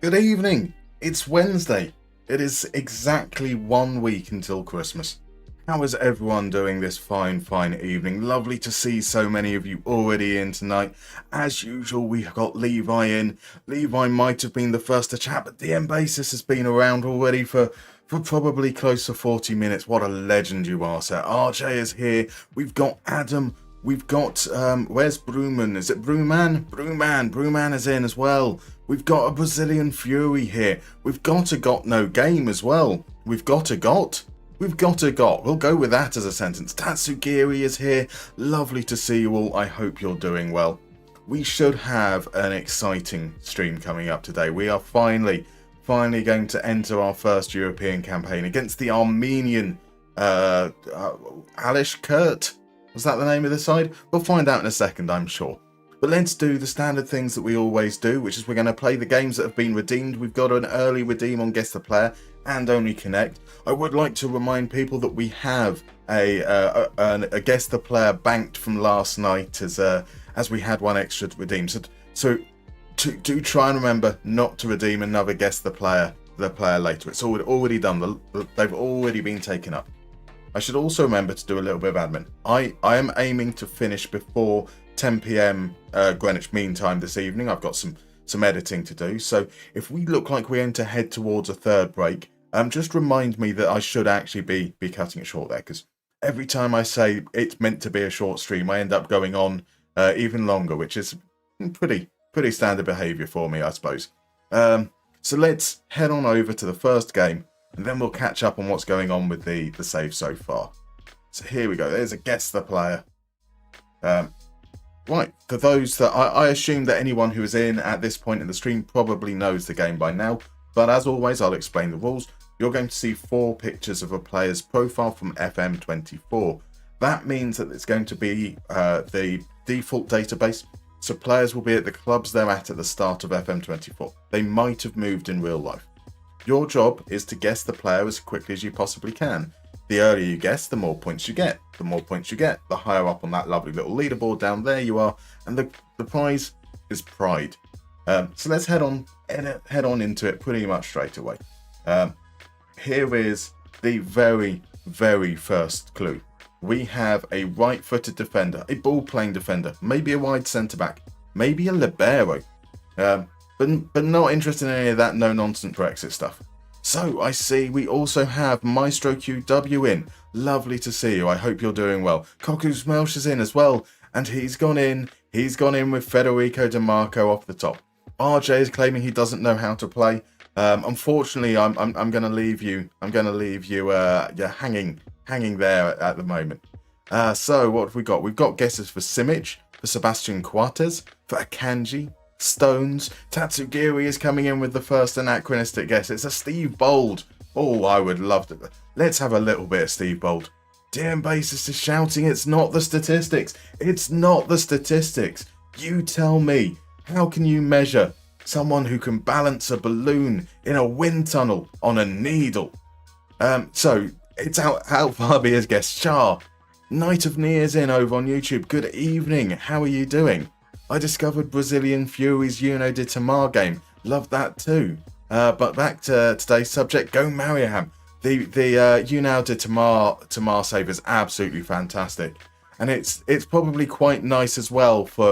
Good evening. It's Wednesday. It is exactly 1 week until Christmas. How is everyone doing this fine evening? Lovely to see so many of you already in tonight. As usual, we have got Levi in. Levi might have been the first to chat, but DM Basis has been around already for probably close to 40 minutes. What a legend you are, sir. RJ is here. We've got Adam. We've got, where's Brewman? Is it Brewman? Brewman is in as well. We've got a Brazilian Fury here. We've got a got no game as well. We've got a got. We'll go with that as a sentence. Tatsugiri is here. Lovely to see you all. I hope you're doing well. We should have an exciting stream coming up today. We are finally going to enter our first European campaign against the Armenian Alashkert. Was that the name of the side? We'll find out in a second, I'm sure. But let's do the standard things that we always do, which is we're going to play the games that have been redeemed. We've got an early redeem on Guess the Player and Only Connect. I would like to remind people that we have a Guess the Player banked from last night as we had one extra to redeem. So do try and remember not to redeem another Guess the Player later. It's already done. They've already been taken up. I should also remember to do a little bit of admin. I am aiming to finish before 10 p.m. Greenwich Mean Time this evening. I've got some editing to do. So if we look like we're going to head towards a third break, just remind me that I should actually be cutting it short there, because every time I say it's meant to be a short stream, I end up going on even longer, which is pretty standard behaviour for me, I suppose. So let's head on over to the first game, and then we'll catch up on what's going on with the save so far. So here we go. There's a Guess the Player. Right, for those that I assume that anyone who is in at this point in the stream probably knows the game by now, but as always, I'll explain the rules. You're going to see 4 pictures of a player's profile from FM24. That means that it's going to be the default database, so players will be at the clubs they're at the start of FM24. They might have moved in real life. Your job is to guess the player as quickly as you possibly can. The earlier you guess, the more points you get. The more points you get, the higher up on that lovely little leaderboard down there you are, and the prize is pride. So let's head on into it pretty much straight away. Here is the very first clue. We have a right-footed defender, a ball-playing defender, maybe a wide centre-back, maybe a libero, but not interested in any of that no-nonsense Brexit stuff. So I see we also have Maestro QW in. Lovely to see you. I hope you're doing well. Kokus Melch is in as well, and he's gone in with Federico Di Marco off the top. RJ is claiming he doesn't know how to play. Unfortunately, I'm going to leave you. Hanging there at the moment. So what have we got? We've got guesses for Simic, for Sebastian Coates, for Akanji, Stones. Tatsugiri is coming in with the first anachronistic guess. It's a Steve Bold. Oh, I would love to. Let's have a little bit of Steve Bold. DM Basis is shouting, it's not the statistics. It's not the statistics. You tell me, how can you measure someone who can balance a balloon in a wind tunnel on a needle? So it's out Farby has guessed. Char, Knight of Nears in over on YouTube. Good evening. How are you doing? I discovered Brazilian Fury's Uno de Tamar game. Love that too. But back to today's subject. Go Mariehamn. The Uno de Tamar save is absolutely fantastic, and it's probably quite nice as well for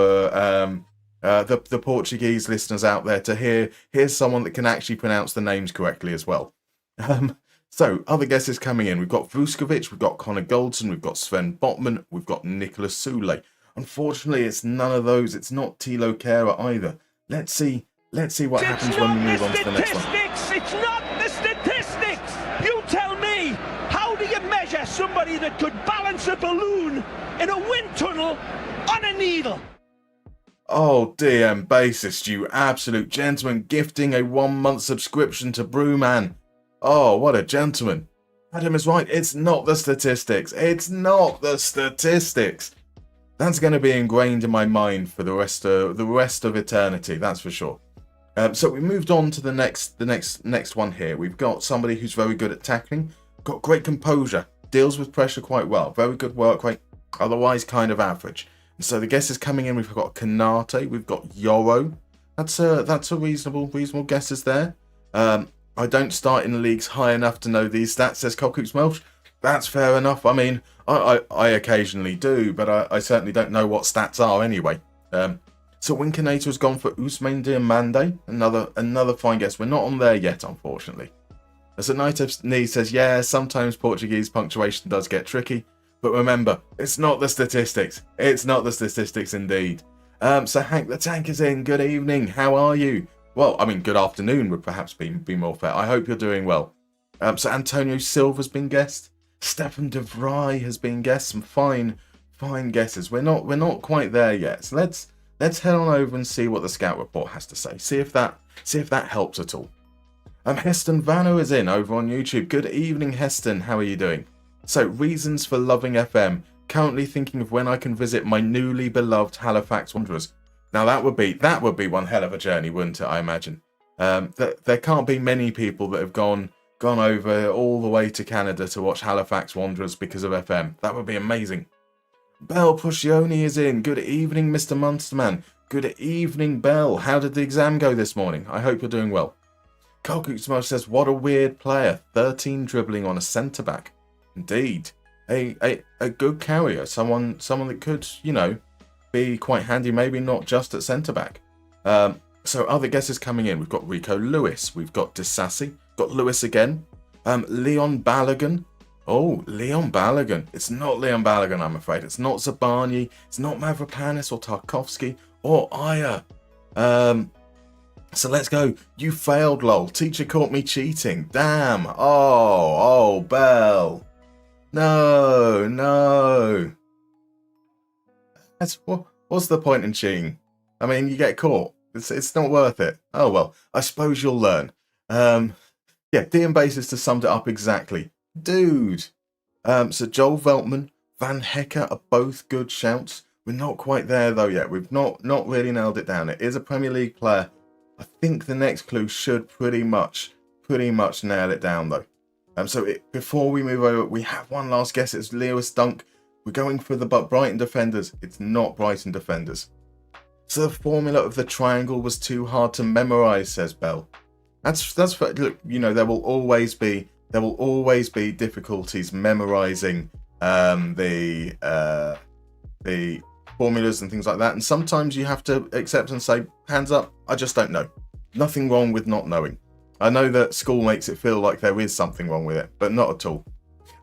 the Portuguese listeners out there to hear someone that can actually pronounce the names correctly as well. So other guesses coming in. We've got Vuskovic, we've got Connor Goldson, we've got Sven Botman, we've got Nicholas Sule. Unfortunately, it's none of those. It's not Tilo Kera either. Let's see what happens when we move on to the next one. It's not the statistics! You tell me! How do you measure somebody that could balance a balloon in a wind tunnel on a needle? Oh, DM Bassist, you absolute gentleman, gifting a 1-month subscription to Brewman. Oh, what a gentleman. Adam is right. It's not the statistics. It's not the statistics. That's going to be ingrained in my mind for the rest of eternity. That's for sure. So we moved on to the next one here. We've got somebody who's very good at tackling, got great composure, deals with pressure quite well, very good work rate, otherwise kind of average. And so the guesses coming in, we've got Kanate, we've got Yoro, That's a reasonable guesses there. I don't start in leagues high enough to know these stats, says Cockoops Melch. That's fair enough. I mean, I occasionally do, but I certainly don't know what stats are anyway. So Winkinator has gone for Ousmane Diomande, another fine guess. We're not on there yet, unfortunately. As a Knight of Knee says, yeah, sometimes Portuguese punctuation does get tricky, but remember, it's not the statistics. It's not the statistics indeed. So Hank the Tank is in. Good evening. How are you? Well, I mean, good afternoon would perhaps be more fair. I hope you're doing well. So Antonio Silva's been guessed. Stefan de Vrij has been guessed. Some fine guesses. We're not quite there yet. So let's head on over and see what the scout report has to say. See if that helps at all. Heston Vano is in over on YouTube. Good evening, Heston. How are you doing? So, reasons for loving FM. Currently thinking of when I can visit my newly beloved Halifax Wanderers. Now that would be one hell of a journey, wouldn't it? I imagine. There can't be many people that have gone over all the way to Canada to watch Halifax Wanderers because of FM. That would be amazing. Belle Puscioni is in. Good evening, Mr. Munsterman. Good evening, Belle. How did the exam go this morning? I hope you're doing well. Colcook says, what a weird player. 13 dribbling on a centre-back. Indeed. A good carrier. Someone that could, be quite handy, maybe not just at centre-back. So other guesses coming in. We've got Rico Lewis. We've got Disassi. Got Lewis again. Leon Balogun. Oh, Leon Balogun. It's not Leon Balogun, I'm afraid. It's not Zabani. It's not Mavropanis or Tarkovsky or Aya. So let's go. You failed, lol. Teacher caught me cheating. Damn. Oh, Belle. No. What's the point in cheating? I mean, you get caught. It's not worth it. Oh, well, I suppose you'll learn. Yeah, DM Basis to summed it up exactly. Dude. So Joel Veltman, Van Hecker are both good shouts. We're not quite there, though, yet. We've not really nailed it down. It is a Premier League player. I think the next clue should pretty much nail it down, though. Before we move over, we have one last guess. It's Lewis Dunk. We're going for the Brighton defenders. It's not Brighton defenders. So the formula of the triangle was too hard to memorize, says Bell. That's look. There will always be difficulties memorizing the formulas and things like that. And sometimes you have to accept and say, hands up, I just don't know. Nothing wrong with not knowing. I know that school makes it feel like there is something wrong with it, but not at all.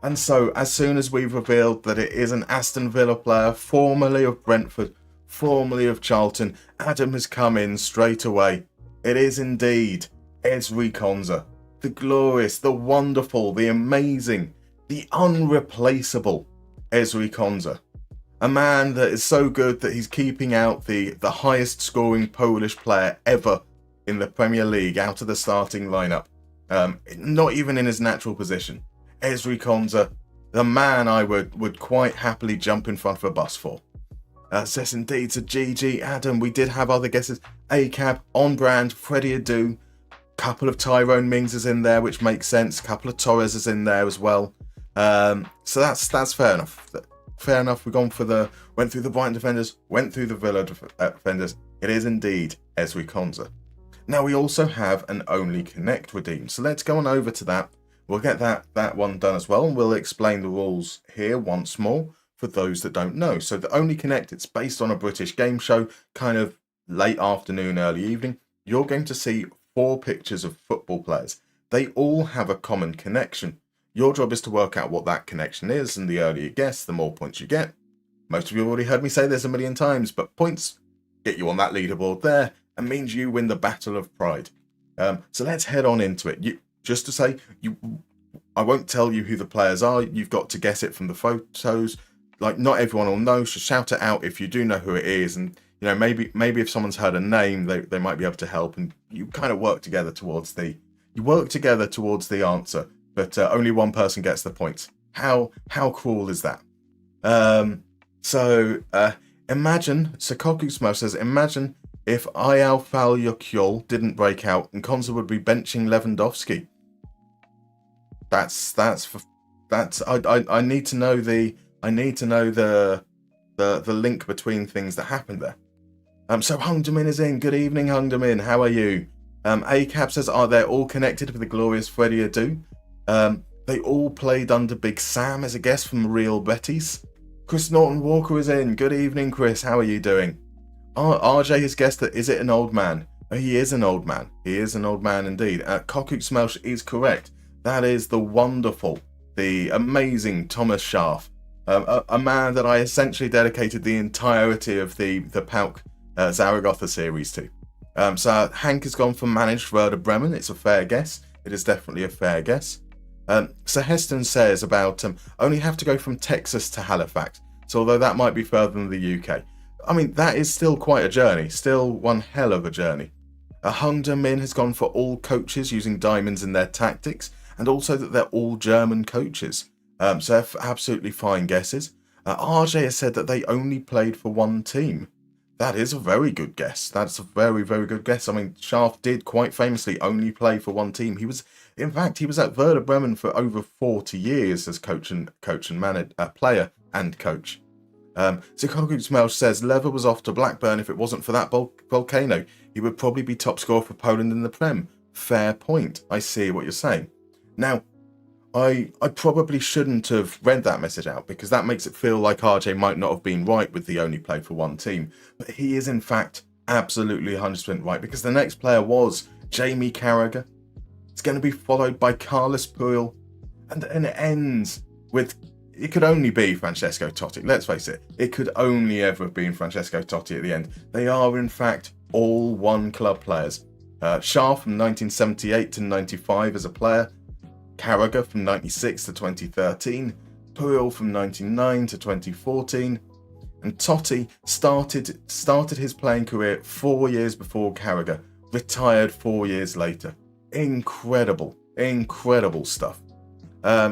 And so, as soon as we've revealed that it is an Aston Villa player, formerly of Brentford, formerly of Charlton, Adam has come in straight away. It is indeed Ezri Konsa. The glorious, the wonderful, the amazing, the unreplaceable Ezri Konsa. A man that is so good that he's keeping out the highest scoring Polish player ever in the Premier League out of the starting lineup. Not even in his natural position. Ezri Konsa, the man I would quite happily jump in front of a bus for. Says indeed to GG Adam. We did have other guesses. ACAB, On Brand, Freddie Adu. Couple of Tyrone Mings is in there, which makes sense. Couple of Torres is in there as well. So that's fair enough. Fair enough. Went through the Brighton defenders, went through the Villa defenders. It is indeed Ezri Konsa. Now we also have an Only Connect redeemed. So let's go on over to that. We'll get that one done as well, and we'll explain the rules here once more for those that don't know. So the Only Connect, it's based on a British game show, kind of late afternoon, early evening. You're going to see 4 pictures of football players. They all have a common connection. Your job is to work out what that connection is, and the earlier you guess, the more points you get. Most of you have already heard me say this a million times, but points get you on that leaderboard there, and means you win the Battle of Pride. So let's head on into it. Just to say, I won't tell you who the players are. You've got to guess it from the photos. Like, not everyone will know, so shout it out if you do know who it is. And, maybe if someone's heard a name, they might be able to help. And you kind of work together towards the answer. But only one person gets the points. How cruel is that? Imagine, so Kokusmo says, imagine if Ayal Falyokul didn't break out and Konsa would be benching Lewandowski. I need to know the link between things that happened there. So Hungdamin is in. Good evening, Hungdamin. How are you? ACAB says, are they all connected with the glorious Freddie Adu? They all played under Big Sam as a guest from Real Betis. Chris Norton Walker is in. Good evening, Chris. How are you doing? RJ has guessed that is it an old man? He is an old man. He is an old man indeed. Kokuk Smelsh is correct. That is the wonderful, the amazing Thomas Scharf. A man that I essentially dedicated the entirety of the PAOK Zaragoza series to. So Hank has gone for managed Werder Bremen. It's a fair guess. It is definitely a fair guess. So Heston says about only have to go from Texas to Halifax. So although that might be further than the UK, I mean, that is still quite a journey. Still one hell of a journey. Hungda Min has gone for all coaches using diamonds in their tactics, and also that they're all German coaches. So absolutely fine guesses. RJ has said that they only played for one team. That is a very good guess. That's a very, very good guess. I mean, Scharf did quite famously only play for one team. He was at Werder Bremen for over 40 years as player and coach. So Kokuk Smelsh says Lever was off to Blackburn. If it wasn't for that volcano, he would probably be top scorer for Poland in the Prem. Fair point. I see what you're saying. Now, I probably shouldn't have read that message out because that makes it feel like RJ might not have been right with the only play for one team. But he is in fact absolutely 100% right because the next player was Jamie Carragher. It's going to be followed by Carlos Puyol. And it ends with, it could only be Francesco Totti. Let's face it, it could only ever have been Francesco Totti at the end. They are in fact all one club players. Scharf from 1978 to 95 as a player. Carragher from 96 to 2013, Puyol from 99 to 2014, and Totti started his playing career 4 years before Carragher, retired 4 years later. Incredible stuff.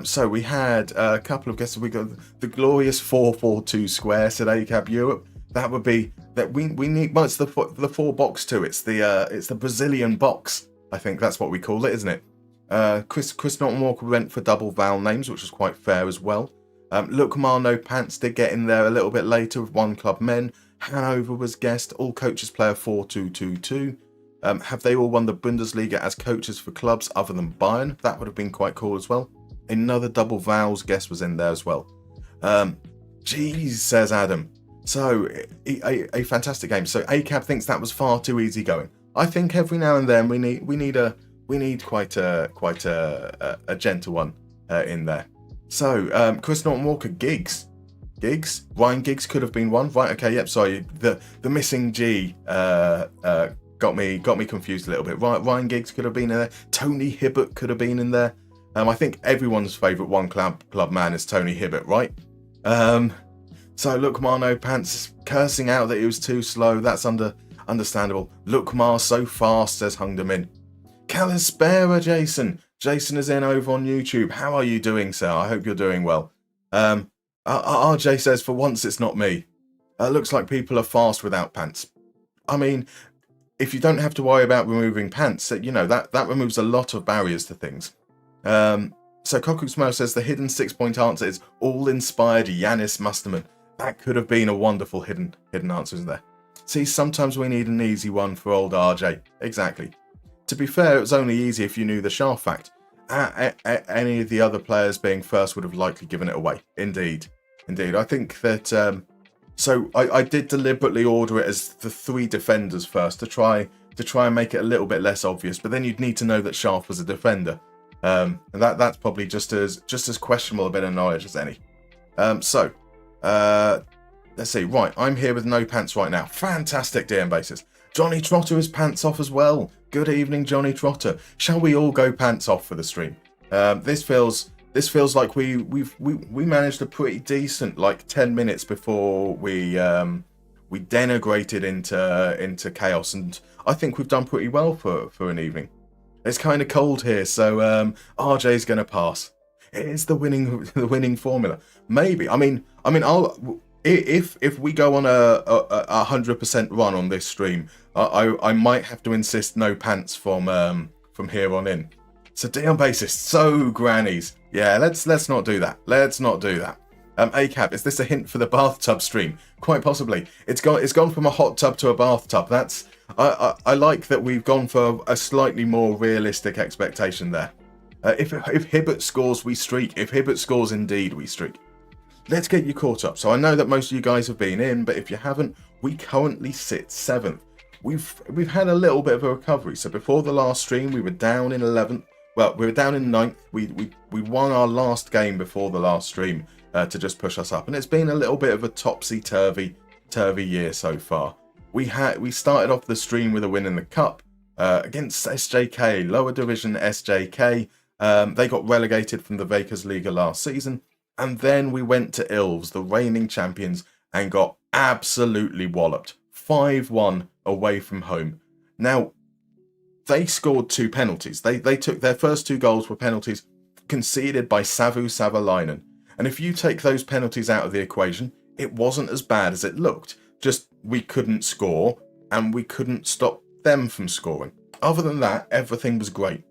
So we had a couple of guesses. We got the glorious 4-4-2 square, said ACAB Europe. That would be that we need. Well, it's the 4 box too. It's the Brazilian box. I think that's what we call it, isn't it? Chris Norton Walker went for double vowel names, which was quite fair as well. Lukmar No Pants did get in there a little bit later with one club men. Hanover was guessed. All coaches play a 4-2-2-2. Have they all won the Bundesliga as coaches for clubs other than Bayern? That would have been quite cool as well. Another double vowels guess was in there as well. Geez, says Adam. So a fantastic game. So ACAB thinks that was far too easy going. I think every now and then we need quite a gentle one in there. So Chris Norton Walker, Giggs, Ryan Giggs could have been one, right? Okay, yep. Sorry, the missing G got me confused a little bit. Ryan Giggs could have been in there. Tony Hibbert could have been in there. I think everyone's favourite one club man is Tony Hibbert, right? So Lukmar No Pants cursing out that he was too slow. That's understandable. Lukmar so fast, says Hungdamin. Kalispera, Jason. Jason is in over on YouTube. How are you doing, sir? I hope you're doing well. RJ says, for once it's not me. Looks like people are fast without pants. I mean, if you don't have to worry about removing pants, that removes a lot of barriers to things. So Kokuk Smell says the hidden 6-point answer is all inspired Yanis Mustermann. That could have been a wonderful hidden answer, isn't there? See, sometimes we need an easy one for old RJ. Exactly. To be fair, it was only easy if you knew the Scharf fact. Any of the other players being first would have likely given it away. Indeed. I think that... So I did deliberately order it as the 3 defenders first to try and make it a little bit less obvious. But then you'd need to know that Scharf was a defender. And that's probably just as questionable a bit of knowledge as any. So let's see. Right, I'm here with no pants right now. Fantastic, DM Basis. Johnny Trotter is pants off as well. Good evening, Johnny Trotter. Shall we all go pants off for the stream? This feels like we managed a pretty decent 10 minutes before we denigrated into chaos, and I think we've done pretty well for an evening. It's kind of cold here, so RJ's going to pass. It is the winning formula. Maybe. I mean, if we go on a 100% run on this stream, I might have to insist no pants from here on in. So DM Basis, so grannies. Yeah, let's not do that. ACAP, is this a hint for the bathtub stream? Quite possibly. It's gone from a hot tub to a bathtub. That's I like that we've gone for a slightly more realistic expectation there. If Hibbert scores, we streak. If Hibbert scores, indeed, we streak. Let's get you caught up. So I know that most of you guys have been in, but if you haven't, we currently sit 7th. We've had a little bit of a recovery. So before the last stream, we were down in 11th. Well, we were down in 9th. We won our last game before the last stream to just push us up, and it's been a little bit of a topsy-turvy year so far. We started off the stream with a win in the cup against SJK, lower division SJK. They got relegated from the Veikkausliiga last season, and then we went to Ilves, the reigning champions, and got absolutely walloped, 5-1 away from home. Now, they scored 2 penalties. They took their first 2 goals were penalties conceded by Savu Savalainen. And if you take those penalties out of the equation, it wasn't as bad as it looked. Just we couldn't score and we couldn't stop them from scoring. Other than that, everything was great.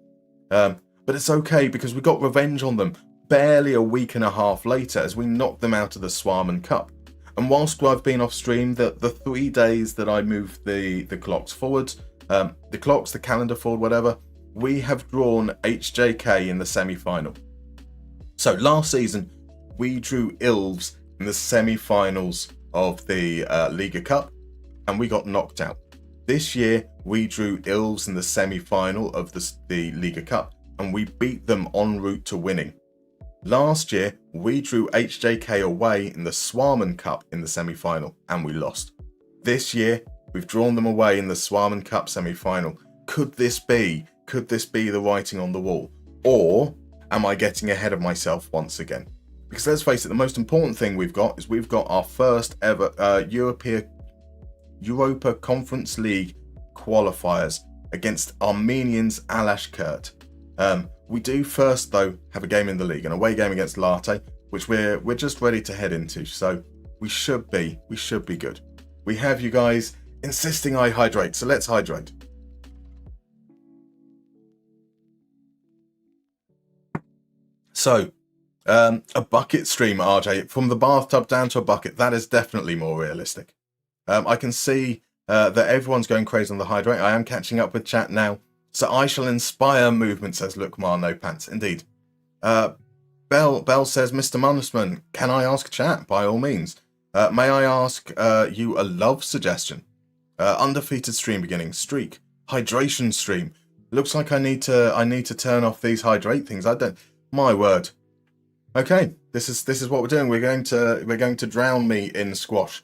But it's okay because we got revenge on them barely a week and a half later as we knocked them out of the Swarman Cup. And whilst I've been off stream, the 3 days that I moved the clocks forward, the calendar forward, whatever, we have drawn HJK in the semi-final. So last season, we drew Ilves in the semi-finals of the Liga Cup, and we got knocked out. This year, we drew Ilves in the semi-final of the Liga Cup, and we beat them en route to winning. Last year, we drew HJK away in the Swarman Cup in the semi-final, and we lost. This year, we've drawn them away in the Swarman Cup semi-final. Could this be the writing on the wall? Or am I getting ahead of myself once again? Because let's face it, the most important thing we've got is we've got our first ever Europa Conference League qualifiers against Armenians Alashkert. We do first, though, have a game in the league, an away game against Lahti, which we're just ready to head into. So we should be good. We have you guys insisting I hydrate, so let's hydrate. So, a bucket stream, RJ, from the bathtub down to a bucket, that is definitely more realistic. I can see that everyone's going crazy on the hydrate. I am catching up with chat now. So I shall inspire movement, says Lukmar No Pants. Indeed. Bell says, Mr. Munnisman, can I ask chat? By all means. May I ask you a love suggestion? Undefeated stream beginning, streak, hydration stream. Looks like I need to turn off these hydrate things. My word. Okay, this is what we're doing. We're going to drown me in squash.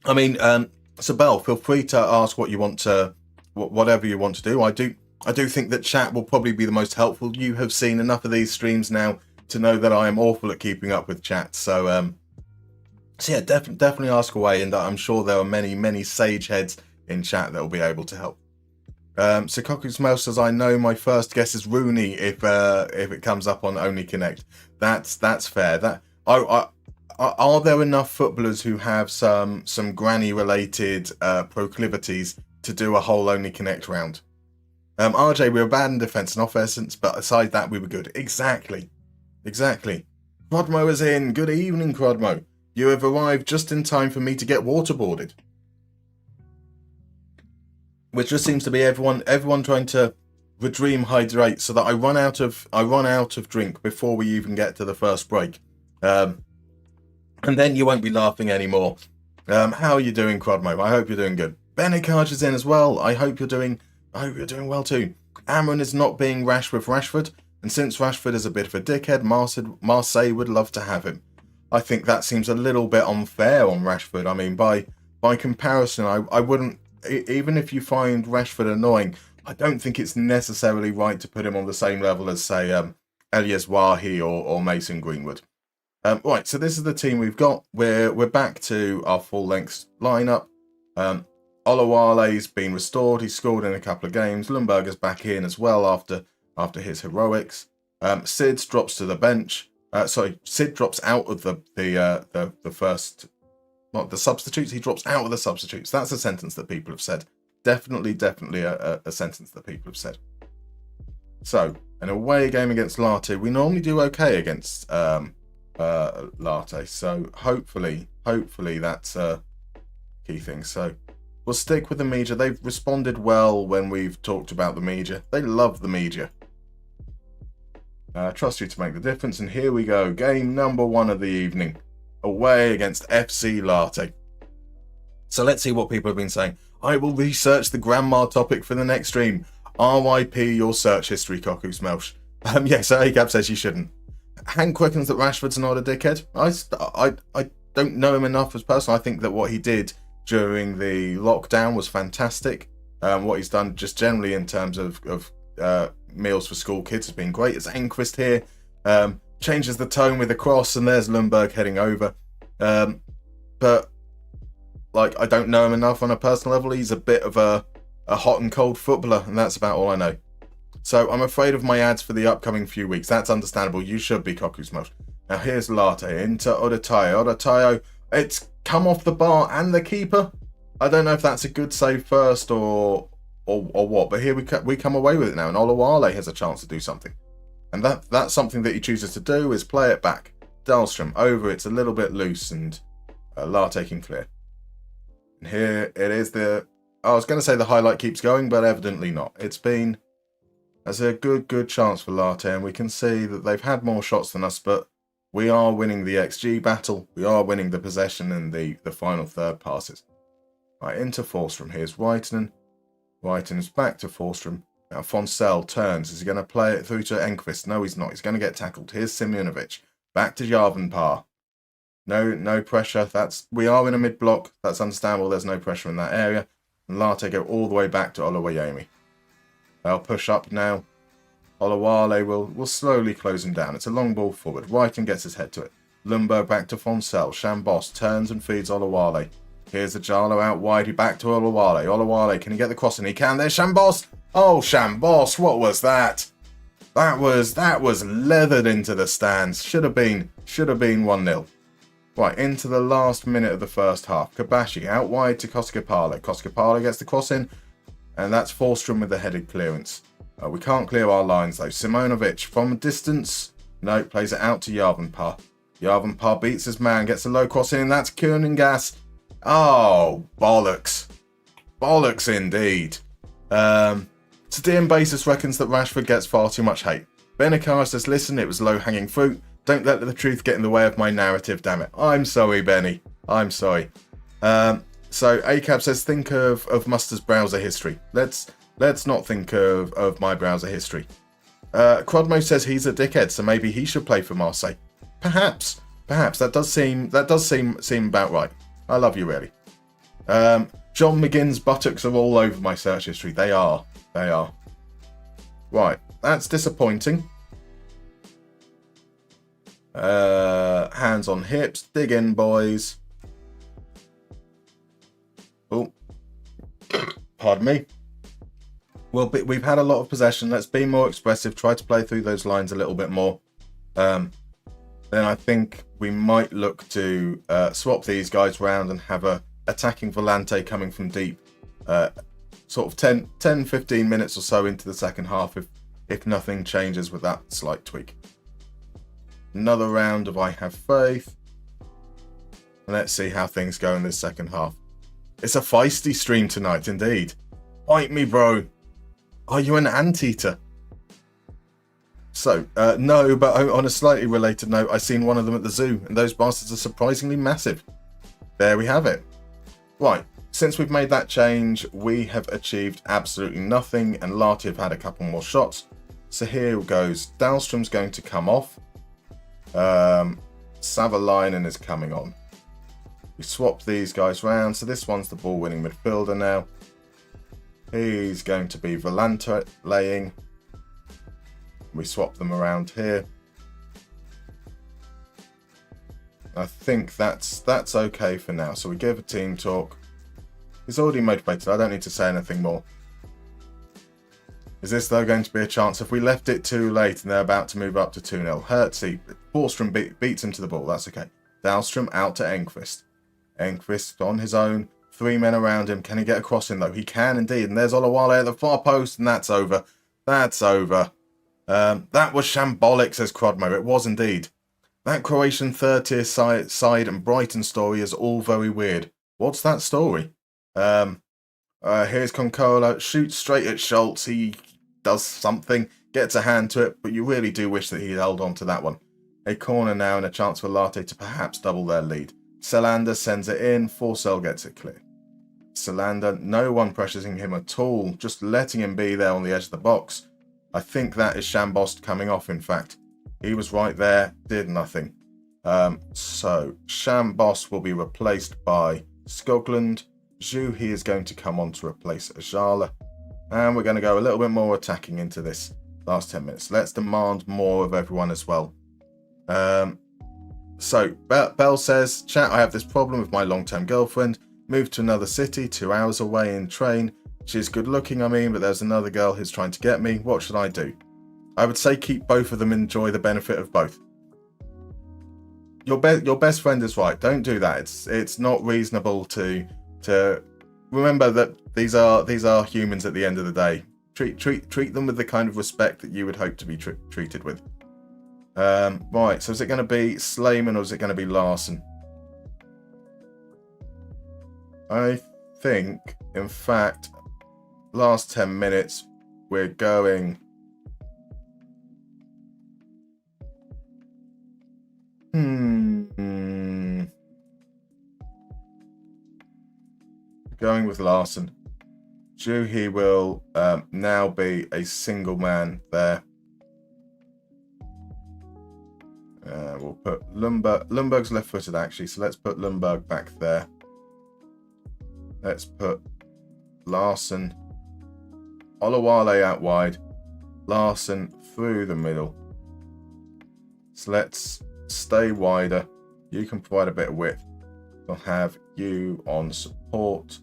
I mean, so Belle, feel free to ask what you want to, whatever you want to do. I do think that chat will probably be the most helpful. You have seen enough of these streams now to know that I am awful at keeping up with chat. So yeah, definitely ask away, and I'm sure there are many sage heads in chat that will be able to help. So Cockroach Smell says, I know my first guess is Rooney if it comes up on Only Connect. That's fair. Are there enough footballers who have some granny related proclivities to do a whole Only Connect round? RJ, we were bad in defence and offense, but aside that, we were good. Exactly. Crodmo is in. Good evening, Crodmo. You have arrived just in time for me to get waterboarded. Which just seems to be everyone trying to redeem hydrate so that I run out of drink before we even get to the first break. And then you won't be laughing anymore. How are you doing, Crodmo? I hope you're doing good. Benicage is in as well. I hope you're doing well too. Amron is not being rash with Rashford, and since Rashford is a bit of a dickhead, Marseille would love to have him. I think that seems a little bit unfair on Rashford. I mean, by comparison, I wouldn't, even if you find Rashford annoying, I don't think it's necessarily right to put him on the same level as, say, Elias Wahi or Mason Greenwood. Right, so this is the team we've got. We're back to our full-length lineup. Olawale's been restored. He scored in a couple of games. Lundberger's back in as well after his heroics. Sid drops to the bench. Sid drops out of the first, not the substitutes. He drops out of the substitutes. That's a sentence that people have said. Definitely a sentence that people have said. So An away game against Lahti. We normally do okay against Lahti, so hopefully that's a key thing. So we'll stick with the media. They've responded well when we've talked about the media. They love the media. Trust you to make the difference, and here we go. Game number 1 of the evening. Away against FC Lahti. So let's see what people have been saying. I will research the grandma topic for the next stream. RIP your search history, Koku Smelsh. Yes, Agab says you shouldn't. Hank reckons that Rashford's not a dickhead. I don't know him enough as a person. I think that what he did during the lockdown was fantastic. What he's done just generally in terms of meals for school kids has been great. It's Enquist here. Changes the tone with the cross, and there's Lundberg heading over. But like, I don't know him enough on a personal level. He's a bit of a hot and cold footballer, and that's about all I know. So I'm afraid of my ads for the upcoming few weeks. That's understandable. You should be, Koku Smosh. Now here's Latte into Odatayo. Odatayo, it's come off the bar and the keeper. I don't know if that's a good save first or what, but here we come away with it now, and Olawale has a chance to do something. And that's something that he chooses to do, is play it back. Dahlstrom over, it's a little bit loose, and Latte can clear. And here it is I was going to say the highlight keeps going, but evidently not. That's a good chance for Latte, and we can see that they've had more shots than us, but we are winning the XG battle. We are winning the possession and the final third passes. Right, into Forstrom. Here's Whitenan. Whiten's back to Forstrom. Now Fonsell turns. Is he going to play it through to Enquist? No, he's not. He's going to get tackled. Here's Simjonovic. Back to Jarvenpar. No pressure. We are in a mid-block. That's understandable. There's no pressure in that area. And Latte go all the way back to Olawayemi. They'll push up now. Olawale will slowly close him down. It's a long ball forward. Whiten gets his head to it. Lundberg back to Fonsell. Shambos turns and feeds Olawale. Here's Ajalo out wide. He back to Olawale. Olawale, can he get the crossing? He can. There's Shambos. Oh, Shambos, what was that? That was leathered into the stands. Should have been 1-0. Right, into the last minute of the first half. Kabashi out wide to Koskipale. Koskipale gets the cross in, and that's Forstrom with the headed clearance. We can't clear our lines though. Simonovic from a distance. No, plays it out to Jarvenpar. Jarvenpar beats his man, gets a low cross in, and that's Kuningas. Oh, bollocks. Bollocks indeed. Sadean Basis reckons that Rashford gets far too much hate. Benikar says, listen, it was low-hanging fruit. Don't let the truth get in the way of my narrative, damn it. I'm sorry, Benny. I'm sorry. So ACAB says, think of Muster's browser history. Let's not think of my browser history. Crodmo says he's a dickhead, so maybe he should play for Marseille. Perhaps. That does seem about right. I love you, really. John McGinn's buttocks are all over my search history. They are. Right, that's disappointing. Hands on hips. Dig in, boys. Oh, pardon me. Well, we've had a lot of possession. Let's be more expressive. Try to play through those lines a little bit more. Then I think we might look to swap these guys round and have a attacking Volante coming from deep. Sort of 10-15 minutes or so into the second half if nothing changes with that slight tweak. Another round of I Have Faith. Let's see how things go in this second half. It's a feisty stream tonight, indeed. Bite me, bro. Are you an anteater? So, no, but on a slightly related note, I seen one of them at the zoo, and those bastards are surprisingly massive. There we have it. Right, since we've made that change, we have achieved absolutely nothing, and Lahti have had a couple more shots. So here goes. Dahlstrom's going to come off. Savalainen is coming on. We swapped these guys round, so this one's the ball-winning midfielder now. He's going to be Volante laying. We swap them around here. I think that's okay for now. So we give a team talk. He's already motivated. I don't need to say anything more. Is this, though, going to be a chance? If we left it too late and they're about to move up to 2-0. Hertzy, Borstrom beats him to the ball. That's okay. Dahlstrom out to Enquist. Enquist on his own. 3 men around him. Can he get a cross in, though? He can indeed. And there's Olawale at the far post, and that's over. That's over. That was shambolic, says Crodmo. It was indeed. That Croatian third-tier side and Brighton story is all very weird. What's that story? Here's Concola. Shoots straight at Schultz. He does something, gets a hand to it, but you really do wish that he held on to that one. A corner now and a chance for Lahti to perhaps double their lead. Selander sends it in. Forsell gets it clear. Selander, no one pressuring him at all, just letting him be there on the edge of the box. I think that is Shambost coming off, in fact. He was right there, did nothing. So Shambost will be replaced by Skoglund. Zhu, he is going to come on to replace Ajala. And we're going to go a little bit more attacking into this last 10 minutes. Let's demand more of everyone as well. So Bell says, chat, I have this problem with my long-term girlfriend. Moved to another city, 2 hours away in train. She's good looking, but there's another girl who's trying to get me. What should I do? I would say keep both of them and enjoy the benefit of both. Your best friend is right. Don't do that. It's not reasonable to remember that these are humans at the end of the day. Treat them with the kind of respect that you would hope to be treated with. Right, so is it going to be Slayman or is it going to be Larson? I think, in fact, last 10 minutes, we're going... Going with Larson. Juhi will now be a single man there. We'll put Lundberg. Lundberg's left-footed, actually, so let's put Lundberg back there. Let's put Larson. Olawale out wide. Larson through the middle. So let's stay wider. You can provide a bit of width. We'll have you on support.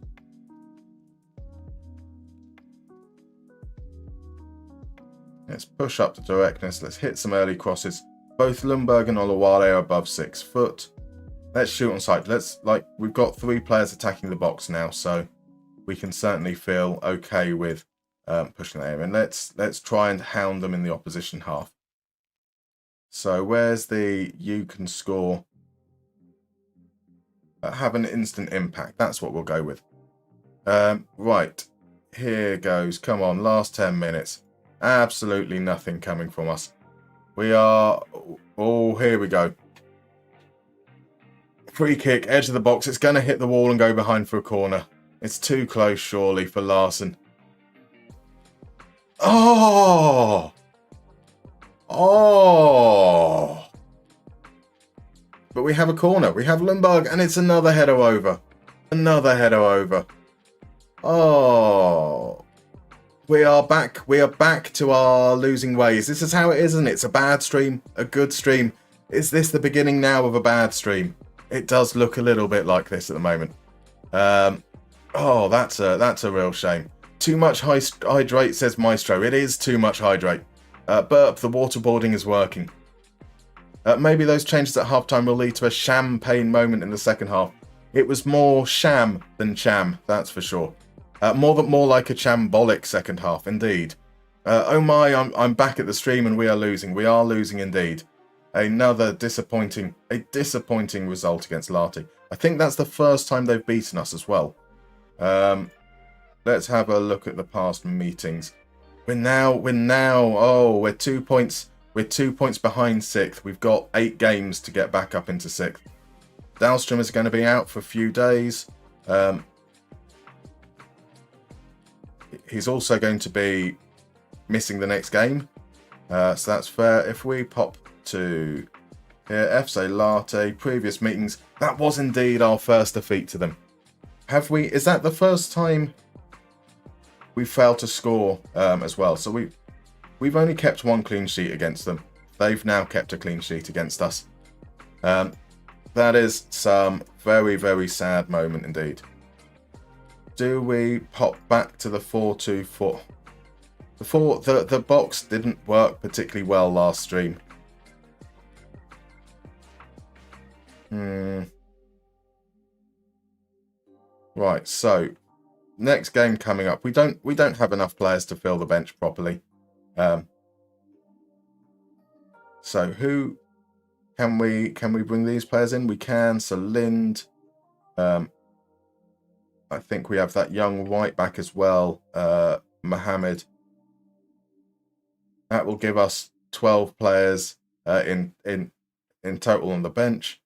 Let's push up the directness. Let's hit some early crosses. Both Lundberg and Olawale are above 6 foot. Let's shoot on sight. We've got 3 players attacking the box now, so we can certainly feel okay with pushing that in. And let's try and hound them in the opposition half. So where's the you can score? Have an instant impact. That's what we'll go with. Right. Here goes. Come on. Last 10 minutes. Absolutely nothing coming from us. We are... Oh, here we go. Free kick. Edge of the box. It's going to hit the wall and go behind for a corner. It's too close, surely, for Larson. Oh! Oh! But we have a corner. We have Lundberg, and it's another header over. Another header over. Oh. We are back. We are back to our losing ways. This is how it is, isn't it? It's a bad stream, a good stream. Is this the beginning now of a bad stream? It does look a little bit like this at the moment. Oh, that's a real shame. Too much hydrate, says Maestro. It is too much hydrate. Burp, the waterboarding is working. Maybe those changes at halftime will lead to a champagne moment in the second half. It was more sham than cham, that's for sure. More like a chambolic second half, indeed. Oh my, I'm back at the stream and we are losing. We are losing indeed. Another disappointing result against Lahti. I think that's the first time they've beaten us as well. Let's have a look at the past meetings. We're 2 points. We're 2 points behind 6th. We've got 8 games to get back up into 6th. Dahlstrom is going to be out for a few days. He's also going to be missing the next game. So that's fair. If we pop to here, FC Lahti, previous meetings, that was indeed our first defeat to them. Is that the first time we failed to score as well? So we've only kept 1 clean sheet against them. They've now kept a clean sheet against us. That is some very, very sad moment indeed. Do we pop back to the 4-2-4? The box didn't work particularly well last stream. Right, so next game coming up. We don't have enough players to fill the bench properly. So who can we bring these players in? We can. So Lind. I think we have that young right back as well, Mohammed. That will give us 12 players in total on the bench.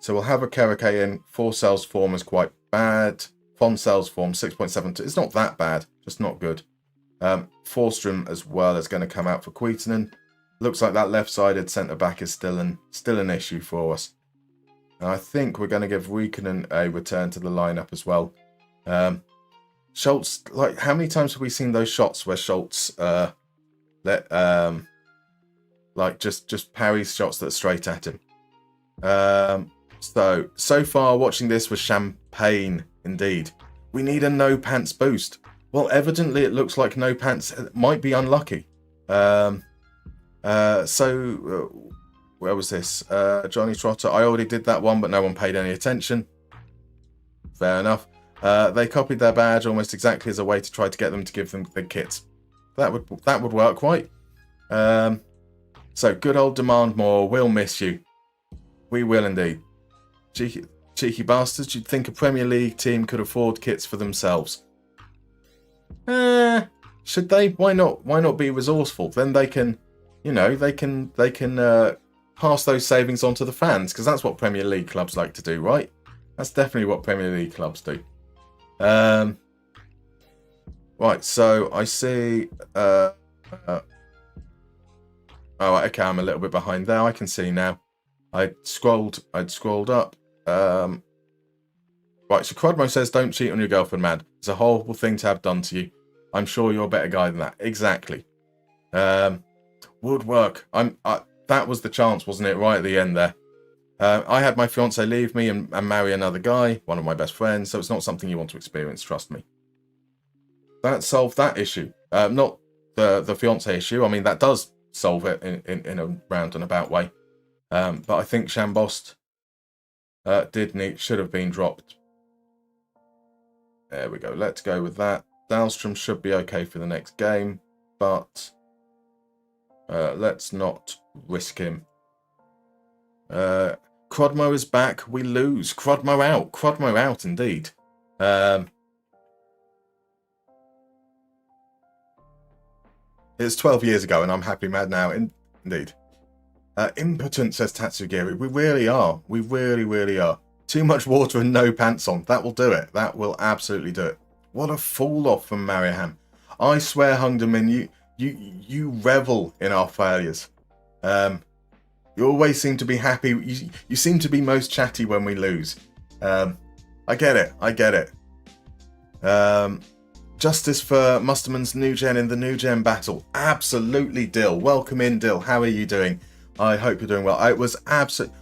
So we'll have a Kereke in. Forsell's form is quite bad. Fonsell's form 6.72. It's not that bad, just not good. Forstrom as well is going to come out for Queetonen. Looks like that left-sided centre-back is still an issue for us. And I think we're going to give Riikonen a return to the lineup as well. Schultz, like, how many times have we seen those shots where Schultz just parries shots that are straight at him? So far watching this was champagne indeed. We need a no pants boost. Well, evidently it looks like no pants might be unlucky. Where was this? Johnny Trotter. I already did that one, but no one paid any attention. Fair enough. They copied their badge almost exactly as a way to try to get them to give them the kits. That would work, right? So good old Demand More. We'll miss you. We will indeed. Cheeky bastards. You'd think a Premier League team could afford kits for themselves. Should they? Why not? Why not be resourceful? Then they can, they can pass those savings on to the fans, because that's what Premier League clubs like to do, right? That's definitely what Premier League clubs do. Right, so I see. Oh, okay, I'm a little bit behind there. I can see now. I'd scrolled up. Right, so Crodmo says, "Don't cheat on your girlfriend, man. It's a horrible thing to have done to you. I'm sure you're a better guy than that." Exactly. Woodwork. That was the chance, wasn't it? Right at the end there. I had my fiance leave me and marry another guy, one of my best friends, so it's not something you want to experience, trust me. That solved that issue. Not the fiance issue. I mean, that does solve it in a roundabout way. But I think Shambost should have been dropped. There we go. Let's go with that. Dahlstrom should be okay for the next game, but let's not risk him. Crodmo is back. We lose. Crodmo out. Crodmo out indeed. It's 12 years ago and I'm happy mad now. Indeed. Impotent, says Tatsugiri. We really are. We really, really are. Too much water and no pants on. That will do it. That will absolutely do it. What a fall off from Mariehamn. I swear, Hungderman, you revel in our failures. You always seem to be happy. You seem to be most chatty when we lose. I get it. I get it. Justice for Mustermann's New Gen in the New Gen battle. Absolutely, Dill. Welcome in, Dill. How are you doing? I hope you're doing well. It was absolute.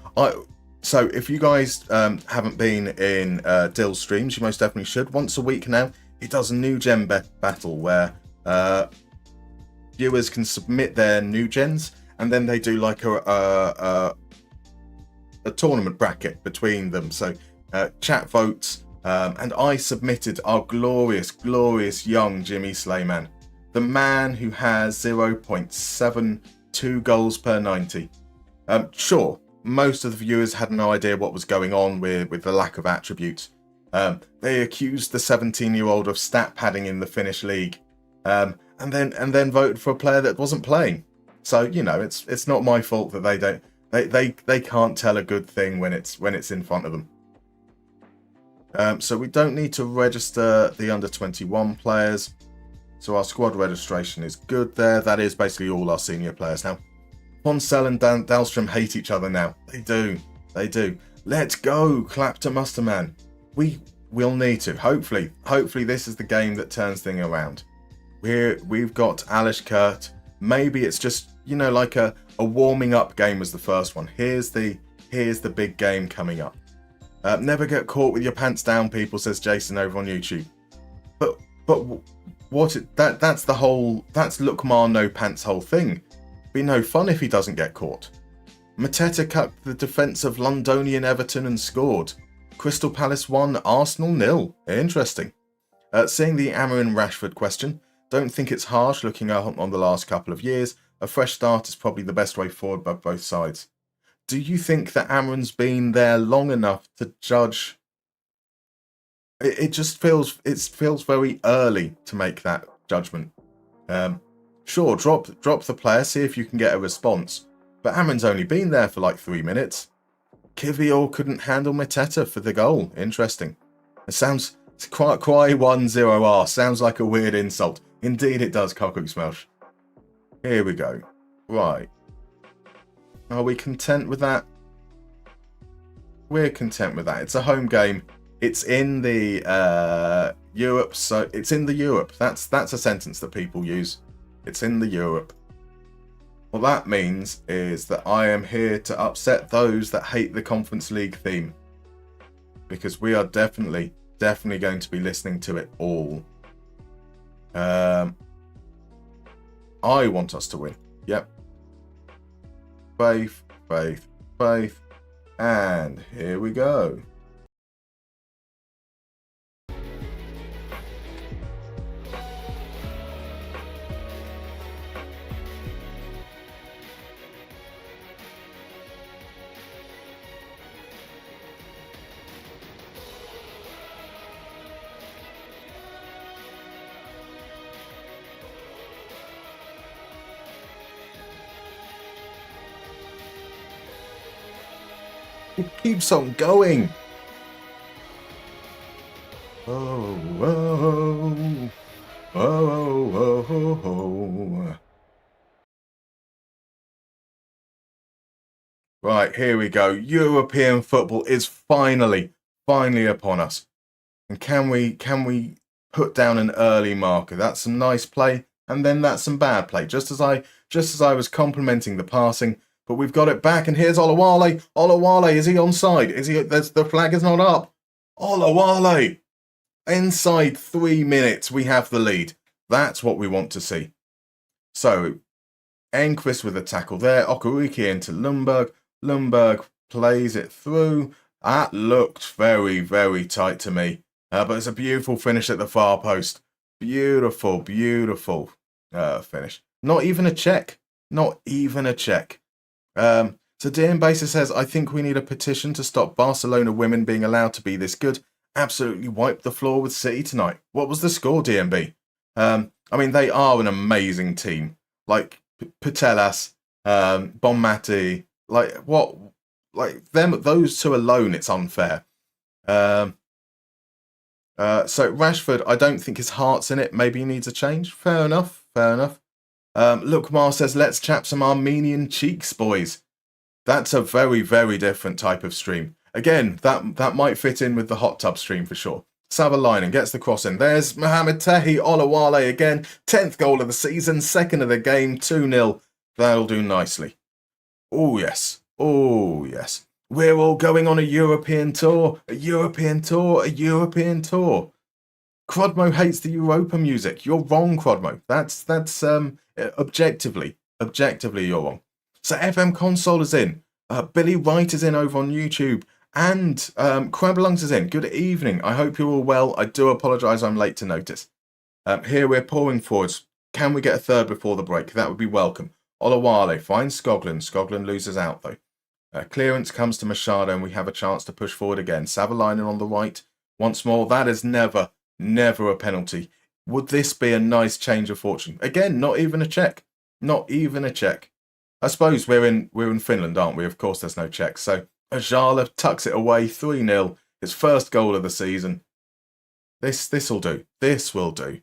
So if you guys haven't been in Dill's streams, you most definitely should. Once a week now, he does a New Gen battle where viewers can submit their New Gens, and then they do like a tournament bracket between them. So chat votes, and I submitted our glorious, glorious young Jimmy Slayman, the man who has 0.72 goals per 90. Sure, most of the viewers had no idea what was going on with the lack of attributes. They accused the 17-year-old of stat padding in the Finnish league, and then voted for a player that wasn't playing. So it's not my fault that they can't tell a good thing when it's in front of them. So we don't need to register the under-21 players. So our squad registration is good there. That is basically all our senior players now. Ponsell and Dahlstrom hate each other now. They do. Let's go. Clap to Mustermann. We'll need to. Hopefully this is the game that turns things around. We've got Alashkert. Maybe it's just like a warming up game was the first one. Here's the big game coming up. Never get caught with your pants down, people, says Jason over on YouTube. But that's Lukmar no pants whole thing. Be no fun if he doesn't get caught. Mateta cut the defence of Londonian Everton and scored. Crystal Palace 1, Arsenal 0. Interesting. Seeing the Amarin Rashford question, don't think it's harsh looking on the last couple of years. a fresh start is probably the best way forward by both sides. Do you think that Amron's been there long enough to judge? It just feels very early to make that judgment. Sure, drop the player, see if you can get a response. But Amron's only been there for like 3 minutes. Kivior couldn't handle Mateta for the goal. Interesting. It sounds quite 1-0R. Sounds like a weird insult. Indeed it does, Cuckoo Smash. Here we go. Right. Are we content with that? We're content with that. It's a home game. It's in the Europe, so it's in the Europe. That's a sentence that people use. It's in the Europe. What that means is that I am here to upset those that hate the Conference League theme. Because we are definitely going to be listening to it all. I want us to win. Yep. Faith. And here we go. It keeps on going. Oh. Right, here we go. European football is finally upon us. And can we put down an early marker? That's some nice play, and then that's some bad play. Just as I was complimenting the passing. But we've got it back, and here's Olawale. Olawale, is he onside? Is he? The flag is not up. Olawale! Inside 3 minutes, we have the lead. That's what we want to see. So, Enquist with a tackle there. Okuriki into Lundberg. Lundberg plays it through. That looked very, very tight to me. But it's a beautiful finish at the far post. Beautiful finish. Not even a check. So DM Baser says, I think we need a petition to stop Barcelona women being allowed to be this good. Absolutely wiped the floor with City tonight. What was the score, DMB? I mean, they are an amazing team. Like Patelas, Bonmati, those two alone, it's unfair. So Rashford, I don't think his heart's in it. Maybe he needs a change. Fair enough. Lukmar says, let's chap some Armenian cheeks, boys. That's a very, very different type of stream. Again, that might fit in with the hot tub stream for sure. Savalainen gets the cross in. There's Mohamed Tahi Olawale again. 10th goal of the season, second of the game, 2-0. That'll do nicely. Oh, yes. We're all going on a European tour. Crodmo hates the Europa music. You're wrong, Crodmo. That's objectively you're wrong. So FM Console is in. Billy Wright is in over on YouTube. And Crabblungs is in. Good evening. I hope you're all well. I do apologise I'm late to notice. Here we're pouring forwards. Can we get a third before the break? That would be welcome. Olawale finds Skoglund. Skoglund loses out though. Clearance comes to Machado and we have a chance to push forward again. Savalainen on the right. Once more, that is never a penalty. Would this be a nice change of fortune? Again, not even a check. I suppose we're in Finland, aren't we? Of course there's no checks. So Ajala tucks it away, 3-0. His first goal of the season. This will do. This will do.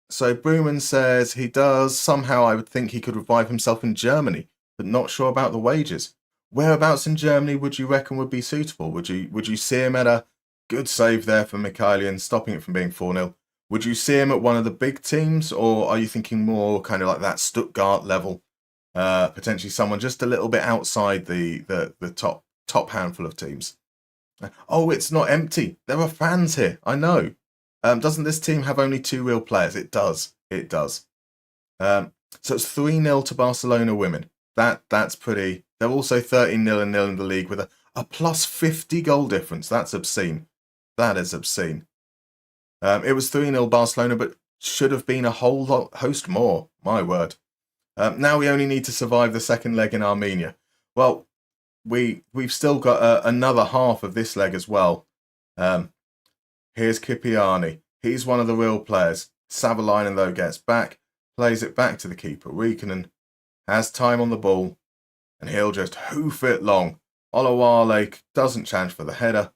So Booman says he does. Somehow I would think he could revive himself in Germany, but not sure about the wages. Whereabouts in Germany would you reckon would be suitable? Would you see him at a good save there for Mikhailian, stopping it from being 4-0? Would you see him at one of the big teams, or are you thinking more kind of like that Stuttgart level? Potentially someone just a little bit outside the top handful of teams. Oh, it's not empty. There are fans here. I know. Doesn't this team have only 2 real players? It does. So it's 3-0 to Barcelona women. That's pretty. They're also 13-0 in the league with a plus 50 goal difference. That's obscene. That is obscene. It was 3-0 Barcelona, but should have been a whole host more. My word. Now we only need to survive the second leg in Armenia. Well, we've still got another half of this leg as well. Here's Kipiani. He's one of the real players. Savalainen, though, gets back, plays it back to the keeper. Riikonen has time on the ball, and he'll just hoof it long. Olawale doesn't challenge for the header.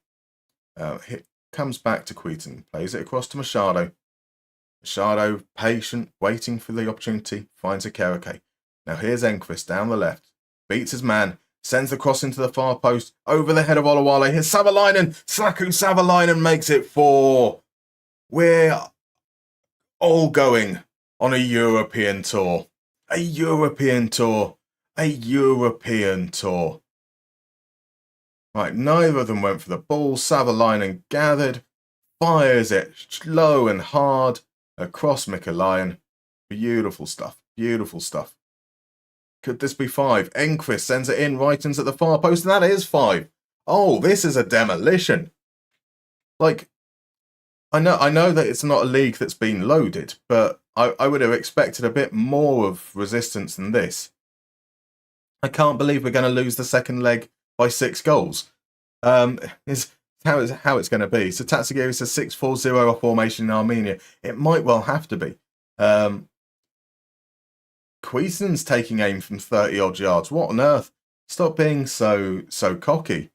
It comes back to Queaton, plays it across to Machado. Machado, patient, waiting for the opportunity, finds a Kereke. Now here's Enquist down the left, beats his man, sends the cross into the far post, over the head of Olawale. Here's Savalainen. Saku Savalainen makes it 4. We're all going on a European tour. A European tour. A European tour. Right, neither of them went for the ball. Savalainen gathered, fires it slow and hard across Mikalayan. Beautiful stuff. Beautiful stuff. Could this be 5? Enquist sends it in, Reitens at the far post, and that is 5. Oh, this is a demolition. Like, I know that it's not a league that's been loaded, but I would have expected a bit more of resistance than this. I can't believe we're going to lose the second leg by 6 goals. Is how it's going to be. So Tatsugiri says 6-4-0 formation in Armenia. It might well have to be. Queason's taking aim from 30 odd yards. What on earth? Stop being so cocky.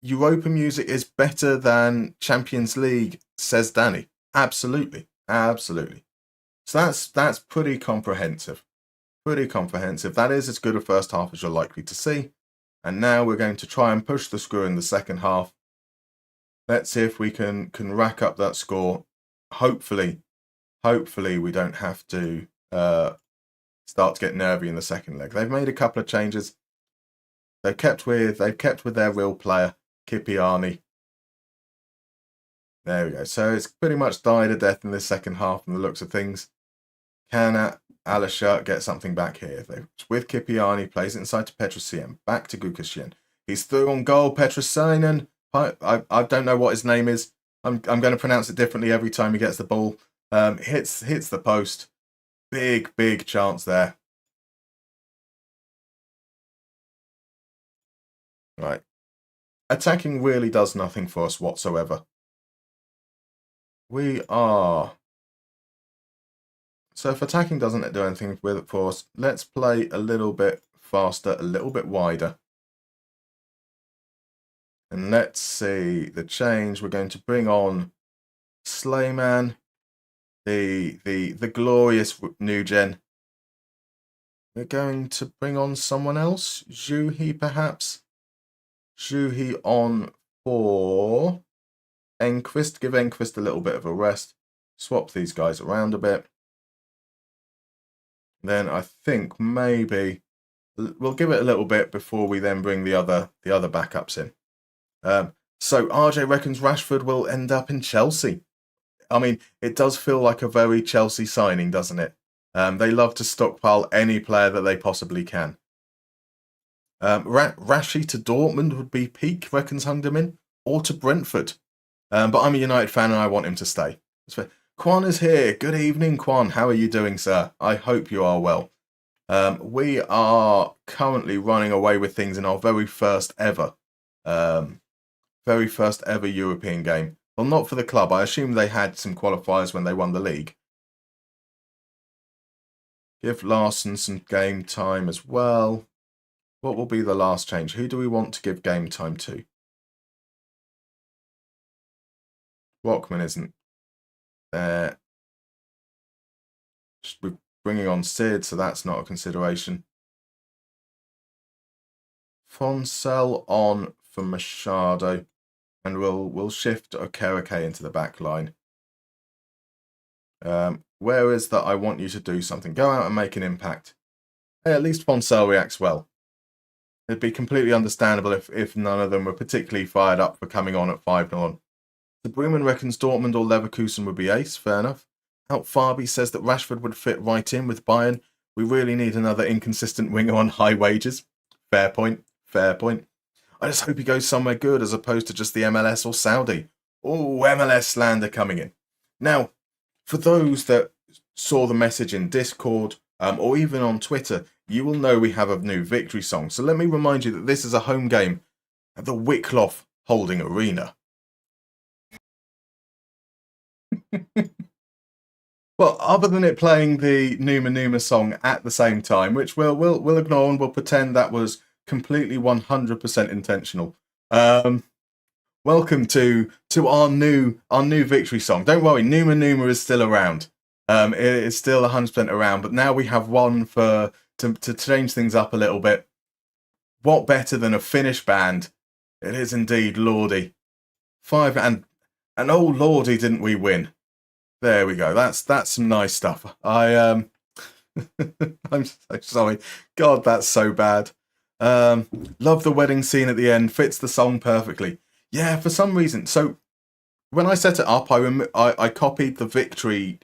Europa music is better than Champions League, says Danny. Absolutely. So that's pretty comprehensive. Pretty comprehensive. That is as good a first half as you're likely to see. And now we're going to try and push the screw in the second half. Let's see if we can rack up that score. Hopefully we don't have to start to get nervy in the second leg. They've made a couple of changes. They've kept with their real player, Kipiani. There we go. So it's pretty much died a death in the second half from the looks of things. Can Alashkert get something back here? With Kipiani, plays it inside to Petrosyan. Back to Gukasyan. He's through on goal. Petrosyan. I don't know what his name is. I'm going to pronounce it differently every time he gets the ball. Hits the post. Big chance there. Right. Attacking really does nothing for us whatsoever. We are... So if attacking doesn't do anything with it for us, let's play a little bit faster, a little bit wider. And let's see the change. We're going to bring on Slayman, the glorious new gen. We're going to bring on someone else. Juhi, perhaps. Juhi on for Enquist. Give Enquist a little bit of a rest. Swap these guys around a bit. Then I think maybe we'll give it a little bit before we then bring the other backups in. So RJ reckons Rashford will end up in Chelsea. I mean, it does feel like a very Chelsea signing, doesn't it? They love to stockpile any player that they possibly can. Rashi to Dortmund would be peak, reckons Hungdamin, or to Brentford. But I'm a United fan and I want him to stay. Kwan is here. Good evening, Kwan. How are you doing, sir? I hope you are well. We are currently running away with things in our very first ever European game. Well, not for the club. I assume they had some qualifiers when they won the league. Give Larson some game time as well. What will be the last change? Who do we want to give game time to? Rockman isn't there. We're bringing on Sid, so that's not a consideration. Fonsel on for Machado, and we'll shift Okereke into the back line. Where is that? I want you to do something. Go out and make an impact. Hey, at least Fonsel reacts well. It'd be completely understandable if none of them were particularly fired up for coming on at 5-0 on. The Bremen reckons Dortmund or Leverkusen would be ace. Fair enough. Out Farby says that Rashford would fit right in with Bayern. We really need another inconsistent winger on high wages. Fair point. I just hope he goes somewhere good as opposed to just the MLS or Saudi. Oh, MLS slander coming in. Now, for those that saw the message in Discord or even on Twitter, you will know we have a new victory song. So let me remind you that this is a home game at the Wicklow Holding Arena. Well, other than it playing the Numa Numa song at the same time, which we'll ignore and we'll pretend that was completely 100% intentional. Welcome to our new victory song. Don't worry, Numa Numa is still around. It is still 100% around, but now we have one to change things up a little bit. What better than a Finnish band? It is indeed Lordi. And oh Lordy, didn't we win? There we go. That's some nice stuff. I'm so sorry. God, that's so bad. Love the wedding scene at the end. Fits the song perfectly. Yeah, for some reason. So when I set it up, I copied the victory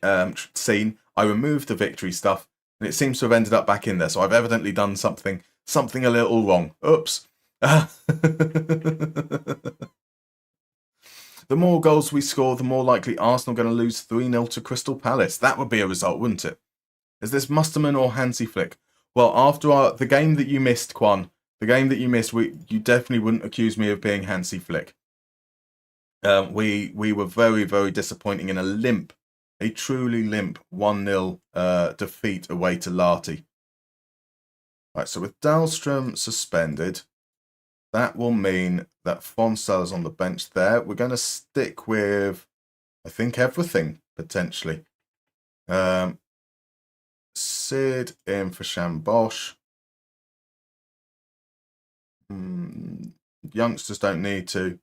scene. I removed the victory stuff, and it seems to have ended up back in there. So I've evidently done something a little wrong. Oops. The more goals we score, the more likely Arsenal are going to lose 3-0 to Crystal Palace. That would be a result, wouldn't it? Is this Mustermann or Hansi Flick? Well, after the game that you missed, Quan, the game that you missed, you definitely wouldn't accuse me of being Hansi Flick. We were very, very disappointing in a truly limp 1-0 defeat away to Lahti. Right, so with Dahlstrom suspended, that will mean that Fonsal's on the bench there. We're going to stick with, I think, everything, potentially. Sid in for Shambosh. Youngsters don't need to.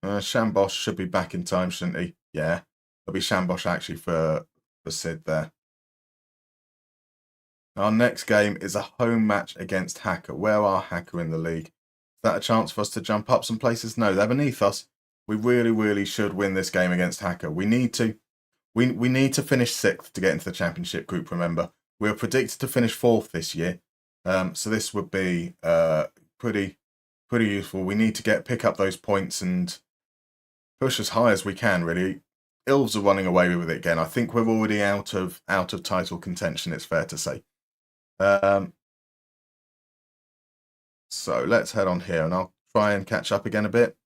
Shambosh should be back in time, shouldn't he? Yeah. It'll be Shambosh actually for Sid there. Our next game is a home match against Haka. Where are Haka in the league? Is that a chance for us to jump up some places? No, they're beneath us. We really, really should win this game against Haka. We need to. We need to finish 6th to get into the championship group, remember. We're predicted to finish 4th this year. So this would be pretty useful. We need to pick up those points and push as high as we can, really. Ilves are running away with it again. I think we're already out of title contention, it's fair to say. So let's head on here and I'll try and catch up again a bit.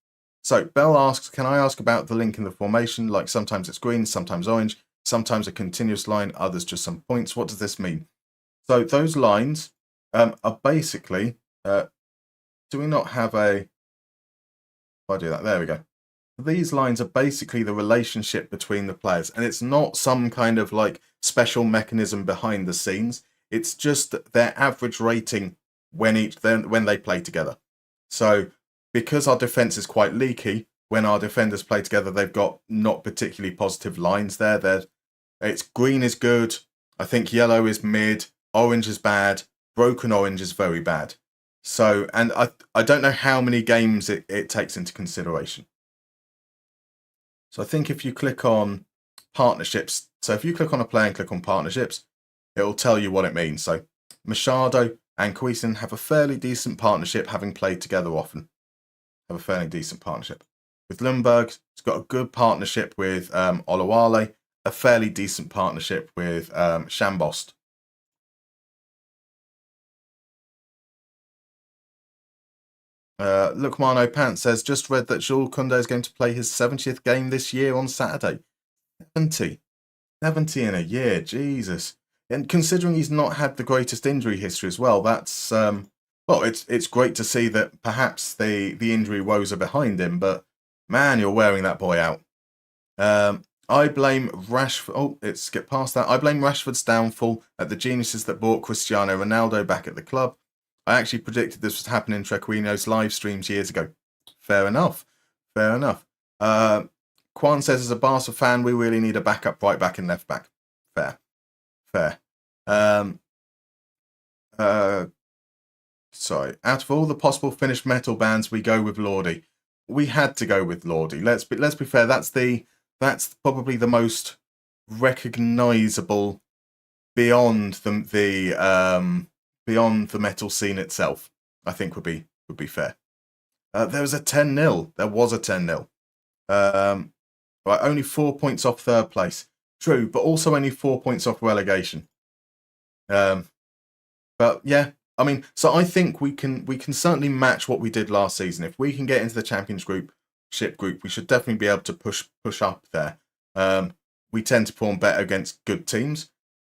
So Bell asks, can I ask about the link in the formation? Like sometimes it's green, sometimes orange, sometimes a continuous line, others just some points. What does this mean? So those lines are basically, do we not have a, if I do that, there we go. These lines are basically the relationship between the players, and it's not some kind of like special mechanism behind the scenes. It's just their average rating when they play together. So because our defense is quite leaky, when our defenders play together, they've got not particularly positive lines there. It's green is good. I think yellow is mid. Orange is bad. Broken orange is very bad. So, and I don't know how many games it takes into consideration. So I think if you click on partnerships, so if you click on a player and click on partnerships, it will tell you what it means. So Machado and Cuisin have a fairly decent partnership, having played together often. Have a fairly decent partnership. With Lundberg, it's got a good partnership with Olawale, a fairly decent partnership with Shambost. Lukmano Pant says, just read that Jules Koundé is going to play his 70th game this year on Saturday. 70 in a year, Jesus. And considering he's not had the greatest injury history as well, that's well, it's great to see that perhaps the injury woes are behind him, but man, you're wearing that boy out. I blame Rashford. Oh, it skipped past that. I blame Rashford's downfall at the geniuses that brought Cristiano Ronaldo back at the club. I actually predicted this would happen in Trequino's live streams years ago. Fair enough. Fair enough. Quan says, as a Barca fan, we really need a backup right back and left back. Fair. Sorry. Out of all the possible Finnish metal bands, we go with Lordi. We had to go with Lordi. Let's be fair. That's probably the most recognisable beyond the metal scene itself. I think would be fair. There was a 10-0. There was a 10-0. Right, only 4 points off third place. True, but also only 4 points off relegation. But yeah, I mean, so I think we can certainly match what we did last season. If we can get into the championship group, we should definitely be able to push up there. We tend to perform better against good teams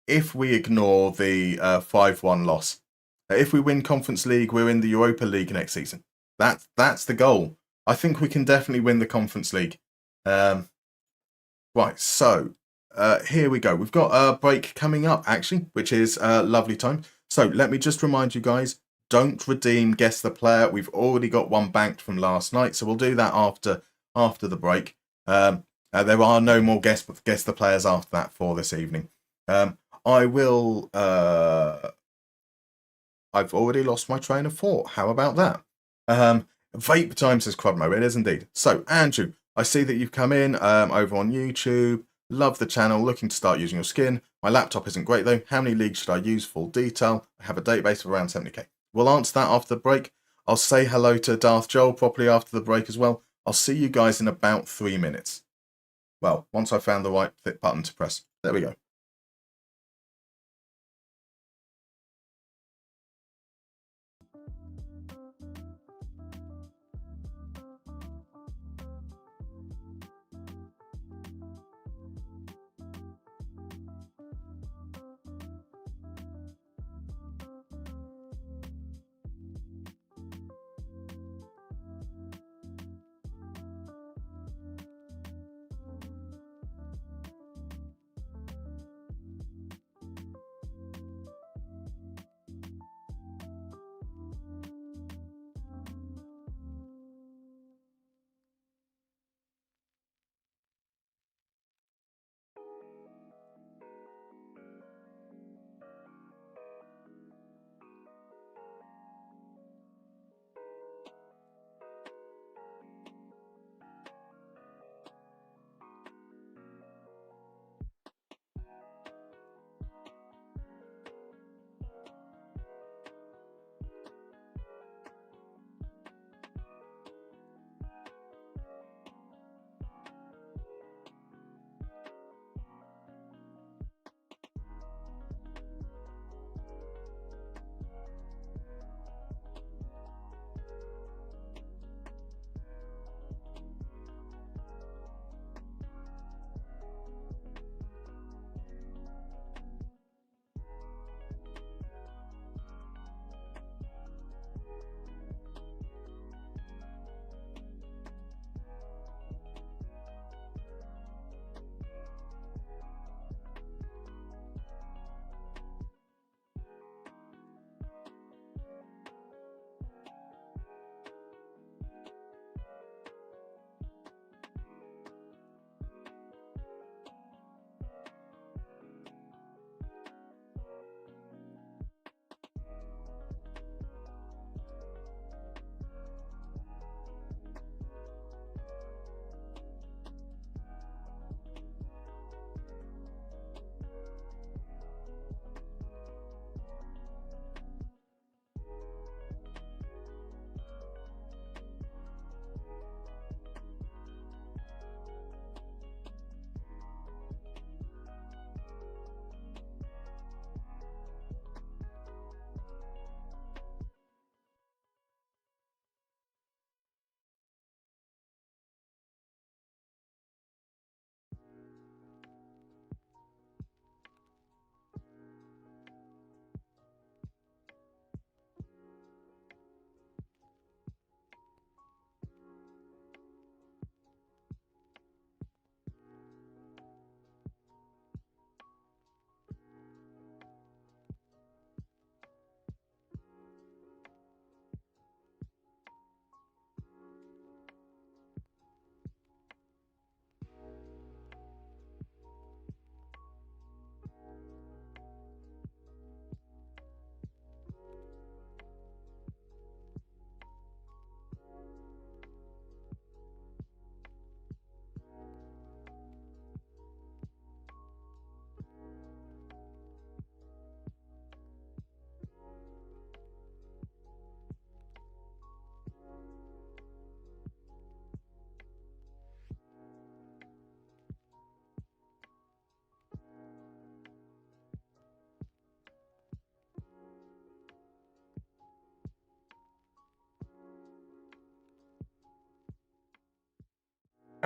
if we ignore the 5-1 loss. If we win Conference League, we're in the Europa League next season. That's the goal. I think we can definitely win the Conference League. Right, so here we go. We've got a break coming up, actually, which is a lovely time. So let me just remind you guys, don't redeem Guess the Player. We've already got one banked from last night, so we'll do that after the break. There are no more Guess the Players after that for this evening. I will... I've already lost my train of thought. How about that? Vape time, says Quadmo. It is indeed. So, Andrew, I see that you've come in over on YouTube. Love the channel. Looking to start using your skin. My laptop isn't great, though. How many leagues should I use? Full detail. I have a database of around 70k. We'll answer that after the break. I'll say hello to Darth Joel properly after the break as well. I'll see you guys in about 3 minutes. Well, once I found the right button to press. There we go.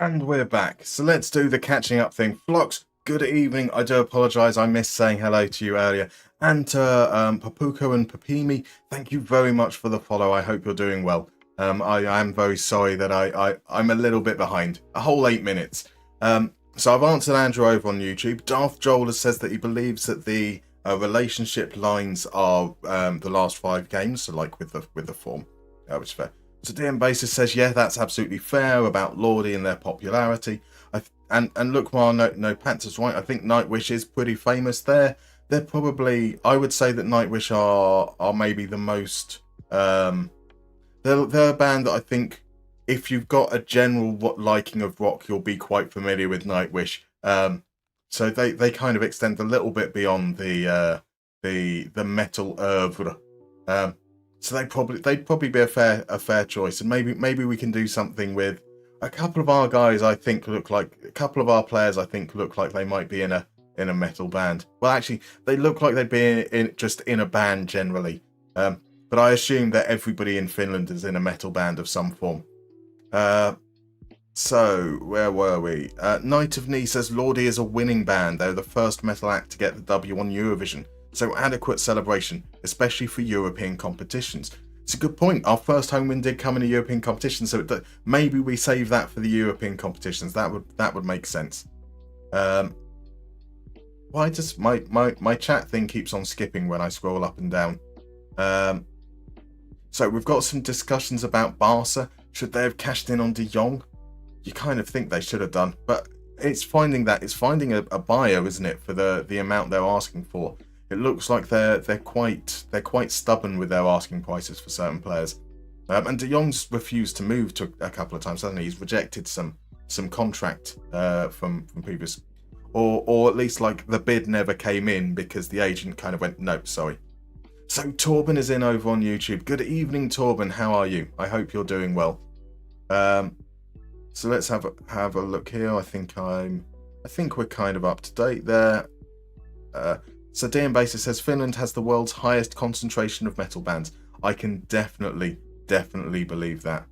And we're back. So let's do the catching up thing. Flux, good evening. I do apologise. I missed saying hello to you earlier. And to Papuko and Papimi, thank you very much for the follow. I hope you're doing well. I am very sorry that I'm a little bit behind. A whole 8 minutes. So I've answered Andrew over on YouTube. Darth Joel says that he believes that the relationship lines are the last 5 games, so like with the form, which is fair. So DM Basis says, yeah, that's absolutely fair about Lordy and their popularity. And Lookmar, no, Panther's right. I think Nightwish is pretty famous there. They're probably, I would say that Nightwish are maybe the most, they're a band that I think if you've got a general liking of rock, you'll be quite familiar with Nightwish. So they kind of extend a little bit beyond the metal oeuvre. So they'd probably be a fair choice, and maybe we can do something with a couple of our guys. A couple of our players I think look like they might be in a metal band. Well, actually, they look like they'd be in a band generally. But I assume that everybody in Finland is in a metal band of some form. So where were we? Night of Knee says Lordy is a winning band. They're the first metal act to get the W on Eurovision. So adequate celebration, especially for European competitions. It's a good point. Our first home win did come in a European competition, so maybe we save that for the European competitions. That would make sense. Why does my chat thing keeps on skipping when I scroll up and down? So we've got some discussions about Barca. Should they have cashed in on De Jong? You kind of think they should have done, but it's finding a buyer, isn't it, for the amount they're asking for. It looks like they're quite stubborn with their asking prices for certain players. And De Jong's refused to move a couple of times, hasn't he? He's rejected some contract from previous, or at least like the bid never came in because the agent kind of went, no, sorry. So Torben is in over on YouTube. Good evening, Torben. How are you? I hope you're doing well. So let's have a look here. I think we're kind of up to date there. So DM Basis says Finland has the world's highest concentration of metal bands. I can definitely believe that.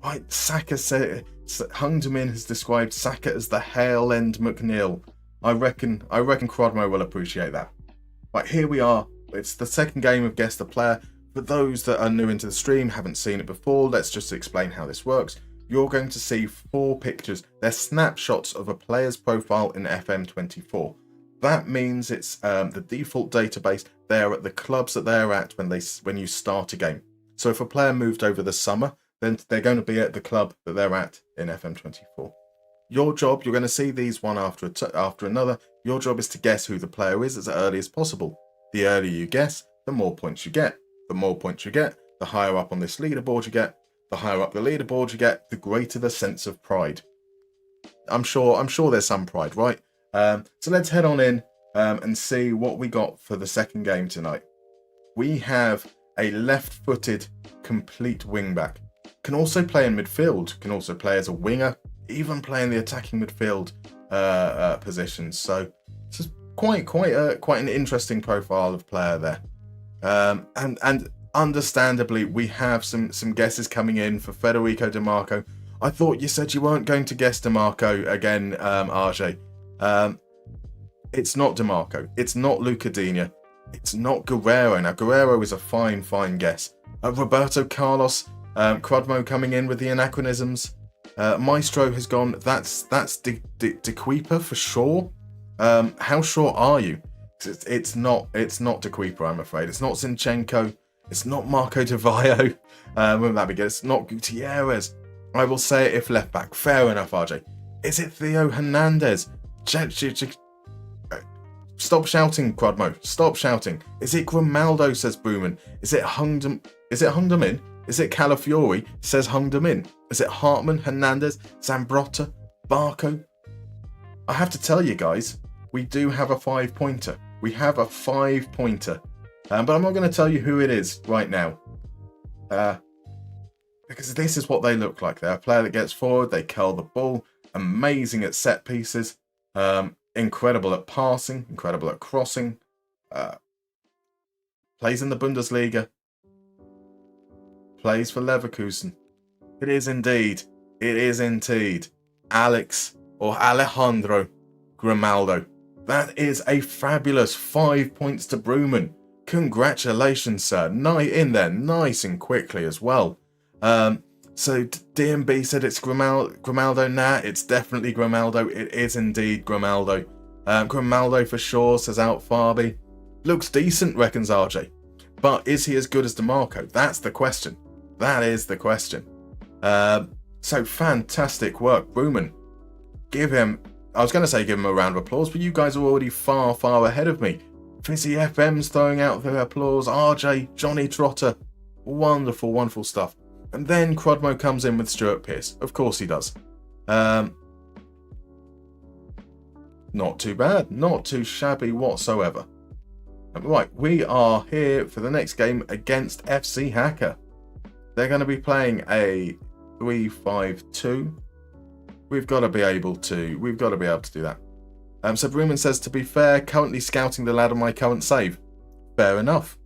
Right, Saka said Hungdamin has described Saka as the Hale End McNeil. I reckon Crodmo will appreciate that. Right, here we are. It's the second game of Guess the Player. For those that are new into the stream, haven't seen it before, let's just explain how this works. You're going to see 4 pictures. They're snapshots of a player's profile in FM24. That means it's the default database there at the clubs that they're at when you start a game. So if a player moved over the summer, then they're going to be at the club that they're at in FM24. Your job, you're going to see these one after another. Your job is to guess who the player is as early as possible. The earlier you guess, the more points you get. The more points you get, the higher up on this leaderboard you get. The higher up the leaderboard you get, the greater the sense of pride. I'm sure there's some pride, right? So let's head on in and see what we got for the second game tonight. We have a left-footed, complete wingback. Can also play in midfield. Can also play as a winger. Even play in the attacking midfield positions. So this is quite an interesting profile of player there. And understandably, we have some guesses coming in for Federico Di Marco. I thought you said you weren't going to guess Di Marco again, RJ. It's not Di Marco. It's not Lucadinha. It's not Guerrero. Now, Guerrero is a fine guess. Roberto Carlos, Crodmo coming in with the anachronisms. Maestro has gone. That's De Kuiper for sure. How sure are you? It's not De Kuiper, I'm afraid. It's not Zinchenko. It's not Marco Di Vaio. Wouldn't that be good? It's not Gutierrez. I will say it if left back. Fair enough, RJ. Is it Theo Hernandez? Stop shouting, Crodmo. Stop shouting. Is it Grimaldo, says Booman. Is it Hungdamin? Is it Calafiori, says Hungdamin? Is it Hartman, Hernandez, Zambrotta, Barco? I have to tell you guys, we do have a 5-pointer. We have a 5-pointer. But I'm not going to tell you who it is right now. Because this is what they look like. They're a player that gets forward, they curl the ball, amazing at set pieces, incredible at passing, incredible at crossing, plays in the Bundesliga, plays for Leverkusen. It is indeed. Alejandro Grimaldo. That is a fabulous 5 points to Brewman. Congratulations, sir. In there, nice and quickly as well. So DMB said it's Grimaldo. Nah, it's definitely Grimaldo. It is indeed Grimaldo. Grimaldo for sure, says Out Farby. Looks decent, reckons RJ. But is he as good as DeMarco? That's the question. That is the question. So fantastic work, Brewman. Give him a round of applause, but you guys are already far, far ahead of me. Fizzy FM's throwing out their applause. RJ, Johnny Trotter. Wonderful, wonderful stuff. And then Crodmo comes in with Stuart Pearce. Of course he does. Not too bad. Not too shabby whatsoever. Right, we are here for the next game against FC Haka. They're going to be playing a 3-5-2. We've got to be able to do that. So Bruman says, to be fair, currently scouting the lad on my current save. Fair enough.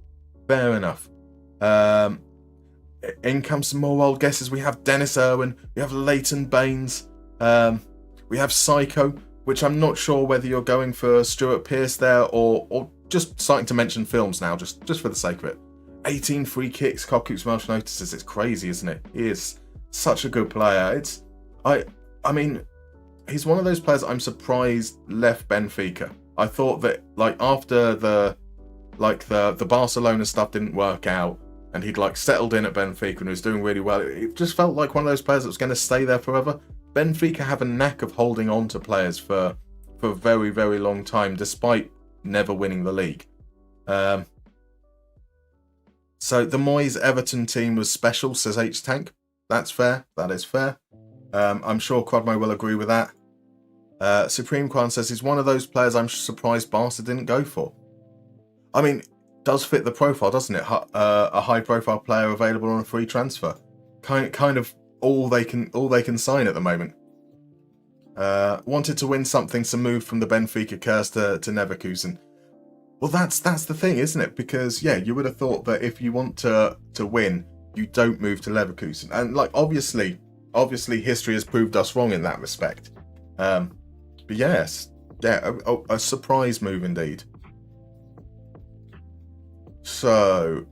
In comes some more old guesses. We have Dennis Irwin. We have Leighton Baines. We have Psycho, which I'm not sure whether you're going for Stuart Pearce there or just starting to mention films now, just for the sake of it. 18 free kicks, Kopkuk's Welsh notices. It's crazy, isn't it? He is such a good player. I mean, he's one of those players I'm surprised left Benfica. I thought that after the Barcelona stuff didn't work out and he'd settled in at Benfica and was doing really well. It just felt like one of those players that was going to stay there forever. Benfica have a knack of holding on to players for a very, very long time, despite never winning the league. So the Moyes Everton team was special, says H-Tank. That's fair. That is fair. I'm sure Crodmo will agree with that. Supreme Quan says he's one of those players I'm surprised Barca didn't go for. I mean, does fit the profile, doesn't it? A high-profile player available on a free transfer. Kind of all they can sign at the moment. Wanted to win something, so moved from the Benfica curse to Leverkusen. Well, that's the thing, isn't it? Because you would have thought that if you want to win, you don't move to Leverkusen, and obviously history has proved us wrong in that respect. But yes, a surprise move indeed. So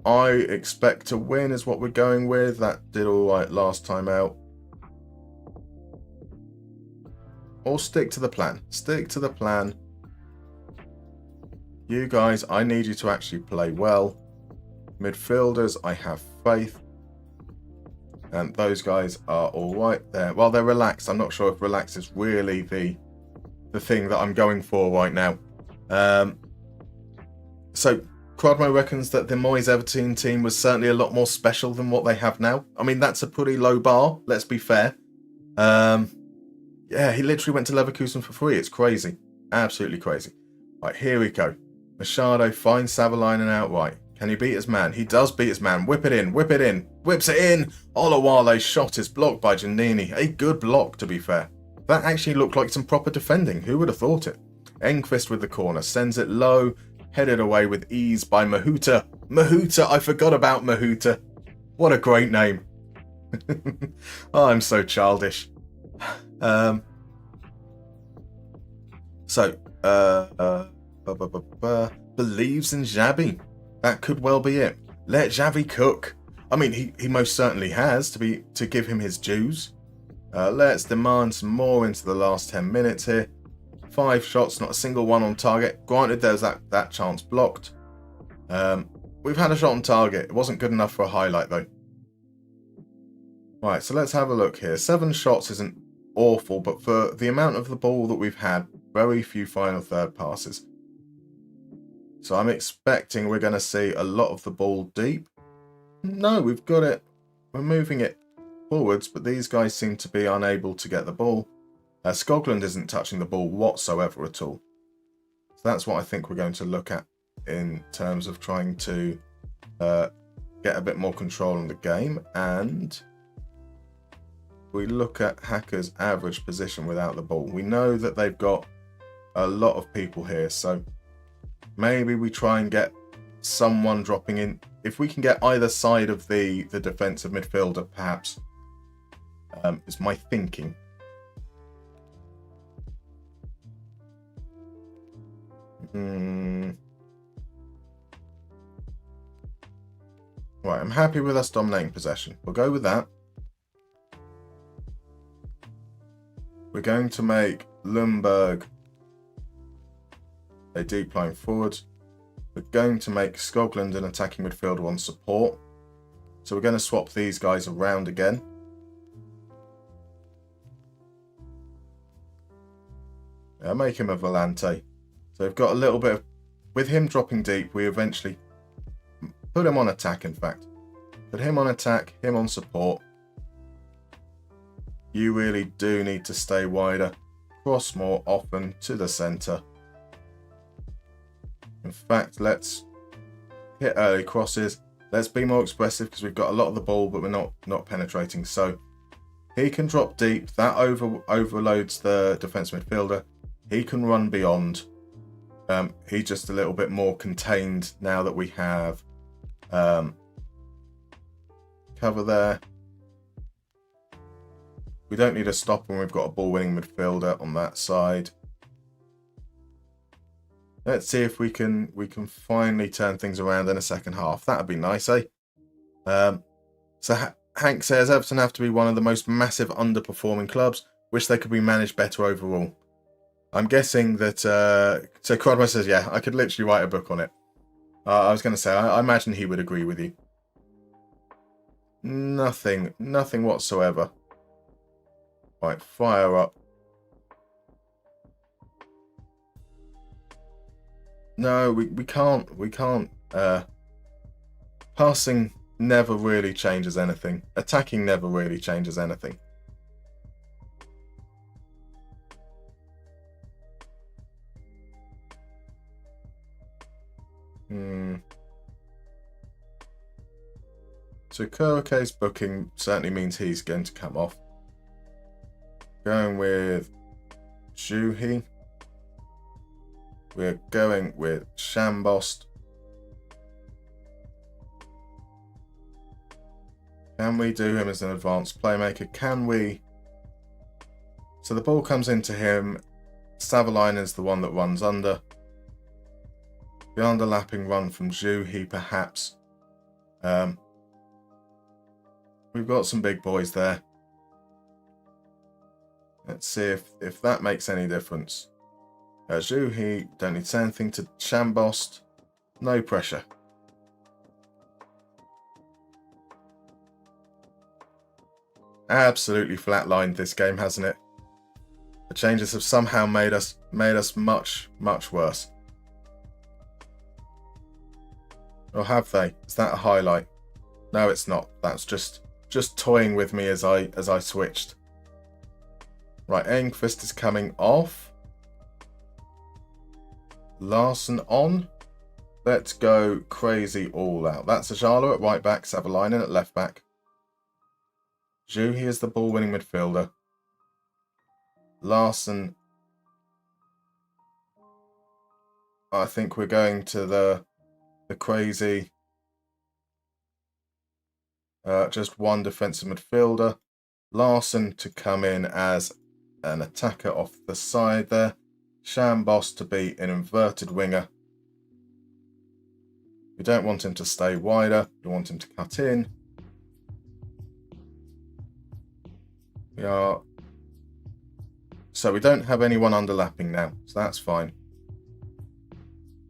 I expect to win is what we're going with. That did all right last time out. Or stick to the plan. Stick to the plan. You guys, I need you to actually play well. Midfielders, I have faith. And those guys are all right there. Well, they're relaxed. I'm not sure if relax is really the thing that I'm going for right now. So Crodmo reckons that the Moyes Everton team was certainly a lot more special than what they have now. I mean, that's a pretty low bar, let's be fair. He literally went to Leverkusen for free. It's crazy. Absolutely crazy. Right, here we go. Machado finds Savalainen outright. Can he beat his man? He does beat his man. Whip it in. Whips it in. Olawale's shot is blocked by Giannini. A good block, to be fair. That actually looked like some proper defending. Who would have thought it? Enquist with the corner. Sends it low. Headed away with ease by Mahuta. Mahuta, I forgot about Mahuta. What a great name. Oh, I'm so childish. Believes in Xabi. That could well be it. Let Xavi cook. I mean, he most certainly has, to give him his dues. Let's demand some more into the last 10 minutes here. 5 shots, not a single one on target. Granted, there's that chance blocked. We've had a shot on target. It wasn't good enough for a highlight, though. Right, so let's have a look here. 7 shots isn't awful, but for the amount of the ball that we've had, very few final third passes. So I'm expecting we're going to see a lot of the ball deep. No, we've got it. We're moving it forwards, but these guys seem to be unable to get the ball. Skoglund isn't touching the ball whatsoever at all. So that's what I think we're going to look at in terms of trying to get a bit more control in the game. And we look at Haka's average position without the ball. We know that they've got a lot of people here, so maybe we try and get someone dropping in. If we can get either side of the defensive midfielder, perhaps, is my thinking. Right, I'm happy with us dominating possession. We'll go with that. We're going to make Lundberg a deep line forward. We're going to make Skoglund an attacking midfielder on support. So we're going to swap these guys around again. Yeah, make him a volante. So we've got a little bit of... With him dropping deep, we eventually... Put him on attack, in fact. Put him on attack, him on support. You really do need to stay wider. Cross more often to the centre. In fact, let's hit early crosses. Let's be more expressive because we've got a lot of the ball, but we're not penetrating. So he can drop deep. That overloads the defence midfielder. He can run beyond. He's just a little bit more contained now that we have cover there. We don't need a stop when we've got a ball-winning midfielder on that side. Let's see if we can finally turn things around in a second half. That'd be nice, eh? So Hank says Everton have to be one of the most massive underperforming clubs. Wish they could be managed better overall. I'm guessing that... so Crodmo says, yeah, I could literally write a book on it. I was going to say, I imagine he would agree with you. Nothing whatsoever. Right, fire up. No, we can't. Passing never really changes anything. Attacking never really changes anything. So Kuroke's booking certainly means he's going to come off. Going with Juhi. We're going with Shambost. Can we do him as an advanced playmaker? Can we? So the ball comes into him. Savalainen is the one that runs under. The underlapping run from Juhi, perhaps. We've got some big boys there. Let's see if that makes any difference. Juhi, don't need to say anything to Shambost. No pressure. Absolutely flatlined this game, hasn't it? The changes have somehow made us much worse. Or have they? Is that a highlight? No, it's not. That's just toying with me as I switched. Right, Engqvist is coming off. Larson on. Let's go crazy all out. That's Ajala at right back, Savalainen at left back. Juhi is the ball-winning midfielder. Larson. I think we're going to the crazy. Just one defensive midfielder. Larson to come in as an attacker off the side there. Shambost to be an inverted winger. We don't want him to stay wider. We want him to cut in. So we don't have anyone underlapping now, so that's fine.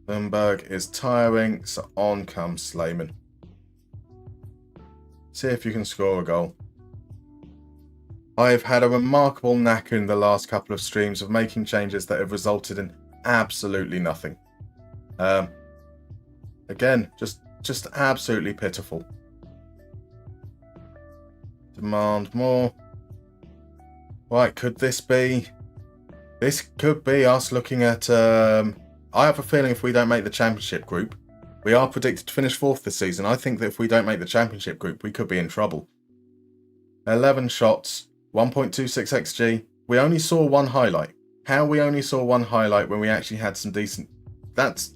Lundberg is tiring, so on comes Slayman. See if you can score a goal. I've had a remarkable knack in the last couple of streams of making changes that have resulted in absolutely nothing. Again, just absolutely pitiful. Demand more. Right, could this be... This could be us looking at... I have a feeling if we don't make the championship group, we are predicted to finish 4th this season. I think that if we don't make the championship group, we could be in trouble. 11 shots, 1.26 XG. We only saw one highlight. How we only saw one highlight when we actually had some decent... That's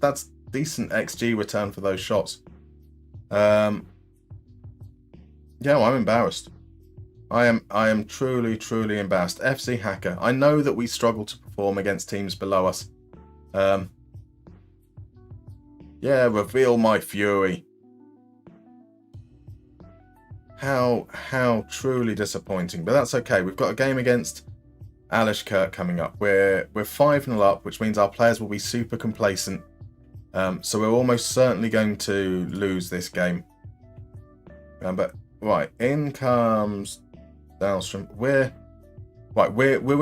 decent XG return for those shots. Yeah, well, I'm embarrassed. I am truly embarrassed. FC Haka. I know that we struggle to perform against teams below us. Yeah, reveal my fury. How truly disappointing. But that's okay. We've got a game against Alashkert coming up. We're 5-0 up, which means our players will be super complacent. So we're almost certainly going to lose this game. But right, in comes Dahlstrom. We're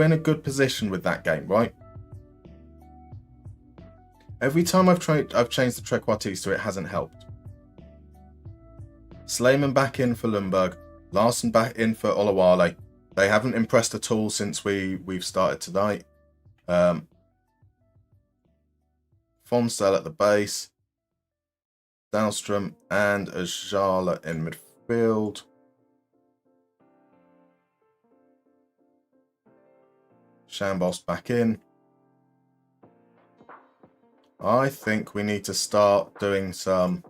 in a good position with that game, right? Every time I've changed the trequartista, it hasn't helped. Slayman back in for Lundberg, Larsen back in for Olawale. They haven't impressed at all since we've started tonight. Fonstel at the base, Dahlstrom and Ajala in midfield. Shambos back in. I think we need to start doing some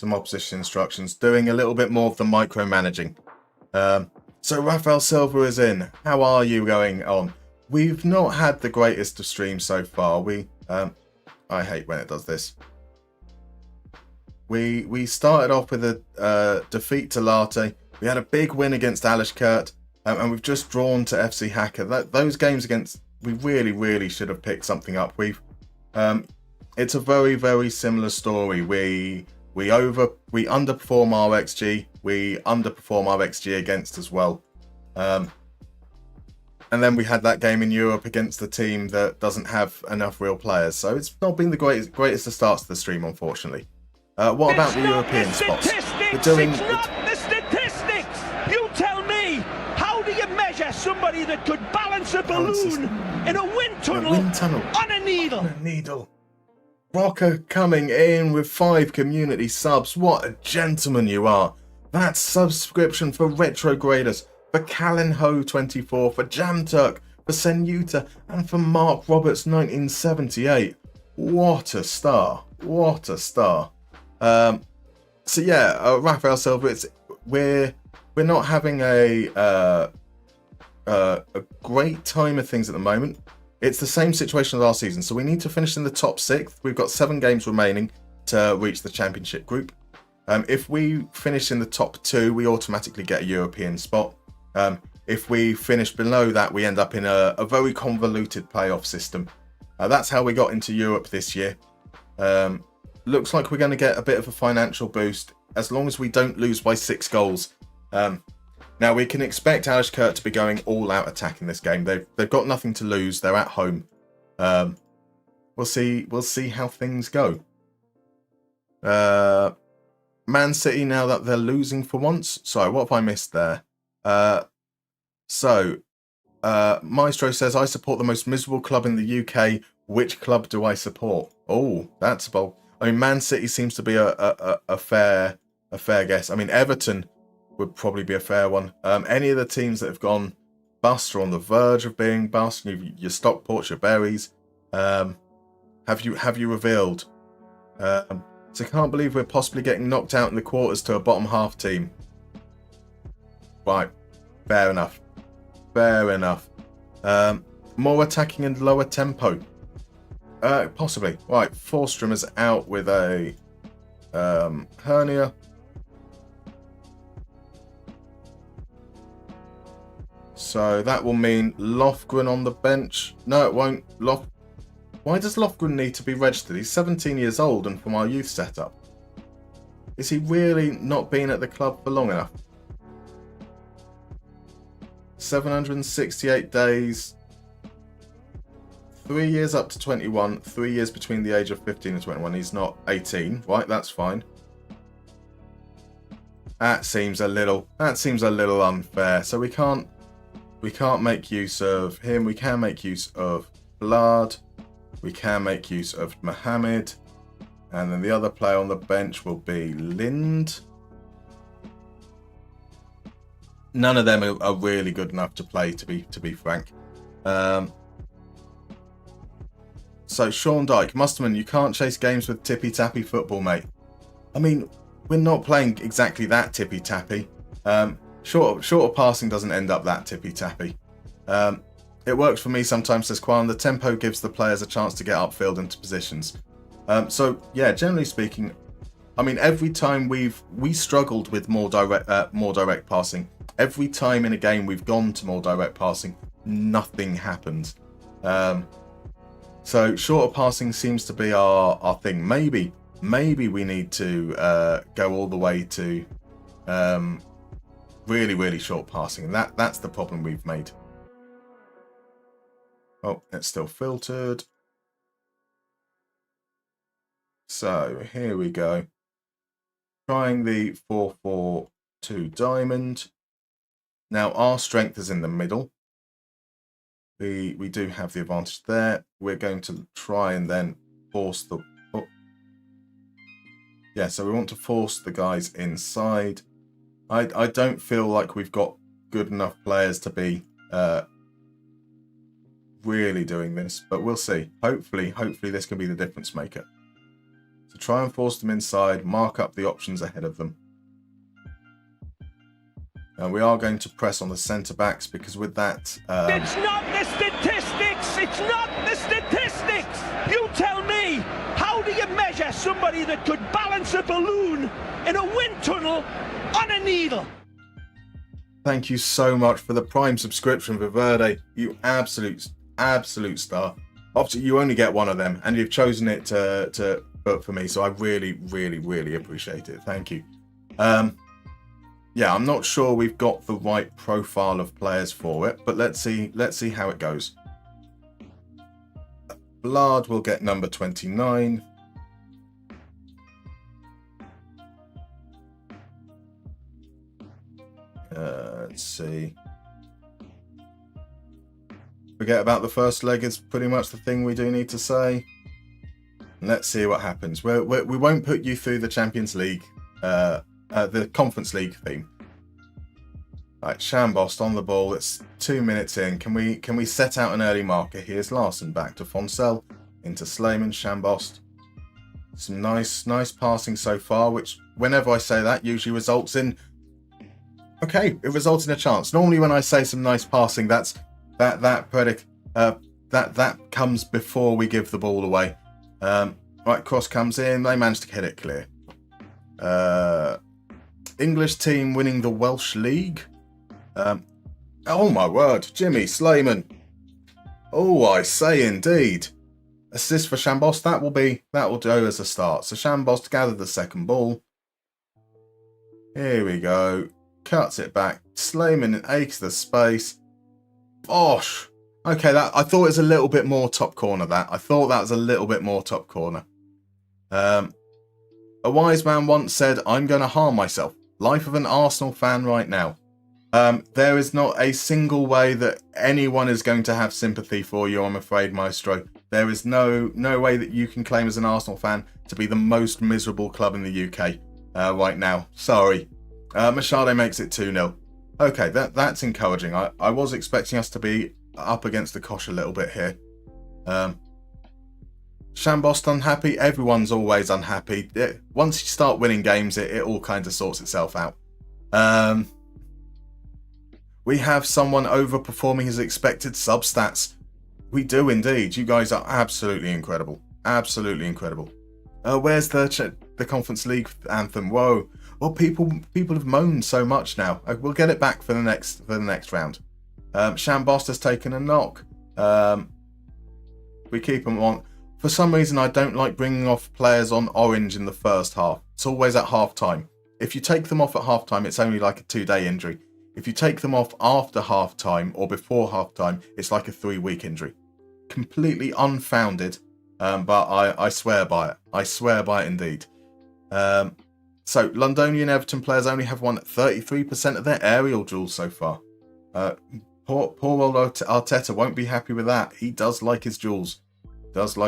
opposition instructions, doing a little bit more of the micromanaging. So Rafael Silva is in. How are you going on? We've not had the greatest of streams so far. I hate when it does this. We started off with a defeat to Lahti. We had a big win against Alashkert, and we've just drawn to FC Haka. Those games against, we really should have picked something up. It's a very similar story. We underperform our XG. We underperform our XG against as well. And then we had that game in Europe against the team that doesn't have enough real players. So it's not been the greatest of starts to the stream, unfortunately. What about the European spots? It's not the statistics. You tell me. How do you measure somebody that could balance a balloon in a wind tunnel on a needle? On a needle. Rocker coming in with 5 community subs. What a gentleman you are. That's subscription for Retrograders, for Callenho24, for Jamturk, for Senuta, and for Mark Roberts 1978. What a star. What a star. So yeah, Rafael Silva, we're not having a great time of things at the moment. It's the same situation as last season, so we need to finish in the top 6. We've got 7 games remaining to reach the championship group. If we finish in the top 2, we automatically get a European spot. If we finish below that, we end up in a very convoluted playoff system. That's how we got into Europe this year. Looks like we're going to get a bit of a financial boost as long as we don't lose by 6 goals. Now we can expect Alashkert to be going all out attacking this game. They've got nothing to lose. They're at home. We'll see how things go. Man City, now that they're losing for once. Sorry, what have I missed there? Maestro says, I support the most miserable club in the UK. Which club do I support? Oh, that's bold. I mean, Man City seems to be a fair guess. I mean, Everton would probably be a fair one. Any of the teams that have gone bust or on the verge of being bust, your Stockports, your Berries, have you revealed? So I can't believe we're possibly getting knocked out in the quarters to a bottom half team. Right, fair enough. Fair enough. More attacking and lower tempo. Possibly. Right, Forstrom is out with a hernia. So that will mean Lofgren on the bench. No, it won't. Why does Lofgren need to be registered? He's 17 years old and from our youth setup. Is he really not been at the club for long enough? 768 days. 3 years up to 21. 3 years between the age of 15 and 21. He's not 18. Right, that's fine. That seems a little unfair. So we can't make use of him. We can make use of Blood. We can make use of Mohammed. And then the other player on the bench will be Lind. None of them are really good enough to play, to be frank. So Sean Dyke, Musterman, you can't chase games with tippy-tappy football, mate. I mean, we're not playing exactly that tippy-tappy. Shorter passing doesn't end up that tippy-tappy. It works for me sometimes, says Kwan. The tempo gives the players a chance to get upfield into positions. So yeah, generally speaking, I mean, every time we struggled with more direct passing. Every time in a game we've gone to more direct passing, nothing happens. So shorter passing seems to be our thing. Maybe we need to go all the way to really, really short passing. That's the problem we've made. Oh, it's still filtered. So here we go. Trying the 4-4-2 diamond. Now our strength is in the middle. We do have the advantage there. We're going to try and then force the... Oh. Yeah, so we want to force the guys inside. I don't feel like we've got good enough players to be really doing this, but we'll see. Hopefully this can be the difference maker. So try and force them inside, mark up the options ahead of them. And we are going to press on the centre backs because with that... It's not the statistics! It's not the statistics! You tell me! How do you measure somebody that could balance a balloon in a wind tunnel on a needle? Thank you so much for the Prime subscription, Viverde. You absolute star. Obviously, you only get one of them, and you've chosen it to vote for me, so I really, really, really appreciate it. Thank you. Yeah, I'm not sure we've got the right profile of players for it, but let's see how it goes. Blard will get number 29. Let's see. Forget about the first leg is pretty much the thing we do need to say. Let's see what happens. We won't put you through the Champions League. The Conference League theme. Right, Shambost on the ball. It's 2 minutes in. Can we set out an early marker? Here's Larson back to Fonsell into Slayman. Shambost. Some nice passing so far, which whenever I say that usually results in. Okay, it results in a chance. Normally when I say some nice passing, that comes before we give the ball away. Right, cross comes in. They managed to hit it clear. English team winning the Welsh League. Oh my word, Jimmy Slayman. Oh, I say indeed. Assist for Shambost. That will do as a start. So Shambost gathered the second ball. Here we go. Cuts it back. Slayman aches the space. Osh. Okay, I thought it was a little bit more top corner. I thought that was a little bit more top corner. A wise man once said, "I'm going to harm myself." Life of an Arsenal fan right now. There is not a single way that anyone is going to have sympathy for you, I'm afraid, Maestro. There is no way that you can claim as an Arsenal fan to be the most miserable club in the UK right now. Sorry. Machado makes it 2-0. Okay, that's encouraging. I was expecting us to be up against the cosh a little bit here. Shambost unhappy. Everyone's always unhappy. Once you start winning games, it all kind of sorts itself out. We have someone overperforming his expected sub-stats. We do indeed. You guys are absolutely incredible. Absolutely incredible. Where's the Conference League anthem? Whoa. Well, people have moaned so much now. We'll get it back for the next round. Shambost has taken a knock. We keep him on. For some reason, I don't like bringing off players on orange in the first half. It's always at half-time. If you take them off at half-time, it's only like a 2-day injury. If you take them off after half-time or before half-time, it's like a 3-week injury. Completely unfounded, but I swear by it. I swear by it indeed. So, Londonian Everton players only have won 33% of their aerial duels so far. Poor old Arteta won't be happy with that. He does like his duels. Happy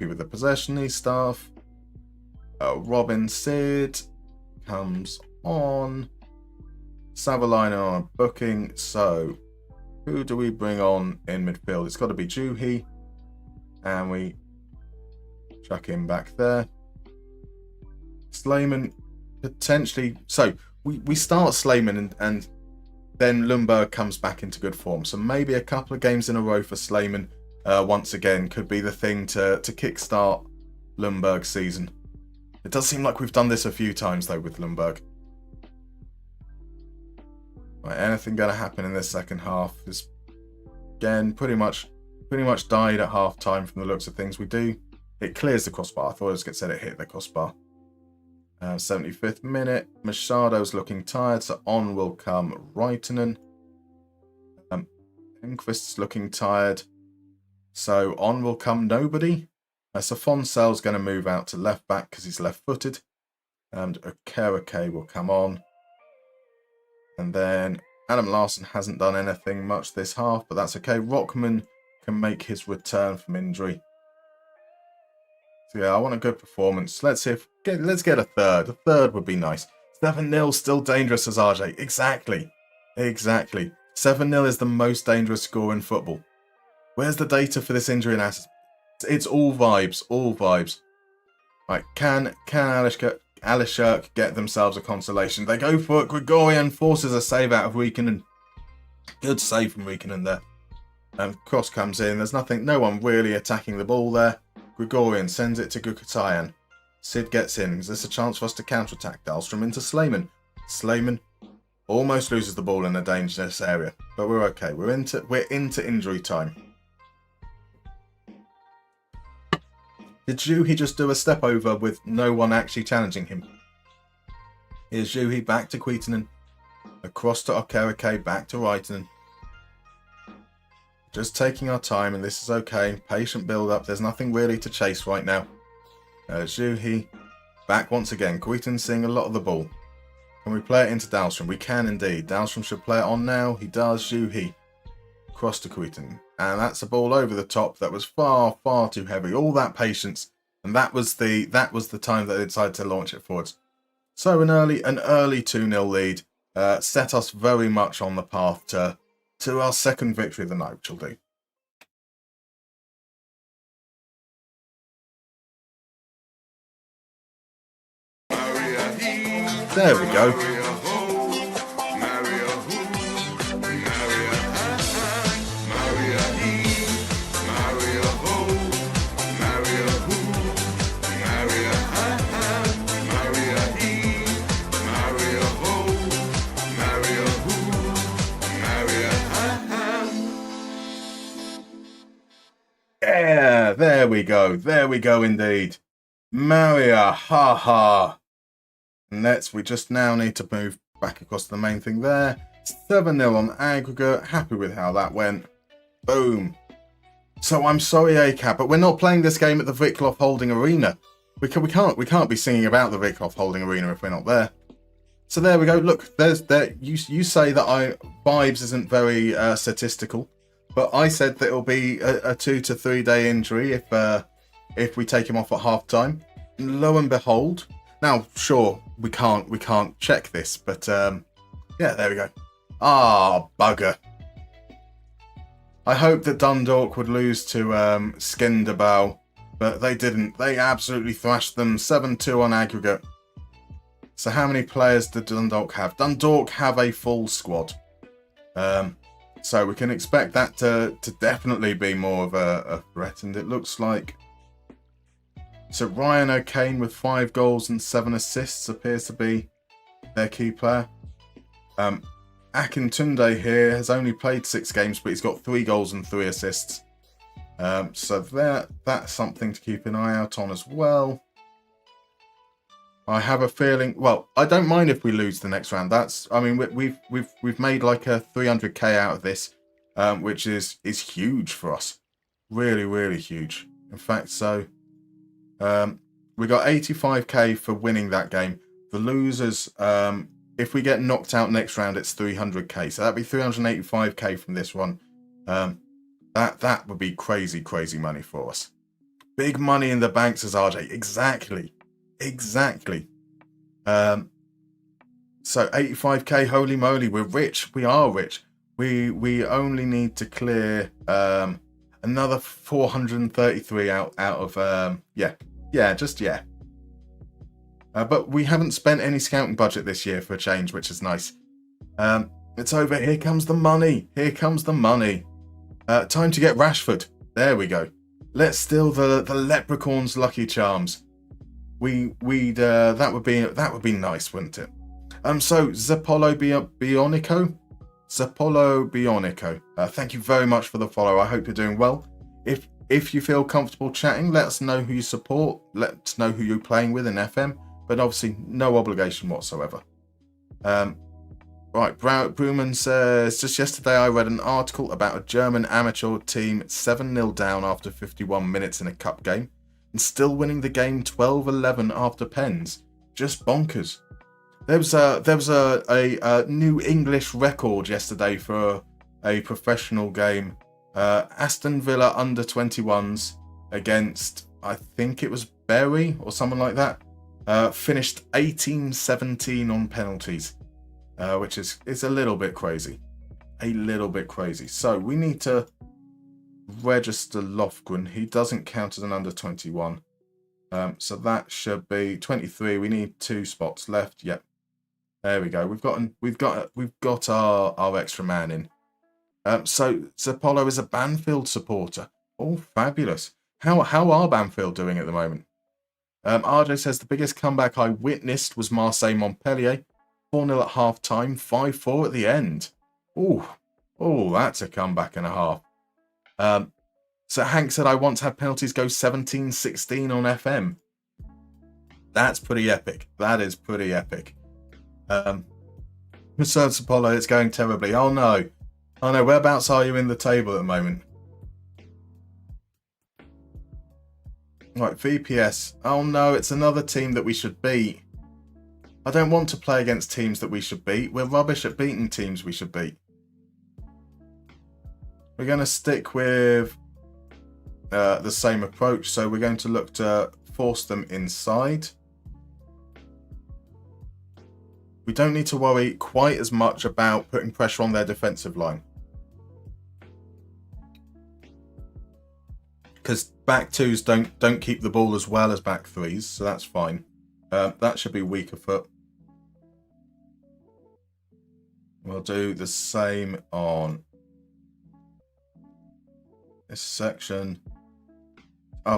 with the possession stuff. Robin Sid comes on. Savalainen on booking. So, who do we bring on in midfield? It's got to be Juhi. And we chuck him back there. Slayman potentially. So, we start Slayman and then Lundberg comes back into good form. So maybe a couple of games in a row for Slayman once again could be the thing to kickstart Lundberg's season. It does seem like we've done this a few times though with Lundberg. Right, anything going to happen in this second half is again pretty much died at half time from the looks of things. It clears the crossbar. I thought I was going to say it hit the crossbar. 75th minute, Machado's looking tired, so on will come Reitinen. Enquist's looking tired, so on will come nobody. So Fonsel's going to move out to left back because he's left-footed, and Okereke will come on. And then Adam Larsson hasn't done anything much this half, but that's okay. Rockman can make his return from injury. So yeah, I want a good performance. Let's get a third. A third would be nice. 7-0 still dangerous as RJ. Exactly. 7-0 is the most dangerous score in football. Where's the data for this injury analysis? It's all vibes. Right, can Alashkert get themselves a consolation? They go for it. Gregorian forces a save out of Riekinen. Good save from Riekinen there. Cross comes in. There's no one really attacking the ball there. Gregorian sends it to Gukatayan. Sid gets in. Is this a chance for us to counter-attack? Dahlstrom into Slayman. Slayman almost loses the ball in a dangerous area, but we're okay. We're into injury time. Did Juhi just do a step over with no one actually challenging him? Here's Juhi back to Kuitunen. Across to Okereke, back to Reitinen. Just taking our time, and this is okay. Patient build-up. There's nothing really to chase right now. Juhi back once again. Kuitunen seeing a lot of the ball. Can we play it into Dahlstrom? We can indeed. Dahlstrom should play it on now. He does. Juhi cross to Kuitunen. And that's a ball over the top that was far, far too heavy. All that patience. And that was the time that they decided to launch it forwards. So an early 2-0 lead set us very much on the path to our second victory of the night, which will do. There we go. Yeah, there we go. There we go indeed. Maria, ha. And we just now need to move back across to the main thing there. 7-0 on aggregate. Happy with how that went. Boom. So I'm sorry, ACAP, but we're not playing this game at the Vikloff Holding Arena. We can't be singing about the Vikloff Holding Arena if we're not there. So there we go. Look, you say that vibes isn't very statistical, but I said that it'll be a 2 to 3 day injury if we take him off at half time. Lo and behold. Now, sure, we can't check this, but yeah, there we go. Ah, bugger. I hope that Dundalk would lose to Skindabau, but they didn't. They absolutely thrashed them 7-2 on aggregate. So how many players did Dundalk have? Dundalk have a full squad. So we can expect that to definitely be more of a threat, and it looks like... So Ryan O'Kane with 5 goals and 7 assists appears to be their key player. Akintunde here has only played 6 games, but he's got 3 goals and 3 assists. So that's something to keep an eye out on as well. I have a feeling. Well, I don't mind if we lose the next round. We've made like a 300k out of this, which is huge for us. Really, really huge. In fact, so. We got 85k for winning that game. The losers, if we get knocked out next round, it's 300k. So that'd be 385k from this one. That would be crazy, crazy money for us. Big money in the bank, says RJ. Exactly. So 85k, holy moly, we're rich. We are rich. We only need to clear another 433 out of yeah. But we haven't spent any scouting budget this year for a change, which is nice. It's over. Here comes the money. Time to get Rashford. There we go. Let's steal the leprechaun's lucky charms. That would be nice, wouldn't it? So Zapolo Bionico. Zapolo Bionico. Thank you very much for the follow. I hope you're doing well. If you feel comfortable chatting, let us know who you support. Let us know who you're playing with in FM. But obviously, no obligation whatsoever. Right, Bruman says, just yesterday I read an article about a German amateur team 7-0 down after 51 minutes in a cup game and still winning the game 12-11 after pens. Just bonkers. There was a new English record yesterday for a professional game. Aston Villa under 21s against, I think it was Bury or someone like that. Finished 18-17 on penalties. Which is a little bit crazy. A little bit crazy. So we need to register Lofgren. He doesn't count as an under 21. So that should be 23. We need 2 spots left. Yep. There we go. We've got our extra man in. So Zapolo is a Banfield supporter. Oh, fabulous. How are Banfield doing at the moment? RJ says the biggest comeback I witnessed was Marseille Montpellier. 4-0 at half time, 5-4 at the end. Oh, that's a comeback and a half. So Hank said, I once had penalties go 17-16 on FM. That's pretty epic. That is pretty epic. Reserves Apollo, it's going terribly. Oh no, whereabouts are you in the table at the moment? Right, VPS. Oh no, it's another team that we should beat. I don't want to play against teams that we should beat. We're rubbish at beating teams we should beat. We're going to stick with the same approach. So we're going to look to force them inside. We don't need to worry quite as much about putting pressure on their defensive line. Because back twos don't keep the ball as well as back threes. So that's fine. That should be weaker foot. We'll do the same on this section. I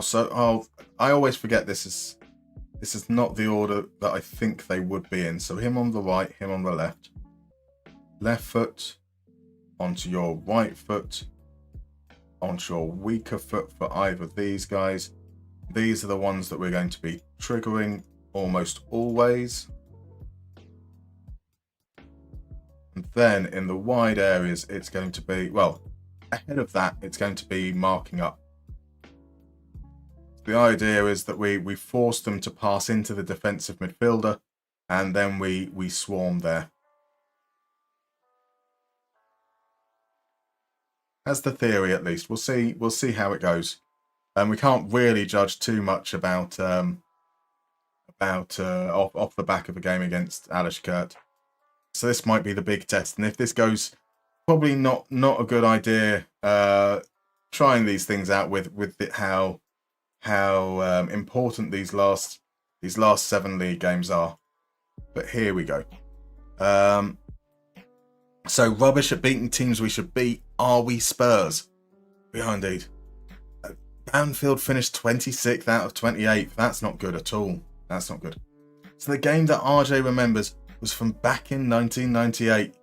always forget this is not the order that I think they would be in. So him on the right, him on the left. Left foot onto your right foot, onto your weaker foot for either of these guys. These are the ones that we're going to be triggering almost always. And then in the wide areas, it's going to be, well, ahead of that, it's going to be marking up. The idea is that we force them to pass into the defensive midfielder, and then we swarm there. That's the theory, at least. We'll see how it goes. And we can't really judge too much about off the back of a game against Alashkert. So this might be the big test, and if this goes, probably not a good idea. Trying these things out with how important these last 7 league games are. But here we go. So rubbish at beating teams we should beat. Are we Spurs? We are indeed. Banfield finished 26th out of 28th. That's not good at all. That's not good. So the game that RJ remembers was from back in 1998.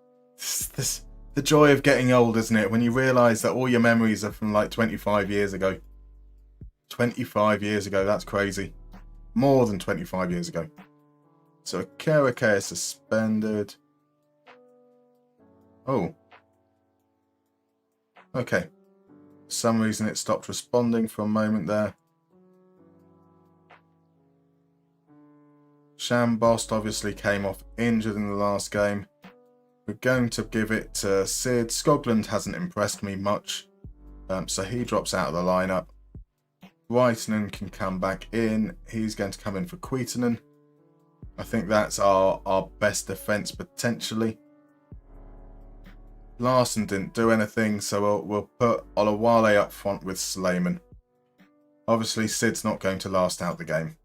The joy of getting old, isn't it? When you realise that all your memories are from like 25 years ago. 25 years ago, that's crazy. More than 25 years ago. So Karake is suspended. Oh. Okay. For some reason it stopped responding for a moment there. Shambost obviously came off injured in the last game. We're going to give it to Sid. Skoglund hasn't impressed me much. So he drops out of the lineup. Reitinen can come back in. He's going to come in for Kuitunen. I think that's our best defence potentially. Larson didn't do anything, so we'll put Olawale up front with Slayman. Obviously, Sid's not going to last out the game.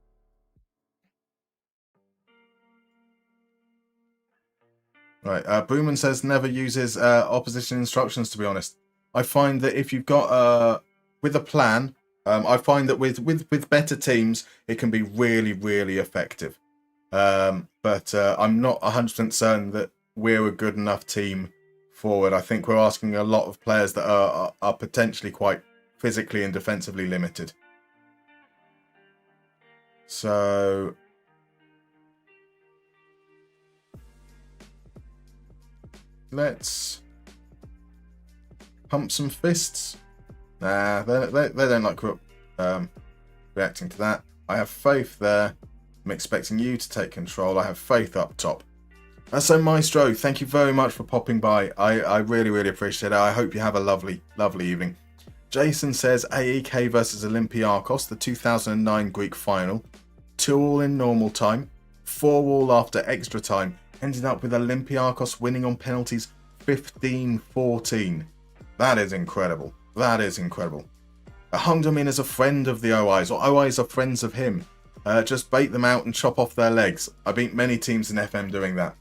Right, Booman says never uses opposition instructions, to be honest. I find that if you've got with a plan, I find that with better teams, it can be really, really effective. But I'm not 100% certain that we're a good enough team forward. I think we're asking a lot of players that are potentially quite physically and defensively limited. So let's pump some fists. Nah, they don't like reacting to that. I have faith there. I'm expecting you to take control. I have faith up top. So Maestro, thank you very much for popping by. I really, really appreciate it. I hope you have a lovely, lovely evening. Jason says AEK versus Olympiakos, the 2009 Greek final. 2-2 in normal time, 4-4 after extra time, ending up with Olympiakos winning on penalties 15-14. That is incredible. That is incredible. Hungdamin is a friend of the OIs, or OIs are friends of him. Just bait them out and chop off their legs. I beat many teams in FM doing that.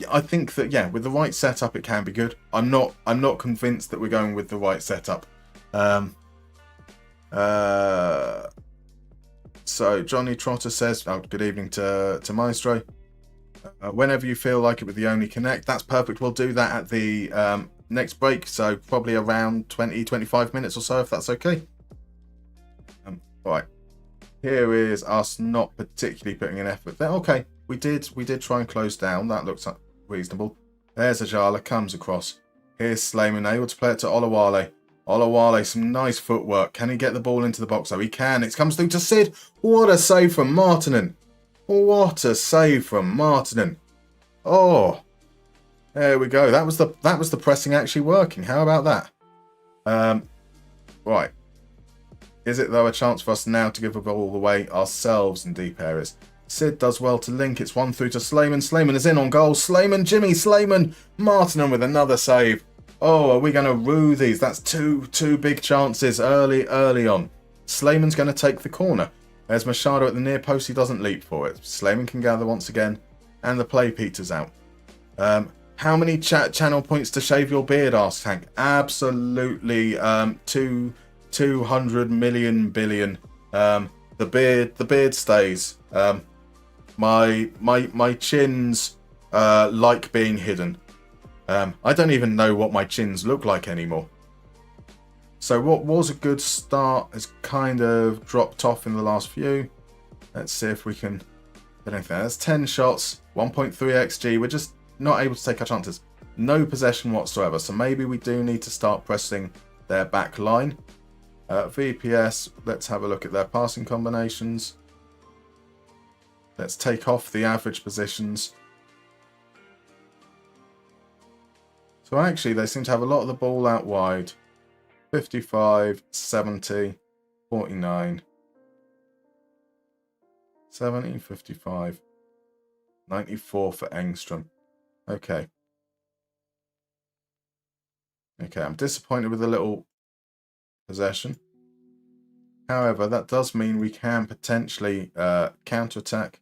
I think that, yeah, with the right setup, it can be good. I'm not convinced that we're going with the right setup. So Johnny Trotter says, good evening to Maestro. Whenever you feel like it with the Only Connect, that's perfect. We'll do that at the next break. So probably around 20-25 minutes or so, if that's okay. Right. Here is us not particularly putting an effort there. Okay, we did try and close down. That looks reasonable. There's Ajala, comes across. Here's Slayman, able to play it to Olawale. Olawale, some nice footwork. Can he get the ball into the box? Oh, he can. It comes through to Sid. What a save from Martinen. What a save from Martinen. Oh, there we go. That was the pressing actually working. How about that? Right. Is it, though, a chance for us now to give the ball away ourselves in deep areas? Sid does well to link. It's one through to Slayman. Slayman is in on goal. Slayman, Jimmy Slayman. Martinen with another save. Oh, are we going to rue these? That's two big chances early on. Slayman's going to take the corner. There's Machado at the near post. He doesn't leap for it. Slayman can gather once again. And the play peters out. How many channel points to shave your beard, asks Hank. Absolutely 200 million billion. The beard stays. My chins like being hidden. I don't even know what my chins look like anymore. So what was a good start has kind of dropped off in the last few. Let's see if we can get anything. That's 10 shots, 1.3 XG. We're just not able to take our chances. No possession whatsoever. So maybe we do need to start pressing their back line. VPS, let's have a look at their passing combinations. Let's take off the average positions. So actually, they seem to have a lot of the ball out wide. 55, 70, 49, 70, 55, 94 for Engstrom. Okay. Okay, I'm disappointed with a little possession. However, that does mean we can potentially counter-attack.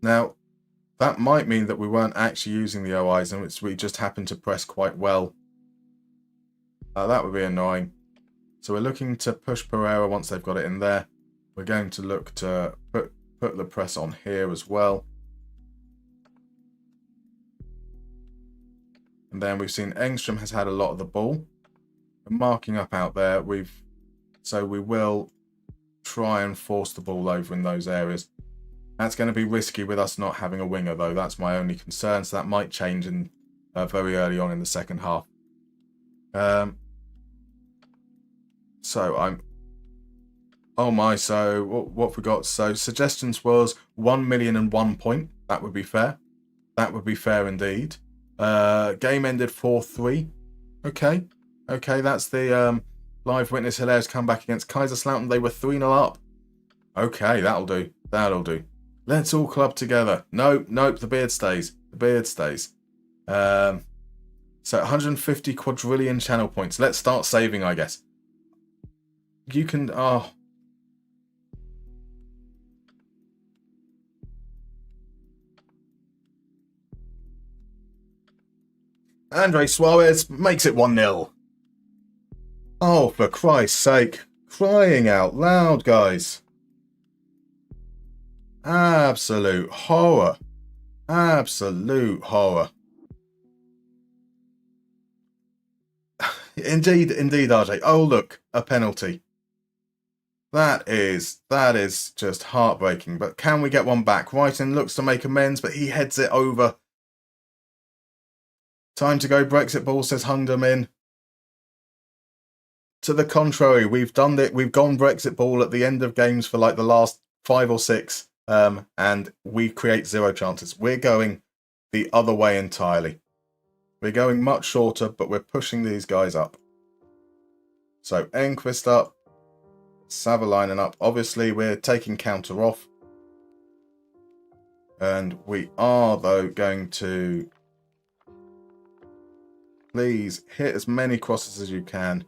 Now, that might mean that we weren't actually using the OIs and we just happened to press quite well. That would be annoying. So we're looking to push Pereira once they've got it in there. We're going to look to put the press on here as well. And then we've seen Engstrom has had a lot of the ball. We're marking up out there. So we will try and force the ball over in those areas. That's going to be risky with us not having a winger, though. That's my only concern. So that might change in very early on in the second half. Oh my, so what have we got? So suggestions was 1,000,001 point. That would be fair. That would be fair indeed. Game ended 4-3. Okay, that's the live witness Hilaire's comeback against Kaiserslautern. They were 3-0 up. Okay, that'll do. Let's all club together. Nope, the beard stays. So 150 quadrillion channel points. Let's start saving, I guess. You can... Andre Suarez makes it 1-0. Oh, for Christ's sake. Crying out loud, guys. Absolute horror. Absolute horror. Indeed, RJ. Oh, look, a penalty. That is just heartbreaking. But can we get one back? Wrighton looks to make amends, but he heads it over. Time to go Brexit ball, says Hungdom in. To the contrary, we've done it. We've gone Brexit ball at the end of games for like the last 5 or 6, and we create 0 chances. We're going the other way entirely. We're going much shorter, but we're pushing these guys up. So Enquist up, Savalainen up. Obviously, we're taking counter off, and we are though going to please hit as many crosses as you can.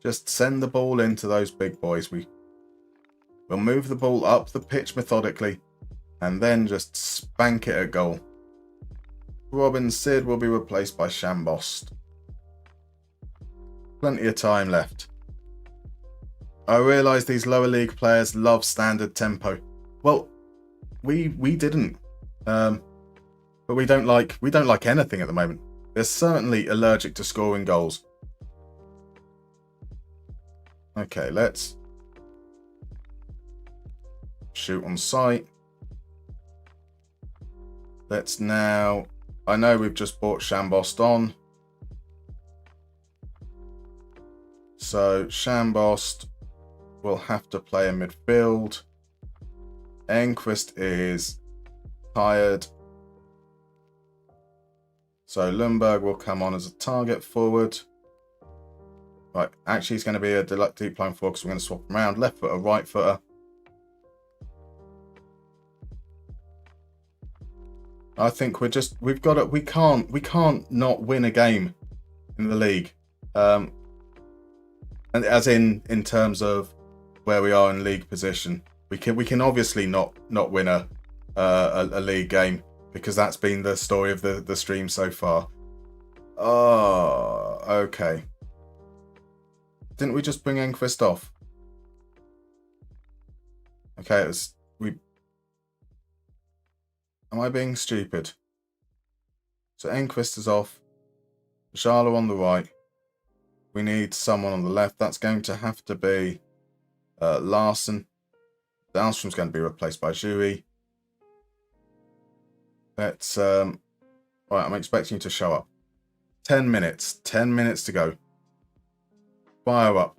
Just send the ball into those big boys. We'll move the ball up the pitch methodically and then just spank it at goal. Robin Sid will be replaced by Shambost. Plenty of time left. I realise these lower league players love standard tempo. Well, we didn't. But we don't like anything at the moment. They're certainly allergic to scoring goals. Okay, let's shoot on sight. Let's now... I know we've just brought Shambost on. So Shambost will have to play in midfield. Enquist is tired. So Lundberg will come on as a target forward. Right, actually he's going to be a deep line forward because we're going to swap him around. Left footer, right footer. I think we can't not win a game in the league. And as in terms of where we are in league position, we can obviously not win a league game because that's been the story of the stream so far. Oh, okay. Didn't we just bring Enquist off? Okay, am I being stupid? So Enquist is off. Jala on the right. We need someone on the left. That's going to have to be Larson. Dahlstrom's going to be replaced by Jui. Let's... right, I'm expecting you to show up. 10 minutes. 10 minutes to go. Fire up.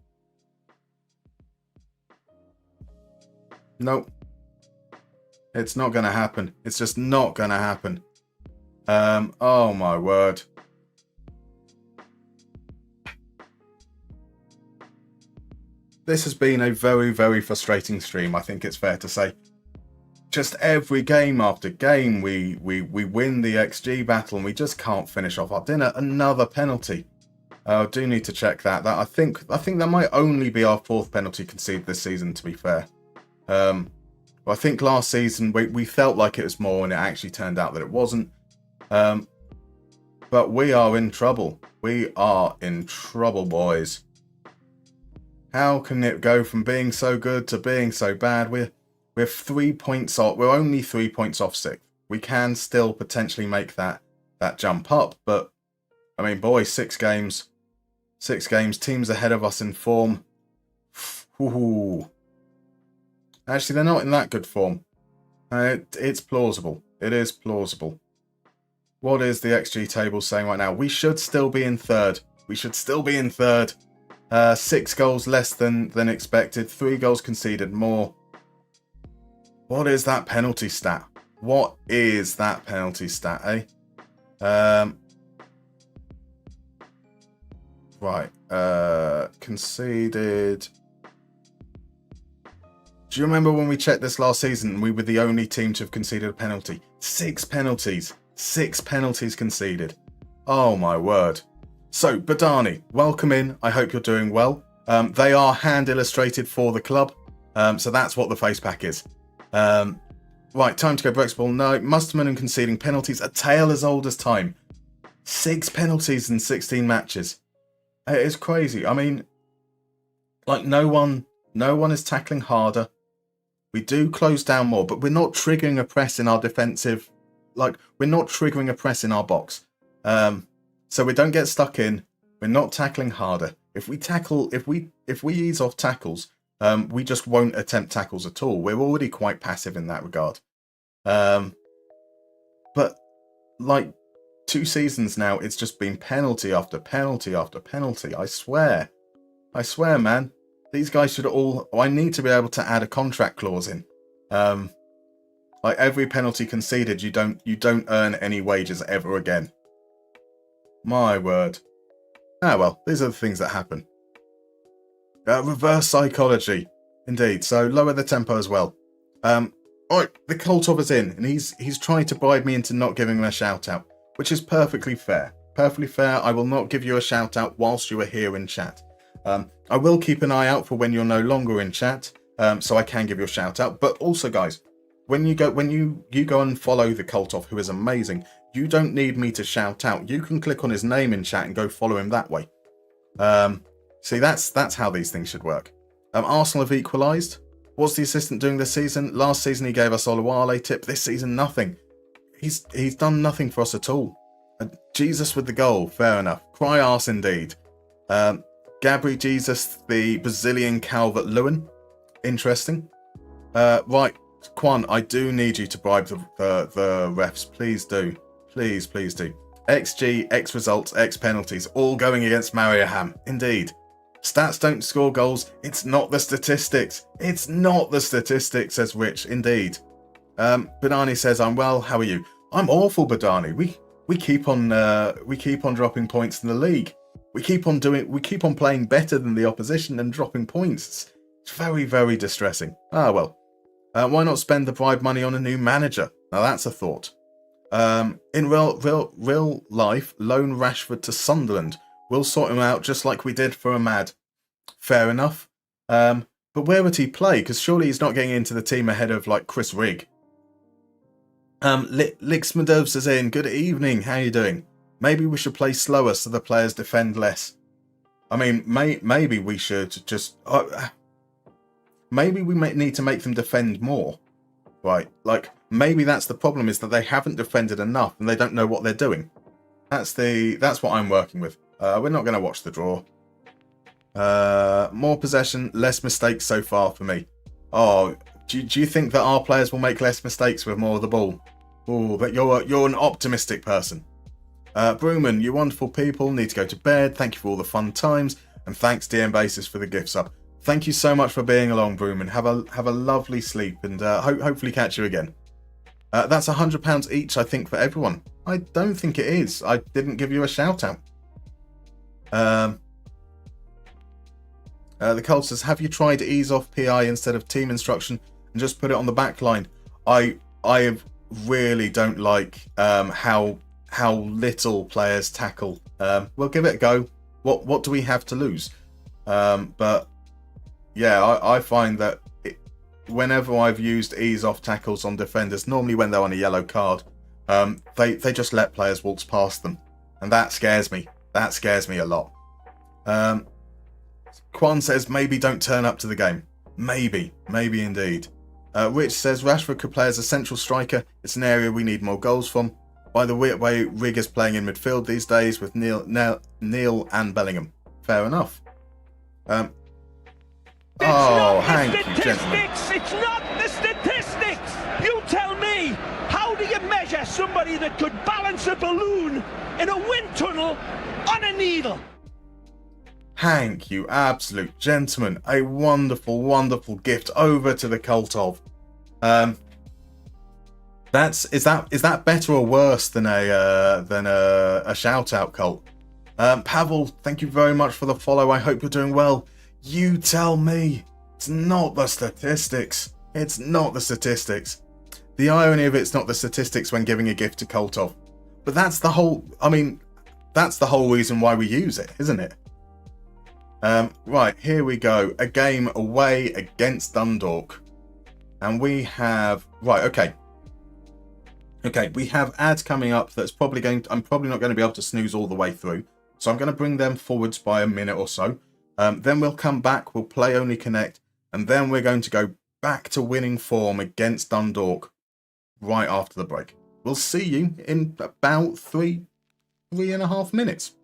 Nope. It's not going to happen. It's just not going to happen. Oh my word. This has been a very, very frustrating stream, I think it's fair to say. Just every game after game, we win the XG battle and we just can't finish off our dinner. Another penalty. I do need to check that. I think that might only be our 4th penalty conceded this season, to be fair. I think last season we felt like it was more and it actually turned out that it wasn't. But we are in trouble. We are in trouble, boys. How can it go from being so good to being so bad? We're 3 points off. We're only 3 points off 6th. We can still potentially make that jump up, but I mean, boys, 6 games. 6 games. Teams ahead of us in form. Ooh. Actually, they're not in that good form. It's plausible. It is plausible. What is the XG table saying right now? We should still be in 3rd. We should still be in 3rd. 6 goals less than expected. 3 goals conceded more. What is that penalty stat? What is that penalty stat, eh? Right. Conceded. Do you remember when we checked this last season? We were the only team to have conceded a penalty. 6 penalties. 6 penalties conceded. Oh my word. So, Badani, welcome in. I hope you're doing well. They are hand illustrated for the club. So that's what the face pack is. Right, time to go Brexball. No, Musterman and conceding penalties. A tale as old as time. 6 penalties in 16 matches. It is crazy. I mean, like no one is tackling harder. We do close down more, but we're not triggering a press in our defensive. Like we're not triggering a press in our box. So we don't get stuck in. We're not tackling harder. If we ease off tackles, we just won't attempt tackles at all. We're already quite passive in that regard. But like 2 seasons now, it's just been penalty after penalty after penalty. I swear, man. These guys should all... I need to be able to add a contract clause in. Like every penalty conceded, you don't earn any wages ever again. My word. Ah well, these are the things that happen. Reverse psychology, indeed. So lower the tempo as well. Alright, the Koltov is in, and he's trying to bribe me into not giving him a shout out, which is perfectly fair. Perfectly fair. I will not give you a shout out whilst you are here in chat. I will keep an eye out for when you're no longer in chat, so I can give you a shout out. But also, guys, when you go and follow the Koltov, who is amazing, you don't need me to shout out. You can click on his name in chat and go follow him that way. See, that's how these things should work. Arsenal have equalised. What's the assistant doing this season? Last season he gave us Oluwale tip. This season nothing. He's done nothing for us at all. Jesus with the goal. Fair enough. Cry arse indeed. Gabri Jesus, the Brazilian Calvert-Lewin. Interesting. Right, Quan, I do need you to bribe the refs. Please do. Please do. XG, X results, X penalties, all going against Mariehamn. Indeed. Stats don't score goals. It's not the statistics. It's not the statistics, says Rich. Indeed. Badani says, I'm well. How are you? I'm awful, Badani. We keep on dropping points in the league. We keep on playing better than the opposition and dropping points. It's very, very distressing. Ah, well. Why not spend the bribe money on a new manager? Now that's a thought. In real life, loan Rashford to Sunderland. We'll sort him out just like we did for Ahmad. Fair enough. But where would he play? Because surely he's not getting into the team ahead of like Chris Rigg. Lixmadov says in, good evening, how you doing? Maybe we should play slower so the players defend less. I mean, maybe we should just... maybe we may need to make them defend more. Right, like, maybe that's the problem, is that they haven't defended enough and they don't know what they're doing. That's what I'm working with. We're not going to watch the draw. More possession, less mistakes so far for me. Oh, do you think that our players will make less mistakes with more of the ball? Oh, but you're an optimistic person. Brewman, you wonderful people, need to go to bed. Thank you for all the fun times, and thanks DM Basis for the gift sub. Thank you so much for being along, Brewman. Have a lovely sleep, and hopefully catch you again. That's £100 each, I think, for everyone. I don't think it is. I didn't give you a shout out. The Cult says, have you tried ease off PI instead of team instruction and just put it on the back line? I really don't like how little players tackle. We'll give it a go. What do we have to lose? But yeah, I find that whenever I've used ease off tackles on defenders, normally when they're on a yellow card, they just let players waltz past them, and that scares me. That scares me a lot. Quan says maybe don't turn up to the game. Maybe indeed. Rich says Rashford could play as a central striker. It's an area we need more goals from. By the way, Rigg is playing in midfield these days with Neil and Bellingham. Fair enough. Thank you, gentlemen. It's not the statistics. You tell me. How do you measure somebody that could balance a balloon in a wind tunnel on a needle? Hank, you absolute gentleman. A wonderful, wonderful gift over to the Cult of. Is that better or worse than a shout out, Cult? Pavel, thank you very much for the follow. I hope you're doing well. You tell me. It's not the statistics. It's not the statistics. The irony of it's not the statistics when giving a gift to Cult of. But that's the whole. I mean, that's the whole reason why we use it, isn't it? Right, here we go. A game away against Dundalk. And we have... Right, okay. Okay, we have ads coming up that's I'm probably not going to be able to snooze all the way through. So I'm going to bring them forwards by a minute or so. Then we'll come back, we'll play Only Connect, and then we're going to go back to winning form against Dundalk right after the break. We'll see you in about 3.5 minutes.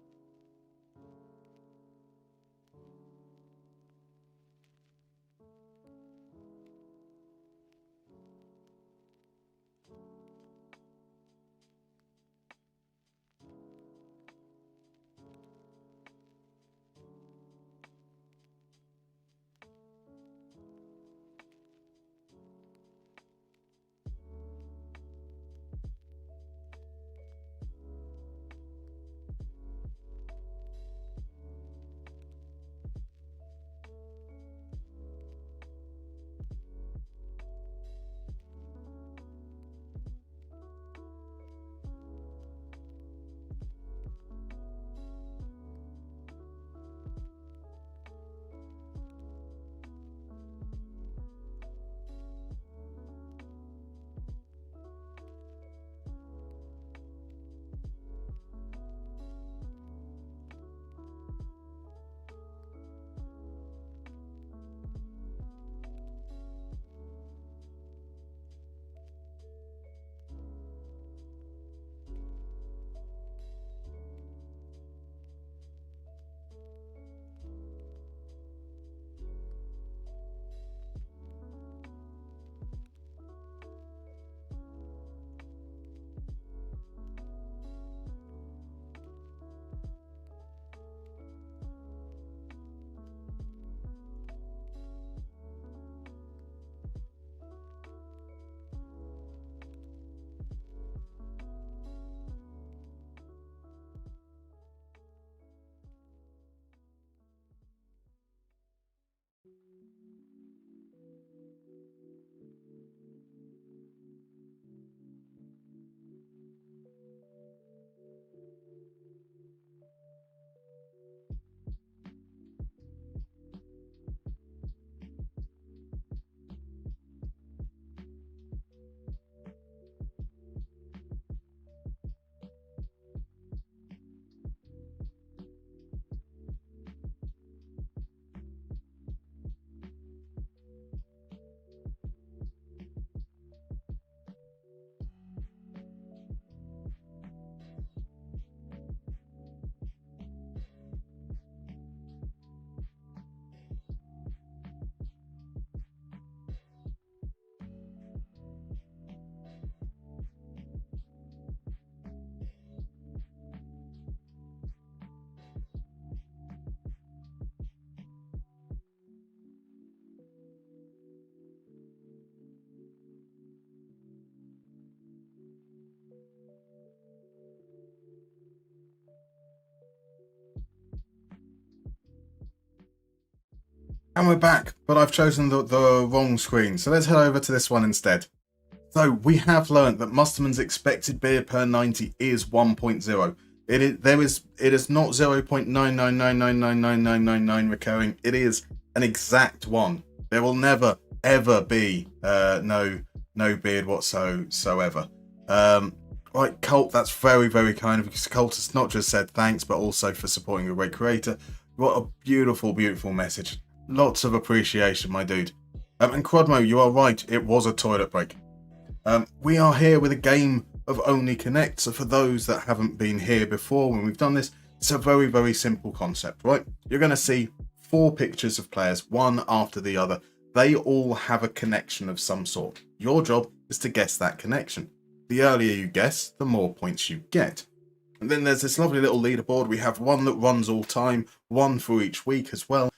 And we're back, but I've chosen the wrong screen, so let's head over to this one instead. So we have learnt that Mustermann's expected beer per 90 is 1.0. It is not 0.999999999 recurring. It is an exact one. There will never ever be no beard whatsoever. Right, Colt, that's very, very kind of you, because Colt has not just said thanks, but also for supporting a great creator. What a beautiful, beautiful message. Lots of appreciation, my dude. And Quadmo, you are right. It was a toilet break. We are here with a game of Only Connect. So for those that haven't been here before when we've done this, it's a very, very simple concept, right? You're going to see 4 pictures of players, one after the other. They all have a connection of some sort. Your job is to guess that connection. The earlier you guess, the more points you get. And then there's this lovely little leaderboard. We have one that runs all time, one for each week as well.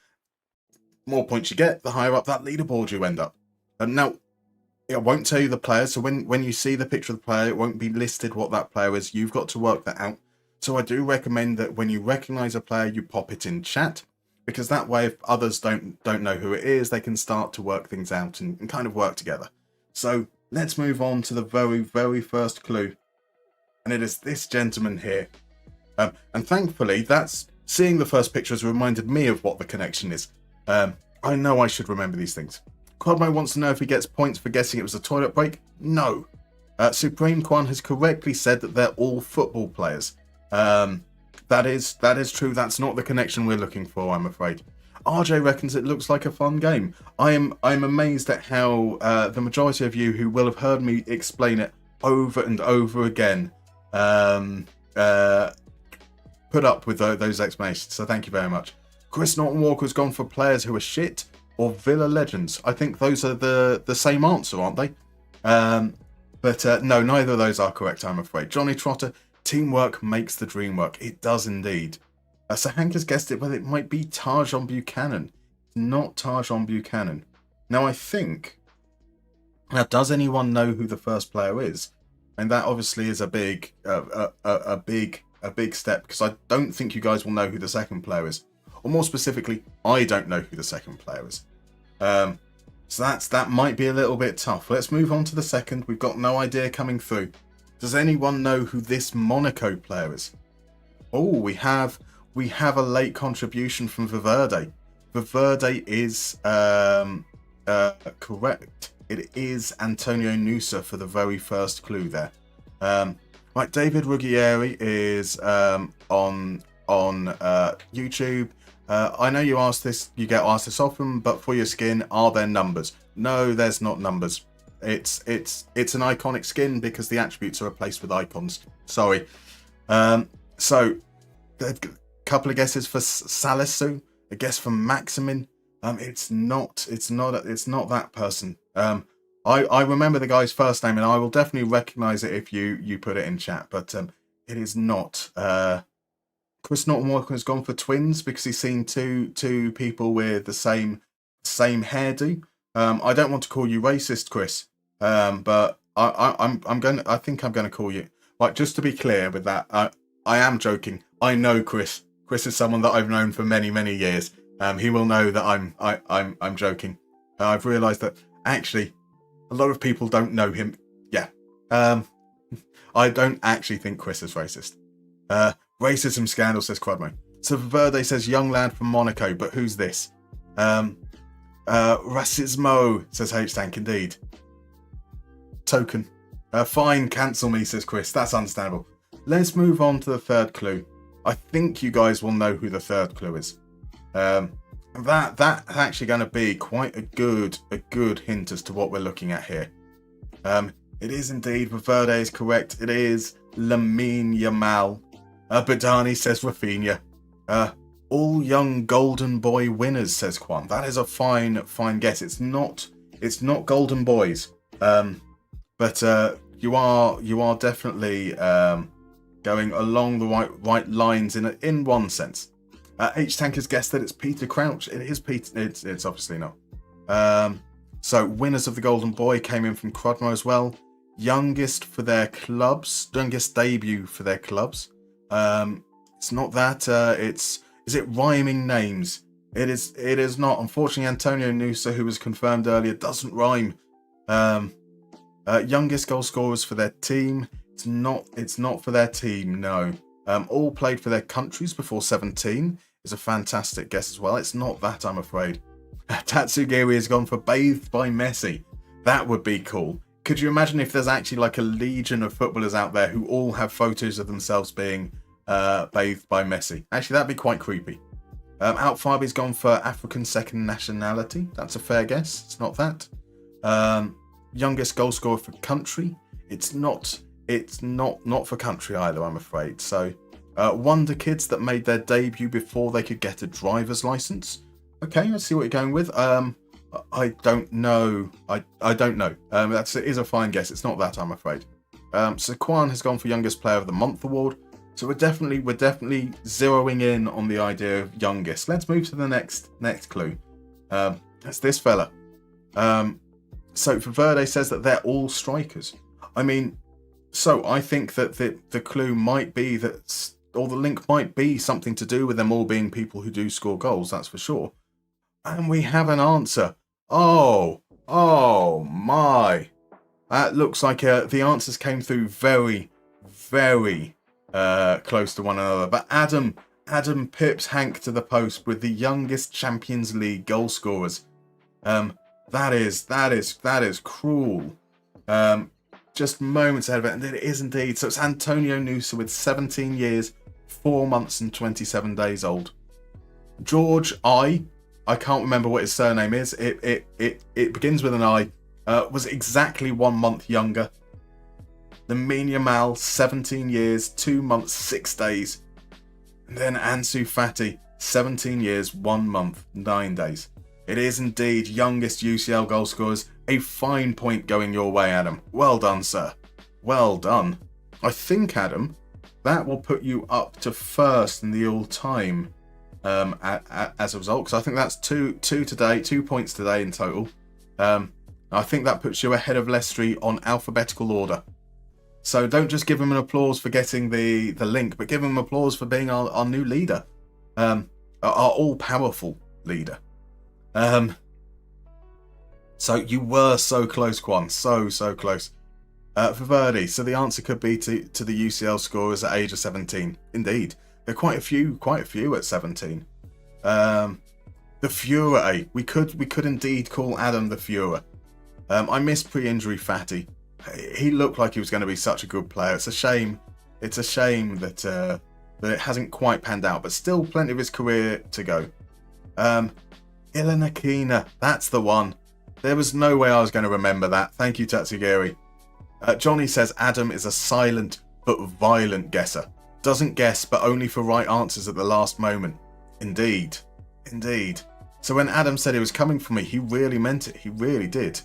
More points you get, the higher up that leaderboard you end up. And now, it won't tell you the player, so when you see the picture of the player, it won't be listed what that player is. You've got to work that out. So I do recommend that when you recognise a player, you pop it in chat, because that way, if others don't know who it is, they can start to work things out and kind of work together. So let's move on to the very, very first clue, and it is this gentleman here. And thankfully, seeing the first picture has reminded me of what the connection is. I know I should remember these things. Quadmo wants to know if he gets points for guessing it was a toilet break. No. Supreme Quan has correctly said that they're all football players. That is true. That's not the connection we're looking for, I'm afraid. RJ reckons it looks like a fun game. I'm amazed at how the majority of you who will have heard me explain it over and over again put up with those explanations. So thank you very much. Chris Norton Walker's gone for players who are shit or Villa legends. I think those are the same answer, aren't they? But no, neither of those are correct, I'm afraid. Johnny Trotter, teamwork makes the dream work. It does indeed. So Hank has guessed it, but it might be Tajon Buchanan. Not Tajon Buchanan. Now I think... Now, does anyone know who the first player is? And that obviously is a big step, because I don't think you guys will know who the second player is. Or more specifically, I don't know who the second player is. So that might be a little bit tough. Let's move on to the second. We've got no idea coming through. Does anyone know who this Monaco player is? Oh, we have a late contribution from Valverde. Valverde is correct. It is Antonio Nusa for the very first clue there. Right, David Ruggieri is on YouTube. I know you get asked this often, but for your skin, are there numbers? No, there's not numbers. It's an iconic skin because the attributes are replaced with icons. Sorry. So a couple of guesses for Salisu, a guess from Maximin. It's not that person. I remember the guy's first name, and I will definitely recognise it if you put it in chat. But it is not. Chris Norton Walker has gone for twins because he's seen two people with the same hairdo. I don't want to call you racist, Chris, but I think I'm gonna call you. Like, just to be clear with that, I am joking. I know Chris. Chris is someone that I've known for many years. He will know that I'm joking. I've realised that actually a lot of people don't know him. Yeah. I don't actually think Chris is racist. Racism scandal, says Quadmo. So Verde says young lad from Monaco, but who's this? Racismo, says H-Tank, indeed. Token. Fine, cancel me, says Chris. That's understandable. Let's move on to the third clue. I think you guys will know who the third clue is. That's actually going to be quite a good hint as to what we're looking at here. It is indeed, Verde is correct. It is Lamine Yamal. Badani says Rafinha. All young golden boy winners, says Quan. That is a fine guess. It's not golden boys. But you are definitely going along the right lines in one sense. H-Tank has guessed that it's Peter Crouch. It is Peter. It's obviously not. So winners of the Golden Boy came in from Crudmo as well. Youngest debut for their clubs. It's not that. Is it rhyming names? It is not. Unfortunately, Antonio Nusa, who was confirmed earlier, doesn't rhyme. Youngest goal scorers for their team. It's not for their team. No. All played for their countries before 17 is a fantastic guess as well. It's not that, I'm afraid. Tatsugiri has gone for bathed by Messi. That would be cool. Could you imagine if there's actually like a legion of footballers out there who all have photos of themselves being bathed by Messi? Actually, that'd be quite creepy. Outfabi's gone for African second nationality. That's a fair guess. It's not that. Youngest goal scorer for country. It's not for country either, I'm afraid. So, Wonder Kids that made their debut before they could get a driver's license. Okay, let's see what you're going with. I don't know. I don't know. It is a fine guess. It's not that, I'm afraid. So Quan has gone for Youngest Player of the Month award. So we're definitely zeroing in on the idea of youngest. Let's move to the next clue. That's this fella. So Verde says that they're all strikers. I mean, so I think that the clue might be that, or the link might be something to do with them all being people who do score goals. That's for sure. And we have an answer. Oh my. That looks like the answers came through very close to one another. But Adam pips Hank to the post with the youngest Champions League goal scorers. That is cruel. just moments ahead of it, and it is indeed. So it's Antonio Nusa with 17 years, 4 months and 27 days old. George I can't remember what his surname is. It begins with an I. Was exactly 1 month younger. The Mariehamn, 17 years, 2 months, 6 days. And then Ansu Fati, 17 years, 1 month, 9 days. It is indeed youngest UCL goal scorers. A fine point going your way, Adam. Well done, sir. Well done. I think, Adam, that will put you up to first in the all-time as a result, because I think that's two today, 2 points today in total. I think that puts you ahead of Leicester on alphabetical order. So don't just give him an applause for getting the link, but give him applause for being our new leader, our all-powerful leader. So you were so close, Quan, so close. For Verdi, so the answer could be to the UCL scorers at age of 17. Indeed, there are quite a few at 17. The Fuhrer, we could indeed call Adam the Fuhrer. I miss pre-injury Fatty. He looked like he was going to be such a good player. It's a shame. That it hasn't quite panned out, but still plenty of his career to go. Ilan Akina, that's the one. There was no way I was going to remember that. Thank you, Tatsugiri. Johnny says Adam is a silent but violent guesser. Doesn't guess, but only for right answers at the last moment. Indeed. So when Adam said he was coming for me, he really meant it. He really did.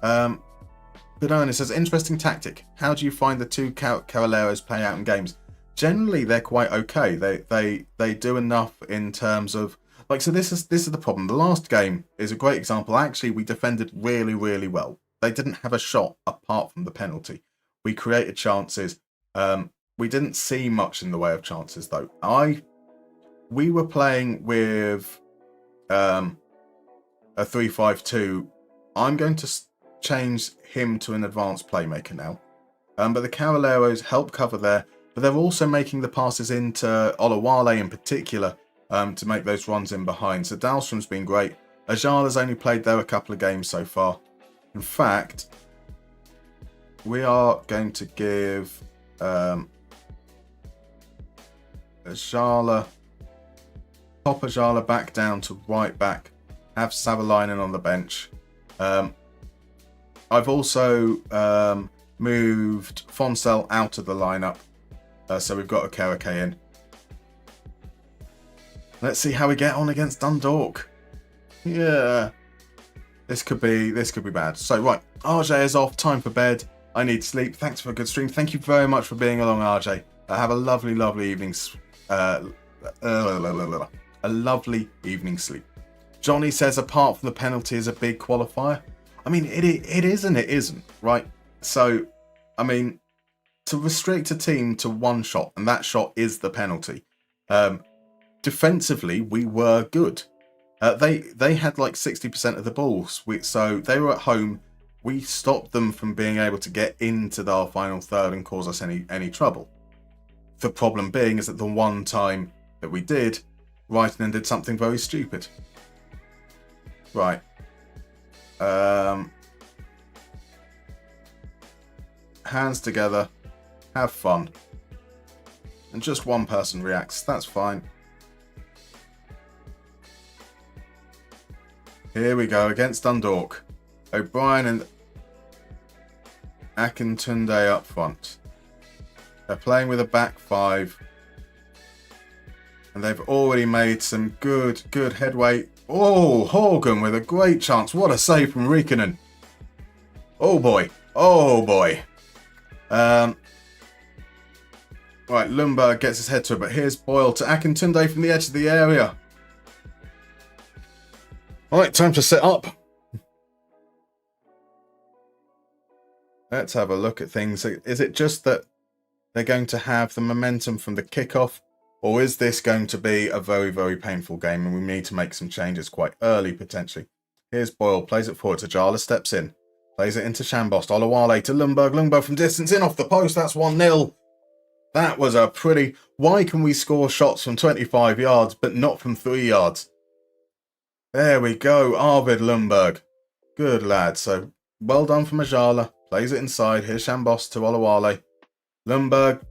Benoni says, interesting tactic. How do you find the two Cavalleros play out in games? Generally, they're quite okay. They do enough in terms of so this is the problem. The last game is a great example. Actually, we defended really, really well. They didn't have a shot apart from the penalty. We created chances. We didn't see much in the way of chances, though. We were playing with a 3-5-2. I'm going to change him to an advanced playmaker now. But the Cavalleros help cover there, but they're also making the passes into Olawale in particular to make those runs in behind. So Dahlstrom's been great. Ajala's only played there a couple of games so far. In fact, we are going to give Ajala, pop Ajala back down to right back, have Savalainen on the bench. I've also moved Fonsel out of the lineup, so we've got Okereke in. Let's see how we get on against Dundalk. Yeah, this could be bad. So right, RJ is off. Time for bed. I need sleep. Thanks for a good stream. Thank you very much for being along, RJ. Have a lovely evening. A lovely evening sleep. Johnny says, apart from the penalty, is a big qualifier. I mean, it is and it isn't, right? So, I mean, to restrict a team to one shot, and that shot is the penalty. Defensively, we were good. They had like 60% of the balls, so they were at home. We stopped them from being able to get into our final third and cause us any trouble. The problem being is that the one time that we did, Reitinen did something very stupid. Right. Hands together, have fun. And just one person reacts, that's fine. Here we go, against Dundalk. O'Brien and Akintunde up front. They're playing with a back five. And they've already made some good headway. Oh, Horgan with a great chance. What a save from Riikonen. Oh boy. Right, Lundberg gets his head to it, but here's Boyle to Akintunde from the edge of the area. Alright, time to set up. Let's have a look at things. Is it just that they're going to have the momentum from the kickoff, or is this going to be a very, very painful game and we need to make some changes quite early, potentially? Here's Boyle, plays it forward to Jala, steps in. Plays it into Shambost, Olawale to Lundberg. Lundberg from distance, in off the post, that's 1-0. That was a pretty... Why can we score shots from 25 yards, but not from 3 yards? There we go, Arvid Lundberg. Good lad. So, well done from Ajala. Plays it inside. Here's Shambos to Olawale. Lundberg,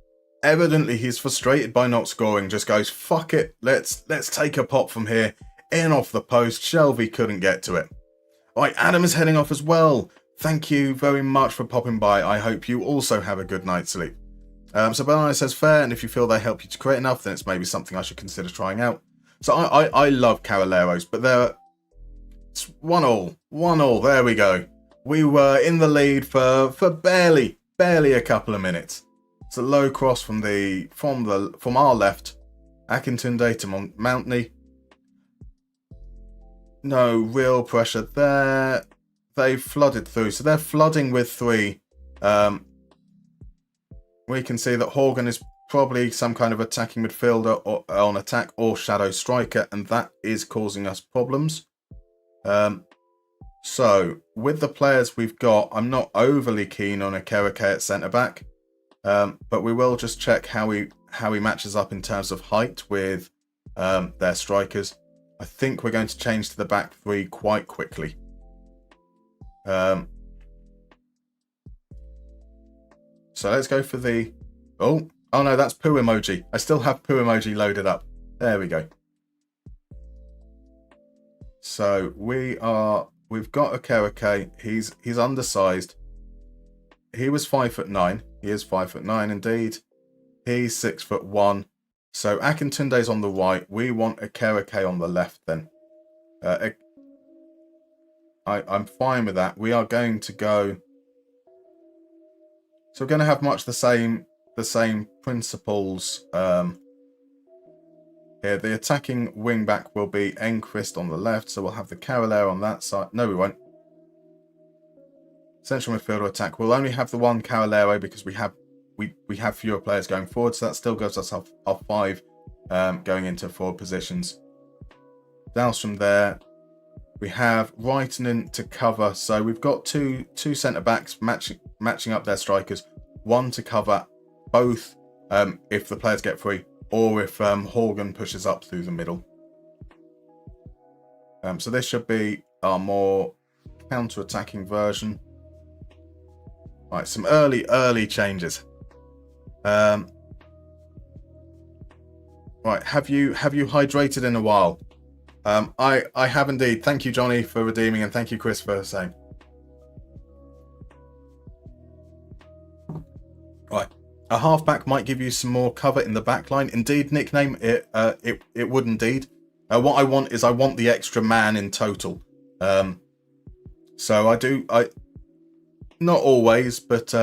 evidently he's frustrated by not scoring. Just goes, fuck it. Let's take a pop from here. In off the post. Shelby couldn't get to it. Right, Adam is heading off as well. Thank you very much for popping by. I hope you also have a good night's sleep. So Bernardo says fair, and if you feel they help you to create enough, then it's maybe something I should consider trying out. So I love Caballeros, but it's 1-1. There we go. We were in the lead for barely a couple of minutes. It's a low cross from our left. Akintunde to Mountney. No real pressure there. They've flooded through, so they're flooding with 3. We can see that Horgan is probably some kind of attacking midfielder or on attack or shadow striker, and that is causing us problems. So with the players we've got, I'm not overly keen on a Kereke at centre back, but we will just check how he matches up in terms of height with their strikers. I think we're going to change to the back 3 quite quickly. So let's go for the... Oh no, that's poo emoji. I still have poo emoji loaded up. There we go. So we've got a Kereke. He's undersized. He was 5'9". He is 5'9" indeed. He's 6'1". So Akintunde's on the right. We want a Kereke on the left then. I'm fine with that. We are going to go... So we're going to have much the same principles here. The attacking wing back will be Enquist on the left, so we'll have the Carolero on that side. No, we won't. Central midfielder attack. We'll only have the one Carolero because we have fewer players going forward, so that still gives us our 5 going into forward positions. Dalstrom there. We have Reitinen to cover, so we've got two centre backs matching up their strikers. One to cover both if the players get free, or if Horgan pushes up through the middle. So this should be our more counter-attacking version. Right, some early changes. Right, have you hydrated in a while? I have indeed. Thank you, Johnny, for redeeming, and thank you, Chris, for saying. Right, a halfback might give you some more cover in the back line. Indeed, nickname it would indeed. What I want the extra man in total. So I not always, but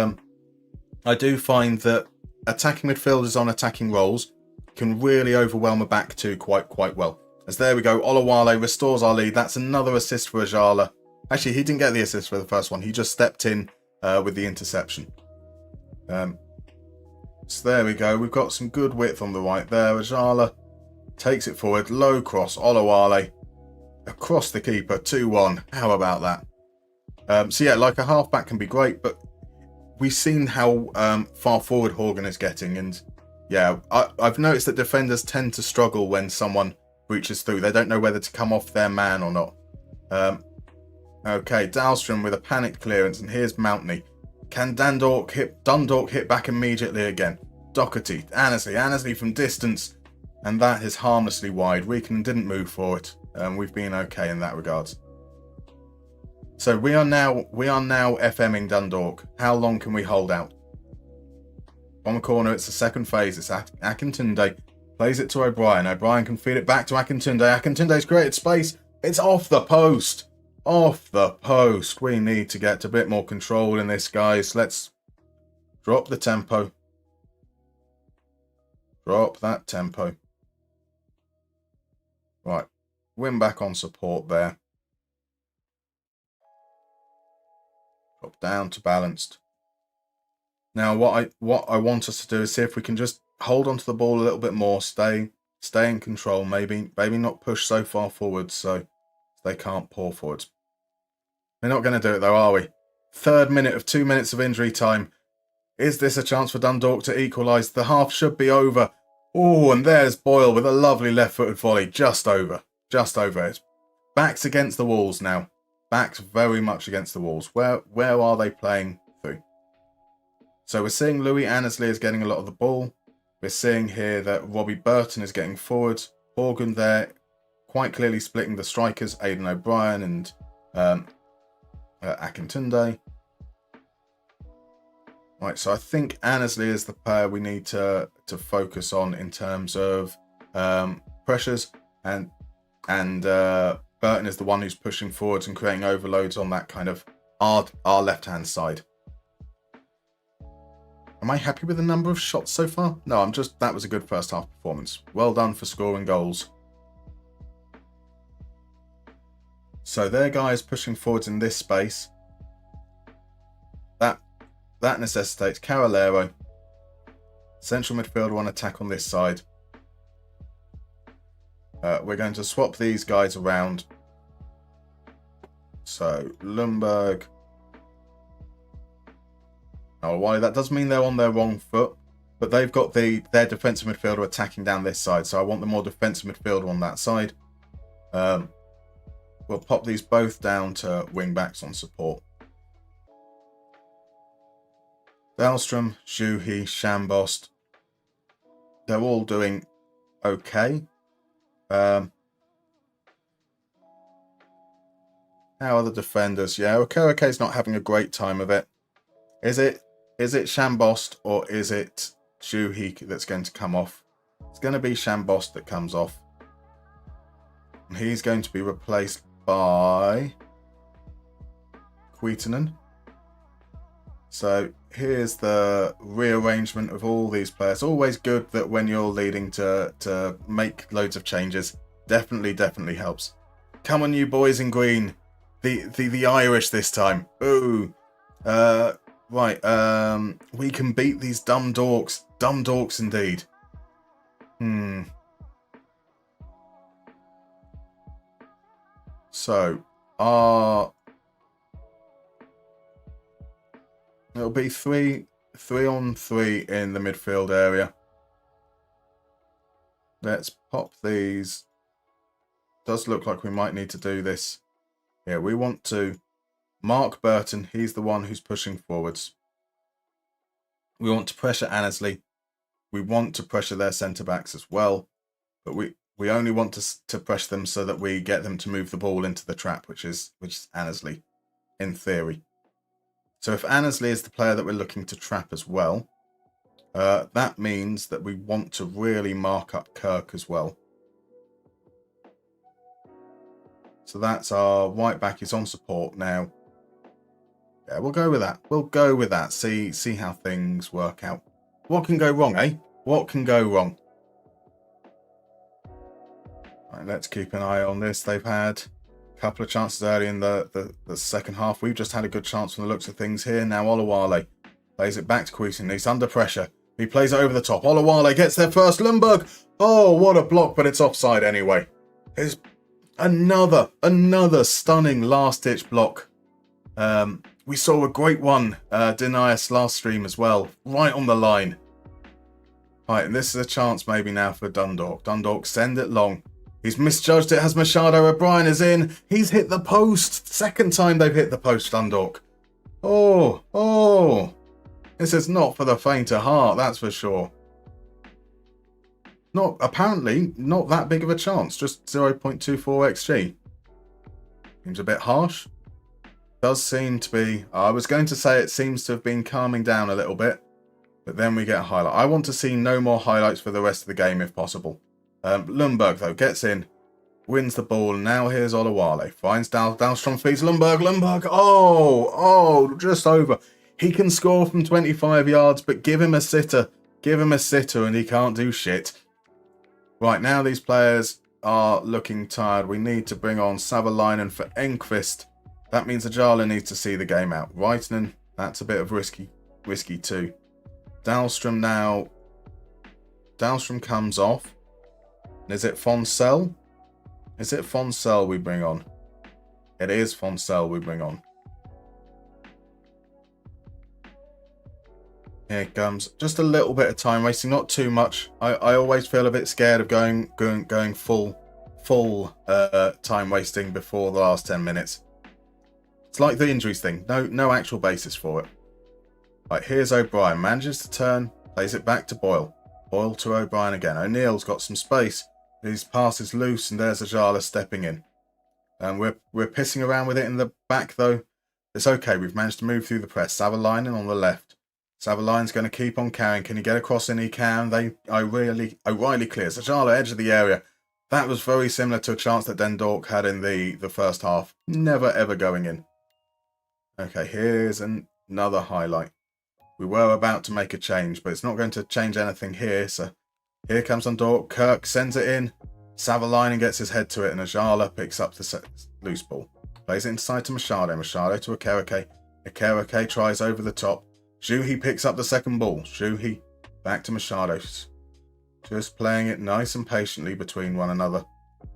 I do find that attacking midfielders on attacking roles can really overwhelm a back two quite well. As there we go, Olawale restores our lead. That's another assist for Ajala. Actually, he didn't get the assist for the first one. He just stepped in with the interception. So there we go. We've got some good width on the right there. Ajala takes it forward. Low cross. Olawale across the keeper. 2-1. How about that? So yeah, like a halfback can be great, but we've seen how far forward Horgan is getting. And yeah, I've noticed that defenders tend to struggle when someone breaches through. They don't know whether to come off their man or not. Okay, Dahlstrom with a panicked clearance, and here's Mountney. Can Dundalk hit back immediately again? Doherty, Annesley from distance, and that is harmlessly wide. Weekend didn't move for it. We've been okay in that regard. So we are now FMing Dundalk. How long can we hold out? On the corner, it's the second phase. It's Akintunde. Plays it to O'Brien. O'Brien can feed it back to Akintunde. Akintunde's created space. It's off the post. Off the post. We need to get a bit more control in this, guys. Let's drop the tempo. Drop that tempo. Right. Win back on support there. Drop down to balanced. Now, what I want us to do is see if we can just hold onto the ball a little bit more, stay in control, maybe not push so far forward so they can't pour forwards. We're not going to do it though, are we? Third minute of 2 minutes of injury time. Is this a chance for Dundalk to equalise? The half should be over. Oh, and there's Boyle with a lovely left-footed volley, just over it. Backs against the walls now. Backs very much against the walls. Where are they playing through? So we're seeing Louis Annesley is getting a lot of the ball. We're seeing here that Robbie Burton is getting forwards. Horgan there quite clearly splitting the strikers, Aidan O'Brien and Akintunde. Right, so I think Annesley is the player we need to focus on in terms of pressures, and Burton is the one who's pushing forwards and creating overloads on that kind of our left-hand side. Am I happy with the number of shots so far? No, that was a good first half performance. Well done for scoring goals. So their guys pushing forwards in this space. That necessitates Carolero. Central midfielder on attack on this side. We're going to swap these guys around. So Lundberg. Oh, why? That does mean they're on their wrong foot, but they've got their defensive midfielder attacking down this side. So I want the more defensive midfielder on that side. We'll pop these both down to wing backs on support. Dahlstrom, Juhi, Shambost. They're all doing okay. How are the defenders? Yeah, Okoeke's not having a great time of it. Is it Shambost or is it Juhi that's going to come off? It's going to be Shambost that comes off. And he's going to be replaced by Kuitunen. So here's the rearrangement of all these players. Always good that when you're leading to make loads of changes. Definitely helps. Come on, you boys in green. The Irish this time. Ooh. Right. We can beat these dumb dorks. Dumb dorks indeed. So, it'll be three on three in the midfield area. Let's pop these. Does look like we might need to do this. Yeah, we want to mark Burton. He's the one who's pushing forwards. We want to pressure Annesley. We want to pressure their centre-backs as well. But we only want to pressure them so that we get them to move the ball into the trap, which is Annesley, in theory. So if Annesley is the player that we're looking to trap as well, that means that we want to really mark up Kirk as well. So that's our right back is on support now. Yeah, we'll go with that. We'll go with that. See how things work out. What can go wrong, eh? What can go wrong? Right, let's keep an eye on this. They've had a couple of chances early in the second half. We've just had a good chance from the looks of things here. Now Olawale plays it back to Kuitunen. He's under pressure. He plays it over the top. Olawale gets there first. Lundberg. Oh, what a block, but it's offside anyway. It's another stunning last-ditch block. We saw a great one deny us last stream as well. Right on the line. Right, and this is a chance maybe now for Dundalk. Dundalk send it long. He's misjudged it. Has Machado O'Brien is in. He's hit the post. Second time they've hit the post, Dundalk. Oh. This is not for the faint of heart, that's for sure. Apparently not that big of a chance. Just 0.24 XG. Seems a bit harsh. Does seem to be... I was going to say it seems to have been calming down a little bit. But then we get a highlight. I want to see no more highlights for the rest of the game if possible. Lundberg, though, gets in. Wins the ball. And now here's Olawale. Finds Dahlstrom feeds Lundberg. Lundberg. Oh, just over. He can score from 25 yards, but give him a sitter. Give him a sitter and he can't do shit. Right, now these players are looking tired. We need to bring on Savalainen for Enqvist. That means Ajala needs to see the game out. Reitinen, that's a bit of risky too. Dahlstrom now. Dahlstrom comes off. Is it Fonsell? Is it Fonsell we bring on? It is Fonsell we bring on. Here it comes. Just a little bit of time wasting, not too much. I always feel a bit scared of going full time wasting before the last 10 minutes. It's like the injuries thing. No actual basis for it. Right, here's O'Brien. Manages to turn, plays it back to Boyle. Boyle to O'Brien again. O'Neill's got some space. His pass is loose, and there's Ajala stepping in. We're pissing around with it in the back, though. It's okay. We've managed to move through the press. Savalainen on the left. Savalainen's going to keep on carrying. Can he get across in? He can. O'Reilly clears. Ajala, edge of the area. That was very similar to a chance that Dundalk had in the first half. Never, ever going in. Okay, here's another highlight. We were about to make a change, but it's not going to change anything here. So here comes Dundalk. Kirk sends it in. Savalainen gets his head to it, and Ajala picks up the loose ball. Plays it inside to Machado. Machado to Akereke. Akereke tries over the top. Juhi picks up the second ball. Juhi back to Machado. Just playing it nice and patiently between one another.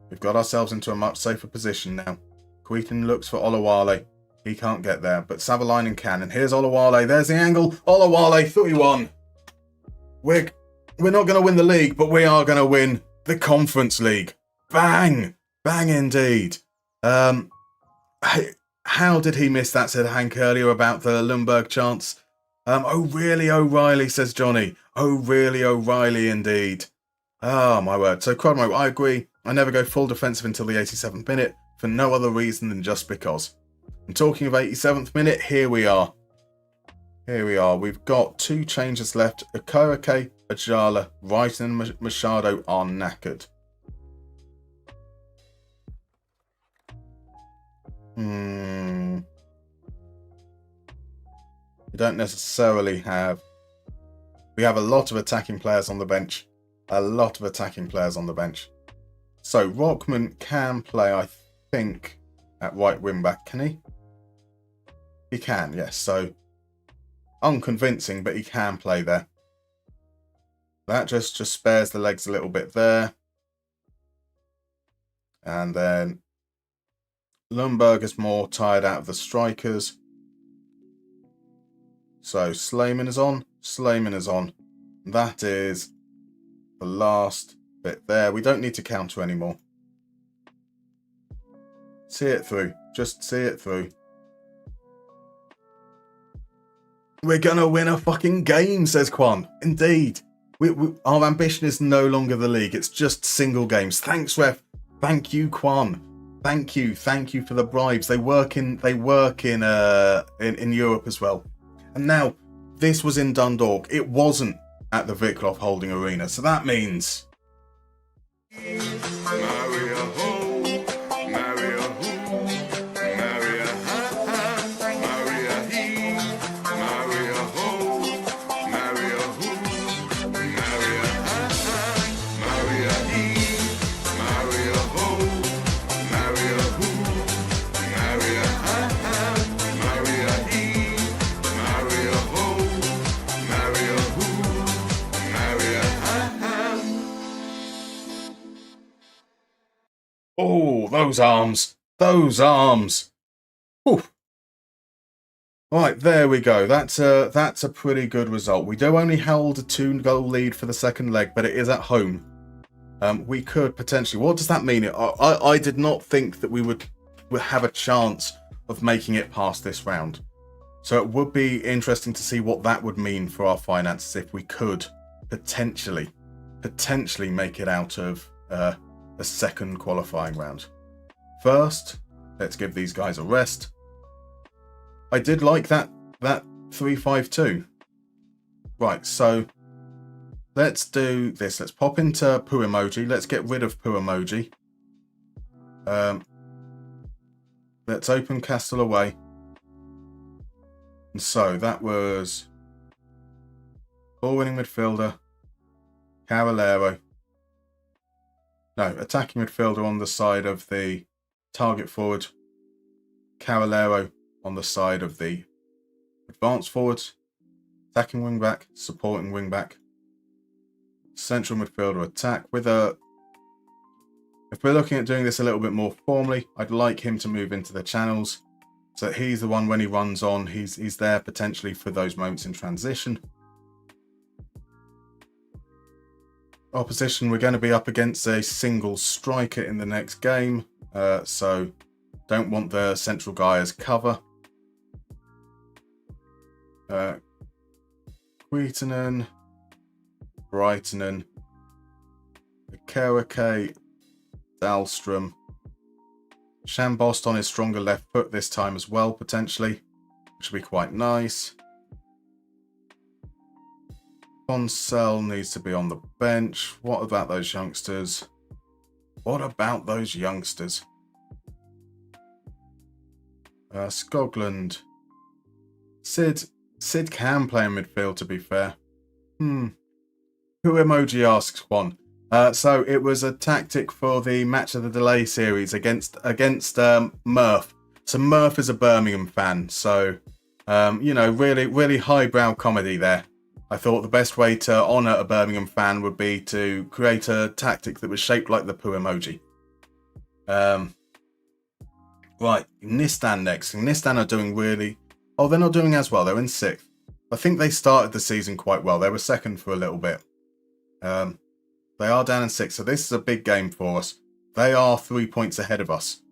We've got ourselves into a much safer position now. Queaton looks for Olawale. He can't get there, but Savalainen can. And here's Olawale. There's the angle. Olawale, 3-1. We're not going to win the league, but we are going to win the Conference League. Bang! Bang indeed. How did he miss that, said Hank earlier about the Lundberg chance. Oh, really, O'Reilly, says Johnny. Oh, really, O'Reilly, indeed. Oh, my word. So, Crodmo, I agree. I never go full defensive until the 87th minute for no other reason than just because. And talking of 87th minute, here we are. Here we are. We've got 2 changes left. Akereke, Ajala, Wright and Machado are knackered. We don't necessarily have... We have a lot of attacking players on the bench. A lot of attacking players on the bench. So, Rockman can play, I think, at right wing back, can he? He can, yes. So, unconvincing, but he can play there. That just spares the legs a little bit there. And then Lundberg is more tired out of the strikers. So Slayman is on. Slayman is on. That is the last bit there. We don't need to counter anymore. See it through. Just see it through. We're going to win a fucking game, says Quan. Indeed. Our ambition is no longer the league. It's just single games. Thanks, ref. Thank you, Quan. Thank you for the bribes. They work in Europe as well. And now, this was in Dundalk. It wasn't at the Vikloff Holding Arena. So that means... Oh, those arms. Those arms. Whew. Right, there we go. That's a pretty good result. We do only hold a 2-goal lead for the second leg, but it is at home. We could potentially... What does that mean? I did not think that we would have a chance of making it past this round. So it would be interesting to see what that would mean for our finances if we could potentially make it out of... a second qualifying round. First, let's give these guys a rest. I did like that 3-5-2. Right, so let's do this. Let's pop into Poo Emoji. Let's get rid of Poo Emoji. Let's open Castle away. And so that was ball winning midfielder, Cavallero. No, attacking midfielder on the side of the target forward. Cavallero on the side of the advanced forward. Attacking wing back, supporting wing back. Central midfielder attack with a... If we're looking at doing this a little bit more formally, I'd like him to move into the channels. So that he's the one when he runs on, he's there potentially for those moments in transition. Opposition, we're going to be up against a single striker in the next game, so don't want the central guy as cover. Queetonen, Brightonen, Kerake, Dahlstrom. Shambost on his stronger left foot this time as well, potentially, which would be quite nice. Bonsell needs to be on the bench. What about those youngsters? What about those youngsters? Scotland. Sid can play in midfield, to be fair. Who emoji asks one? So it was a tactic for the Match of the Delay series against Murph. So Murph is a Birmingham fan, so really highbrow comedy there. I thought the best way to honour a Birmingham fan would be to create a tactic that was shaped like the poo emoji. Right, Nistan next. Nistan are doing really... Oh, they're not doing as well. They're in 6th. I think they started the season quite well. They were 2nd for a little bit. They are down in 6th, so this is a big game for us. They are 3 points ahead of us.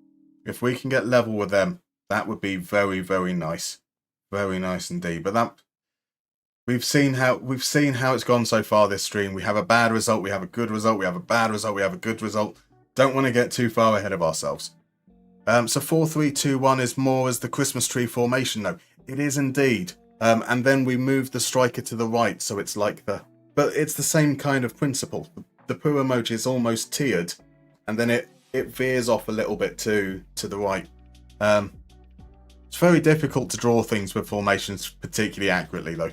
If we can get level with them, that would be very, very nice. Very nice indeed. But we've seen how it's gone so far this stream. We have a bad result, we have a good result, we have a bad result, we have a good result. Don't want to get too far ahead of ourselves. So 4-3-2-1 is more as the Christmas tree formation. No, it is indeed. And then we move the striker to the right, so it's like but it's the same kind of principle. The poo emoji is almost tiered, and then it veers off a little bit to the right. It's very difficult to draw things with formations particularly accurately, though.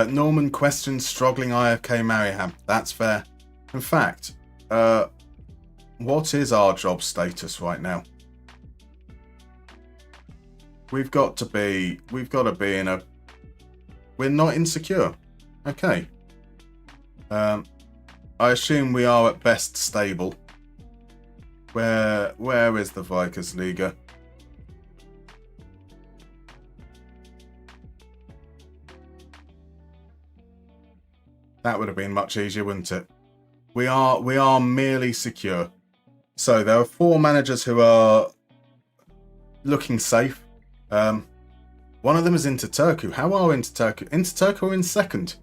Norman questions struggling IFK Mariehamn. That's fair. In fact, what is our job status right now? We've got to be in a... We're not insecure. Okay. I assume we are at best stable. Where is the Vikers Liga? That would have been much easier, wouldn't it? We are merely secure. So there are 4 managers who are looking safe. One of them is Interturku. How are Interturku? Interturku are in 2nd.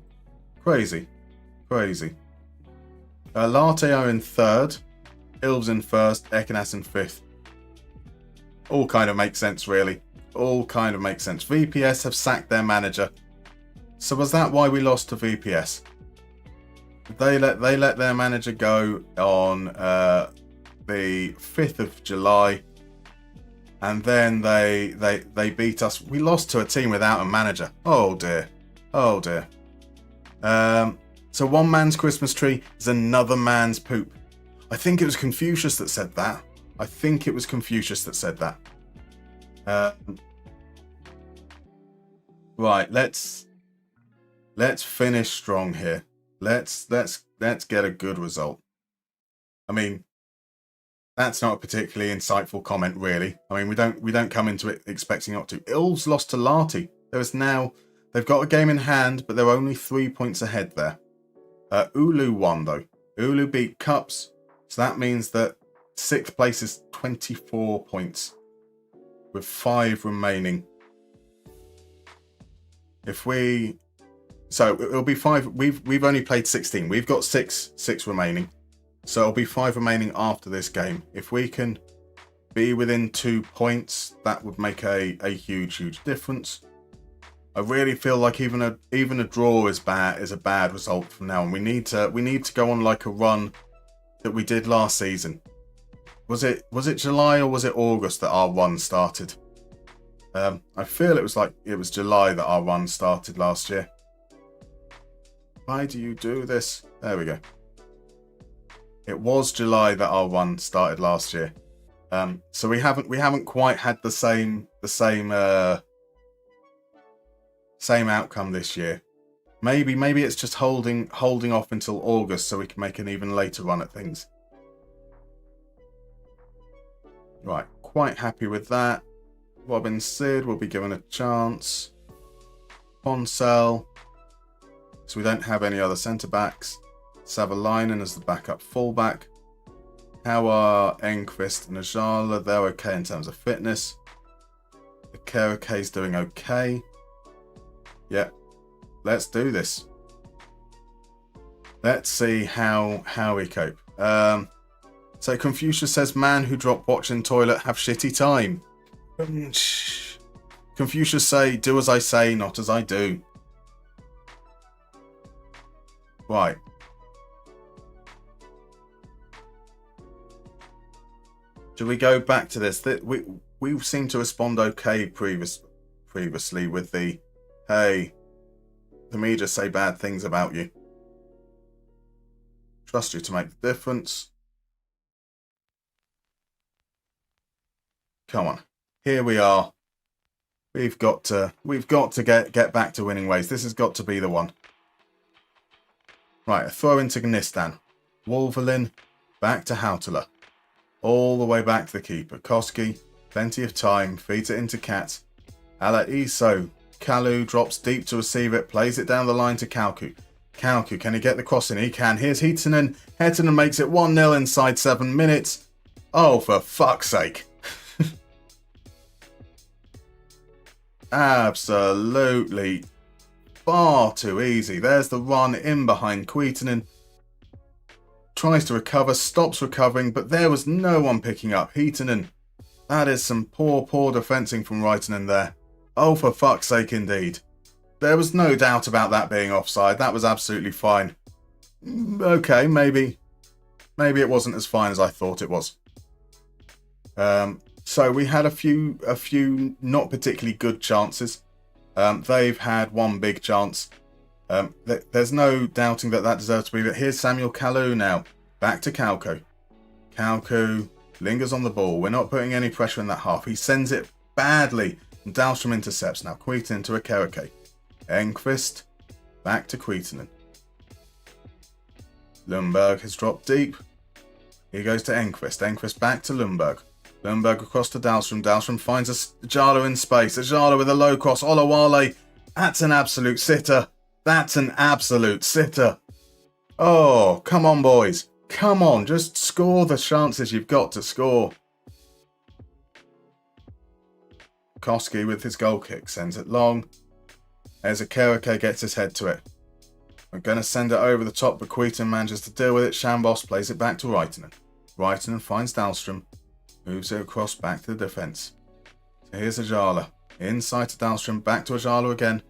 Crazy. Lahti are in 3rd. Ilves in 1st. Ekenas in 5th. All kind of makes sense, really. All kind of makes sense. VPS have sacked their manager. So was that why we lost to VPS? They let their manager go on the 5th of July, and then they beat us. We lost to a team without a manager. Oh dear. So one man's Christmas tree is another man's poop. I think it was Confucius that said that. Right, let's finish strong here. Let's get a good result. I mean, that's not a particularly insightful comment, really. I mean, we don't come into it expecting not to. Ilves lost to Lahti. They've got a game in hand, but they're only 3 points ahead there. Oulu won though. Oulu beat Cups, so that means that 6th place is 24 points, with 5 remaining. So it'll be 5. We've only played 16. We've got six remaining. So it'll be 5 remaining after this game. If we can be within 2 points, that would make a huge difference. I really feel like even a draw is a bad result from now on. We need to go on like a run that we did last season. Was it July or was it August that our run started? I feel it was July that our run started last year. Why do you do this? There we go. It was July that our run started last year. So we haven't quite had the same outcome this year. Maybe it's just holding off until August so we can make an even later run at things. Right, quite happy with that. Robin Sid will be given a chance. Ponsell. So we don't have any other centre backs. Savalainen as the backup fullback. How are Enquist and Ajala? They're okay in terms of fitness. The Kerake is doing okay. Yeah. let's do this. Let's see how we cope. So Confucius says, man who drop watch in toilet have shitty time. Confucius say, do as I say, not as I do. Right. Do we go back to this? We seem to respond okay previously with the, hey, the media say bad things about you. Trust you to make the difference. Come on. Here we are. We've got to get back to winning ways. This has got to be the one. Right, a throw into Gnistan. Wolverlin, back to Hautala. All the way back to the keeper. Koski, plenty of time, feeds it into Kat. Ala Iso. Kalu drops deep to receive it, plays it down the line to Kauku. Kauku, can he get the cross in? He can. Here's Heetonen. Heetonen makes it 1-0 inside 7 minutes. Oh, for fuck's sake. Absolutely far too easy. There's the run in behind Kuitunen. Tries to recover, stops recovering, but there was no one picking up. Heetonen. That is some poor defensing from Raitanen there. Oh, for fuck's sake indeed. There was no doubt about that being offside. That was absolutely fine. Okay, maybe it wasn't as fine as I thought it was. So we had a few not particularly good chances. They've had one big chance. There's no doubting that deserves to be. But here's Samuel Kalu now. Back to Kauko. Kauko lingers on the ball. We're not putting any pressure in that half. He sends it badly. And Dahlstrom intercepts now. Kuitunen to Akereke. Enqvist. Back to Kuitunen. Lundberg has dropped deep. He goes to Enqvist. Enqvist back to Lundberg. Lundberg across to Dahlstrom. Dahlstrom finds Ajala in space. Ajala with a low cross. Olawale. That's an absolute sitter. That's an absolute sitter. Oh, come on, boys. Come on. Just score the chances you've got to score. Koski with his goal kick sends it long. As Akereke gets his head to it. We're going to send it over the top, but Kuitunen manages to deal with it. Shambos plays it back to Raitanen. Raitanen finds Dahlstrom. Moves it across back to the defence. So here's Ajala. Inside to Dahlstrom. Back to Ajala again.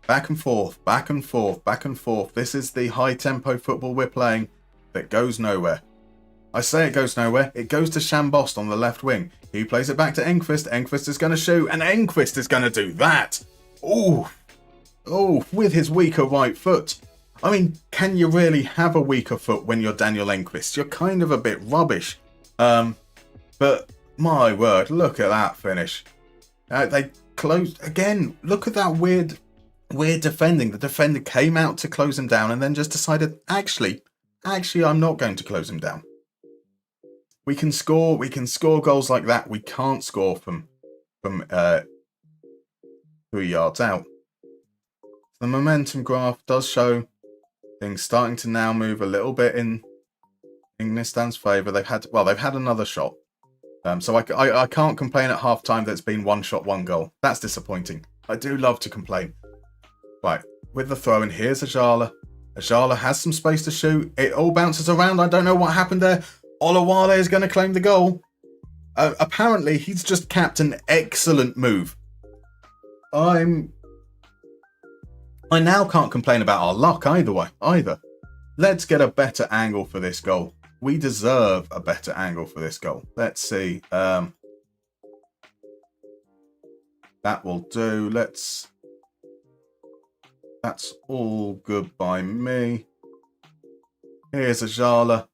Back and forth. Back and forth. Back and forth. This is the high tempo football we're playing that goes nowhere. I say it goes nowhere. It goes to Shambost on the left wing. He plays it back to Enqvist. Enqvist is going to shoot. And Enqvist is going to do that. Ooh. Oh, with his weaker right foot. I mean, can you really have a weaker foot when you're Daniel Enqvist? You're kind of a bit rubbish. But my word, look at that finish. They closed again. Look at that weird defending. The defender came out to close him down and then just decided, actually, I'm not going to close him down. We can score goals like that. We can't score from 3 yards out. The momentum graph does show things starting to now move a little bit in Nistan's favour. They've had another shot. So I can't complain at half time that it's been 1 shot, 1 goal. That's disappointing. I do love to complain. Right, with the throw in, here's Ajala. Ajala has some space to shoot. It all bounces around. I don't know what happened there. Olawale is going to claim the goal. Apparently, he's just capped an excellent move. I now can't complain about our luck either. Let's get a better angle for this goal. We deserve a better angle for this goal. Let's see. That will do. That's all good by me. Here's Ajala.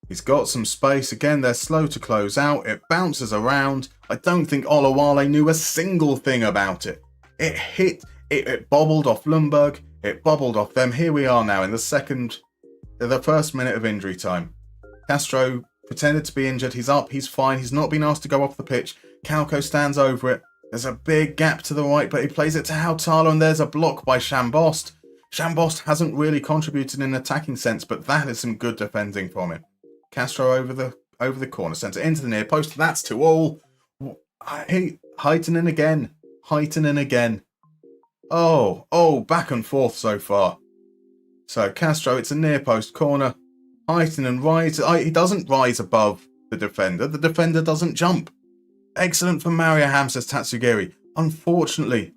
He's got some space. Again, they're slow to close out. It bounces around. I don't think Olawale knew a single thing about it. It hit. It bobbled off Lundberg. It bobbled off them. Here we are now in the first minute of injury time. Castro pretended to be injured. He's up. He's fine. He's not been asked to go off the pitch. Kauko stands over it. There's a big gap to the right, but he plays it to Hautala, and there's a block by Shambost. Shambost hasn't really contributed in an attacking sense, but that is some good defending from him. Castro over the corner, sends it into the near post. That's 2-2. Heitonen again. Oh, back and forth so far. So Castro, it's a near post corner. Heitinen rises. He doesn't rise above the defender. The defender doesn't jump. Excellent for Mariehamn, says Tatsugiri. Unfortunately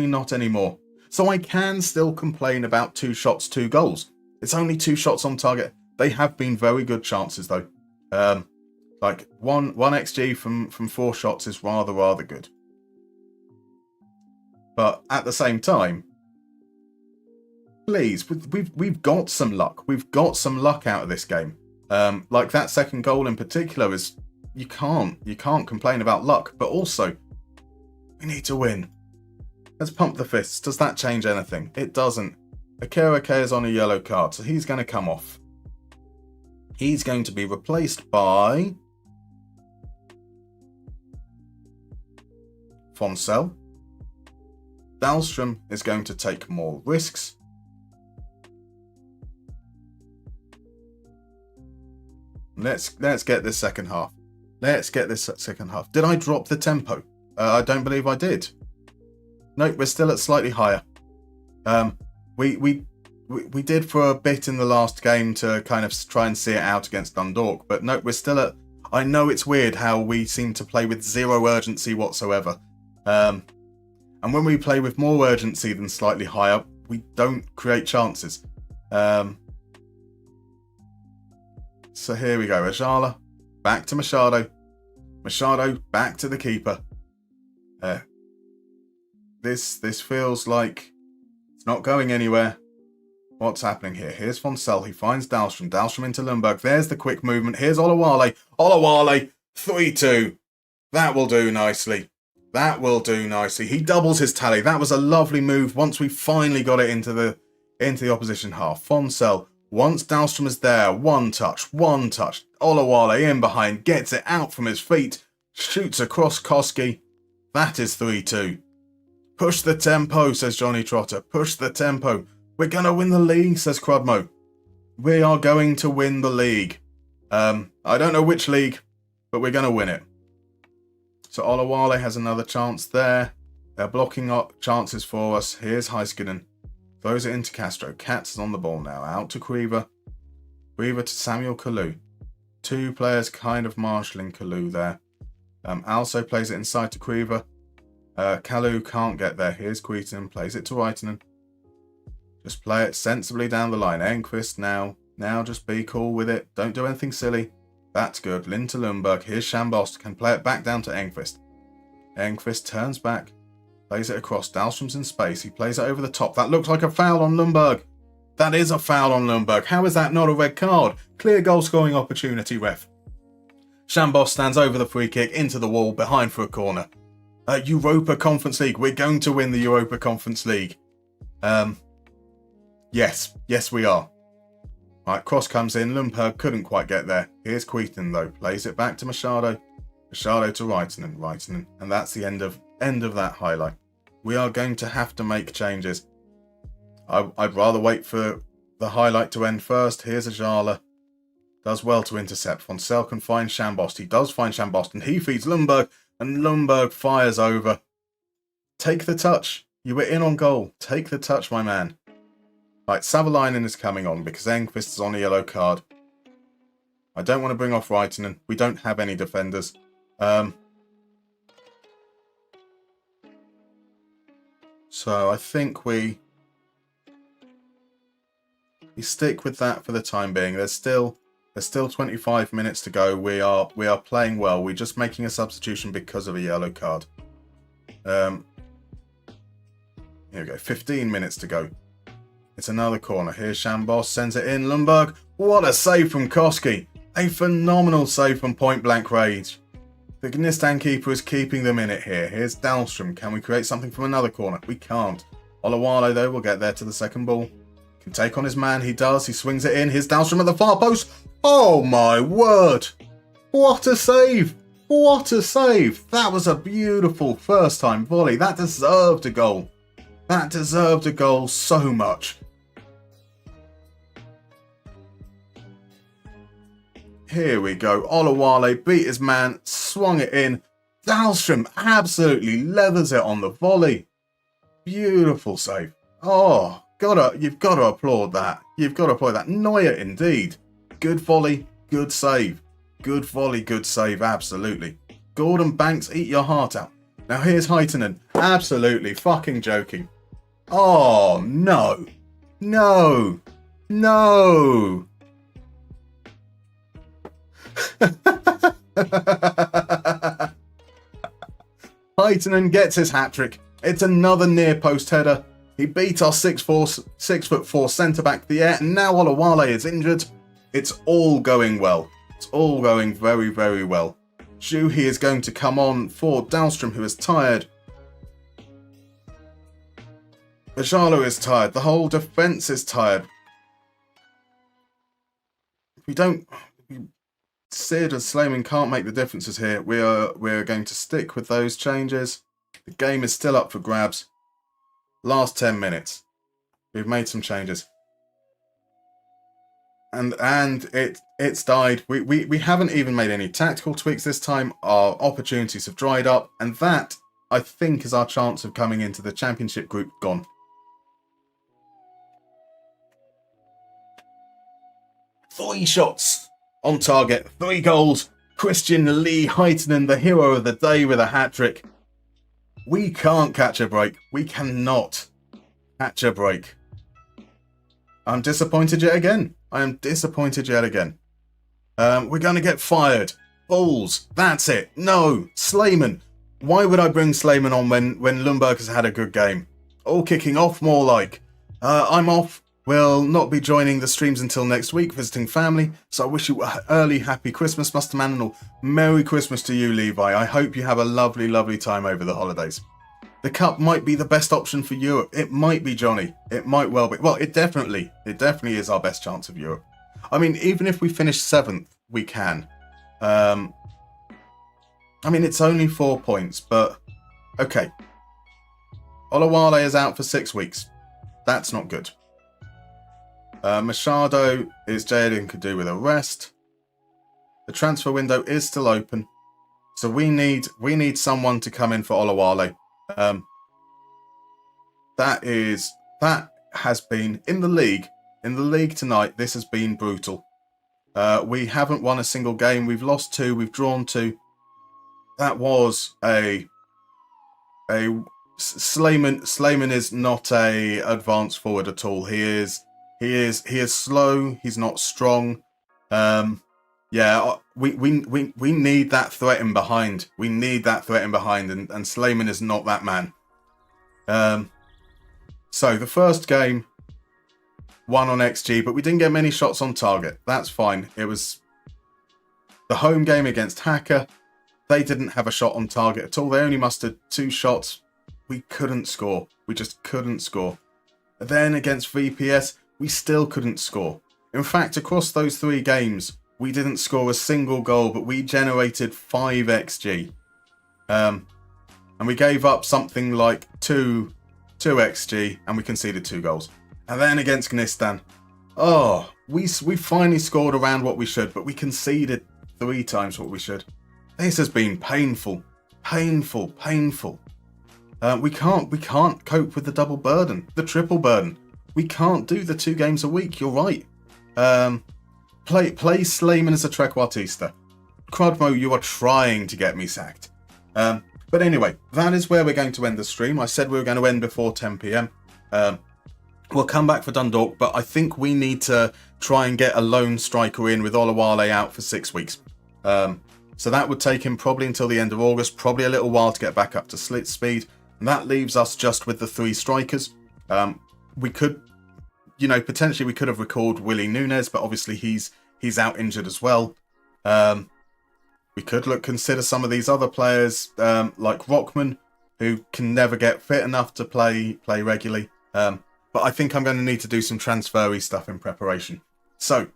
not anymore. So I can still complain about 2 shots, 2 goals. It's only 2 shots on target. They have been very good chances though. Like one XG from 4 shots is rather good. But at the same time, please, we've got some luck. We've got some luck out of this game. Like that second goal in particular is, you can't complain about luck. But also, we need to win. Let's pump the fists. Does that change anything? It doesn't. Akereke is on a yellow card, so he's going to come off. He's going to be replaced by Fonsell. Dahlstrom is going to take more risks. Let's get this second half. Did I drop the tempo? I don't believe I did. Nope, we're still at slightly higher. We did for a bit in the last game to kind of try and see it out against Dundalk, but nope, we're still at... I know it's weird how we seem to play with 0 urgency whatsoever. And when we play with more urgency than slightly higher, we don't create chances. So here we go. Ajala, back to Machado. Machado, back to the keeper. This feels like it's not going anywhere. What's happening here? Here's Fonsell. He finds Dahlstrom. Dahlstrom into Lundberg. There's the quick movement. Here's Olawale. Olawale, 3-2. That will do nicely. He doubles his tally. That was a lovely move once we finally got it into the opposition half. Fonsell, once Dahlstrom is there, one touch. Olawale in behind, gets it out from his feet, shoots across Koski. That is 3-2. Push the tempo, says Johnny Trotter. Push the tempo. We're going to win the league, says Crudmo. We are going to win the league. I don't know which league, but we're going to win it. So Olawale has another chance there. They're blocking up chances for us. Here's Heiskanen. Throws it into Castro. Katz is on the ball now. Out to Creever. Creever to Samuel Kalu. 2 players kind of marshalling Kalu there. Also plays it inside to Creever. Kalu can't get there. Here's Queaton. Plays it to Reitinen. Just play it sensibly down the line. Enquist now. Now just be cool with it. Don't do anything silly. That's good. Lind to Lundberg. Here's Shambost. Can play it back down to Engqvist. Engqvist turns back. Plays it across. Dahlstrom's in space. He plays it over the top. That looks like a foul on Lundberg. That is a foul on Lundberg. How is that not a red card? Clear goal scoring opportunity, ref. Shambost stands over the free kick into the wall behind for a corner. Europa Conference League. We're going to win the Europa Conference League. Yes we are. Right, cross comes in. Lundberg couldn't quite get there. Here's Queaton though. Plays it back to Machado. Machado to Reitinen. And that's the end of that highlight. We are going to have to make changes. I'd rather wait for the highlight to end first. Here's Ajala. Does well to intercept. Fonsell can find Shambost. He does find Shambost and he feeds Lundberg. And Lundberg fires over. Take the touch. You were in on goal. Take the touch, my man. Right, Savalainen is coming on because Enqvist is on a yellow card. I don't want to bring off Reitinen. We don't have any defenders. So I think we stick with that for the time being. There's still 25 minutes to go. We are playing well. We're just making a substitution because of a yellow card. Here we go. 15 minutes to go. It's another corner. Here's Shambost. Sends it in. Lundberg. What a save from Koski. A phenomenal save from point blank range. The Gnistan keeper is keeping them in it here. Here's Dahlstrom. Can we create something from another corner? We can't. Olawale, though, will get there to the second ball. Can take on his man. He does. He swings it in. Here's Dahlstrom at the far post. Oh, my word. What a save. What a save. That was a beautiful first-time volley. That deserved a goal. That deserved a goal so much. Here we go. Olawale beat his man, swung it in. Dahlstrom absolutely leathers it on the volley. Beautiful save. Oh, you've got to applaud that. You've got to applaud that. Neuer, indeed. Good volley, good save. Good volley, good save, absolutely. Gordon Banks, eat your heart out. Now here's Heitinen. Absolutely fucking joking. Oh, no. No. No. Heitinen gets his hat-trick. It's another near post header. He beat our 6'4" centre-back to the air, and now Olawale is injured. It's all going well. It's all going very, very well. Juhi is going to come on for Dahlstrom, who is tired. Bajalo is tired. The whole defence is tired. Sid and Slayman can't make the differences here. We're going to stick with those changes. The game is still up for grabs. Last 10 minutes. We've made some changes. And it's died. We haven't even made any tactical tweaks this time. Our opportunities have dried up. And that, I think, is our chance of coming into the championship group gone. Three shots on target. 3 goals. Christian Lee Heitinen, the hero of the day with a hat-trick. We can't catch a break. We cannot catch a break. I'm disappointed yet again. I am disappointed yet again. We're going to get fired. Balls. That's it. No. Slayman. Why would I bring Slayman on when Lundberg has had a good game? All kicking off more like. I'm off. Will not be joining the streams until next week, visiting family. So I wish you an early happy Christmas, Musterman, and Merry Christmas to you, Levi. I hope you have a lovely, lovely time over the holidays. The cup might be the best option for Europe. It might be, Johnny. It might well be. Well, it definitely is our best chance of Europe. I mean, even if we finish 7th, we can. I mean, it's only 4 points, but okay. Olawale is out for 6 weeks. That's not good. Machado is Jaden could do with a rest. The transfer window is still open, so we need someone to come in for Olawale. That has been in the league tonight. This has been brutal. We haven't won a single game. We've lost 2. We've drawn 2. That was a Slayman is not a advanced forward at all. He is slow. He's not strong. Yeah, we need that threat in behind. We need that threat in behind, and Slayman is not that man. So the first game, 1 on XG, but we didn't get many shots on target. That's fine. It was the home game against Haka. They didn't have a shot on target at all. They only mustered 2 shots. We couldn't score. We just couldn't score. Then against VPS, we still couldn't score. In fact, across those 3 games, we didn't score a single goal, but we generated 5 XG. And we gave up something like 2 XG, and we conceded 2 goals. And then against Gnistan, we finally scored around what we should, but we conceded 3 times what we should. This has been painful. Painful. We can't cope with the double burden, the triple burden. We can't do the 2 games a week. You're right. Play Slayman as a trequartista. Crudmo, you are trying to get me sacked. But anyway, that is where we're going to end the stream. I said we were going to end before 10 p.m. We'll come back for Dundalk, but I think we need to try and get a lone striker in with Olawale out for 6 weeks. So that would take him probably until the end of August, probably a little while to get back up to slit speed. And that leaves us just with the 3 strikers. We could, potentially we could have recalled Willie Nunes, but obviously he's out injured as well. We could consider some of these other players like Rockman, who can never get fit enough to play regularly. But I think I'm going to need to do some transfer-y stuff in preparation. So,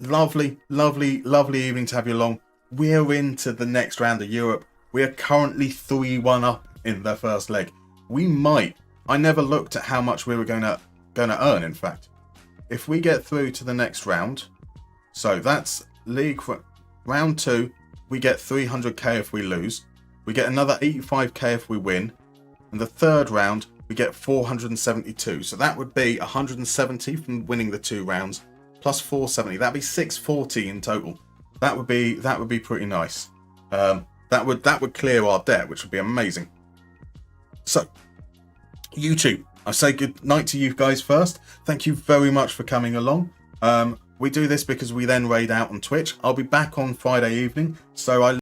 lovely evening to have you along. We're into the next round of Europe. We're currently 3-1 up in the first leg. I never looked at how much we were going to earn, in fact. If we get through to the next round, so that's league round 2, we get 300k if we lose. We get another 85k if we win. And the third round, we get 472. So that would be 170 from winning the 2 rounds, plus 470. That'd be 640 in total. That would be pretty nice. That would clear our debt, which would be amazing. So, YouTube, I say good night to you guys first. Thank you very much for coming along. We do this because we then raid out on Twitch. I'll be back on Friday evening, so I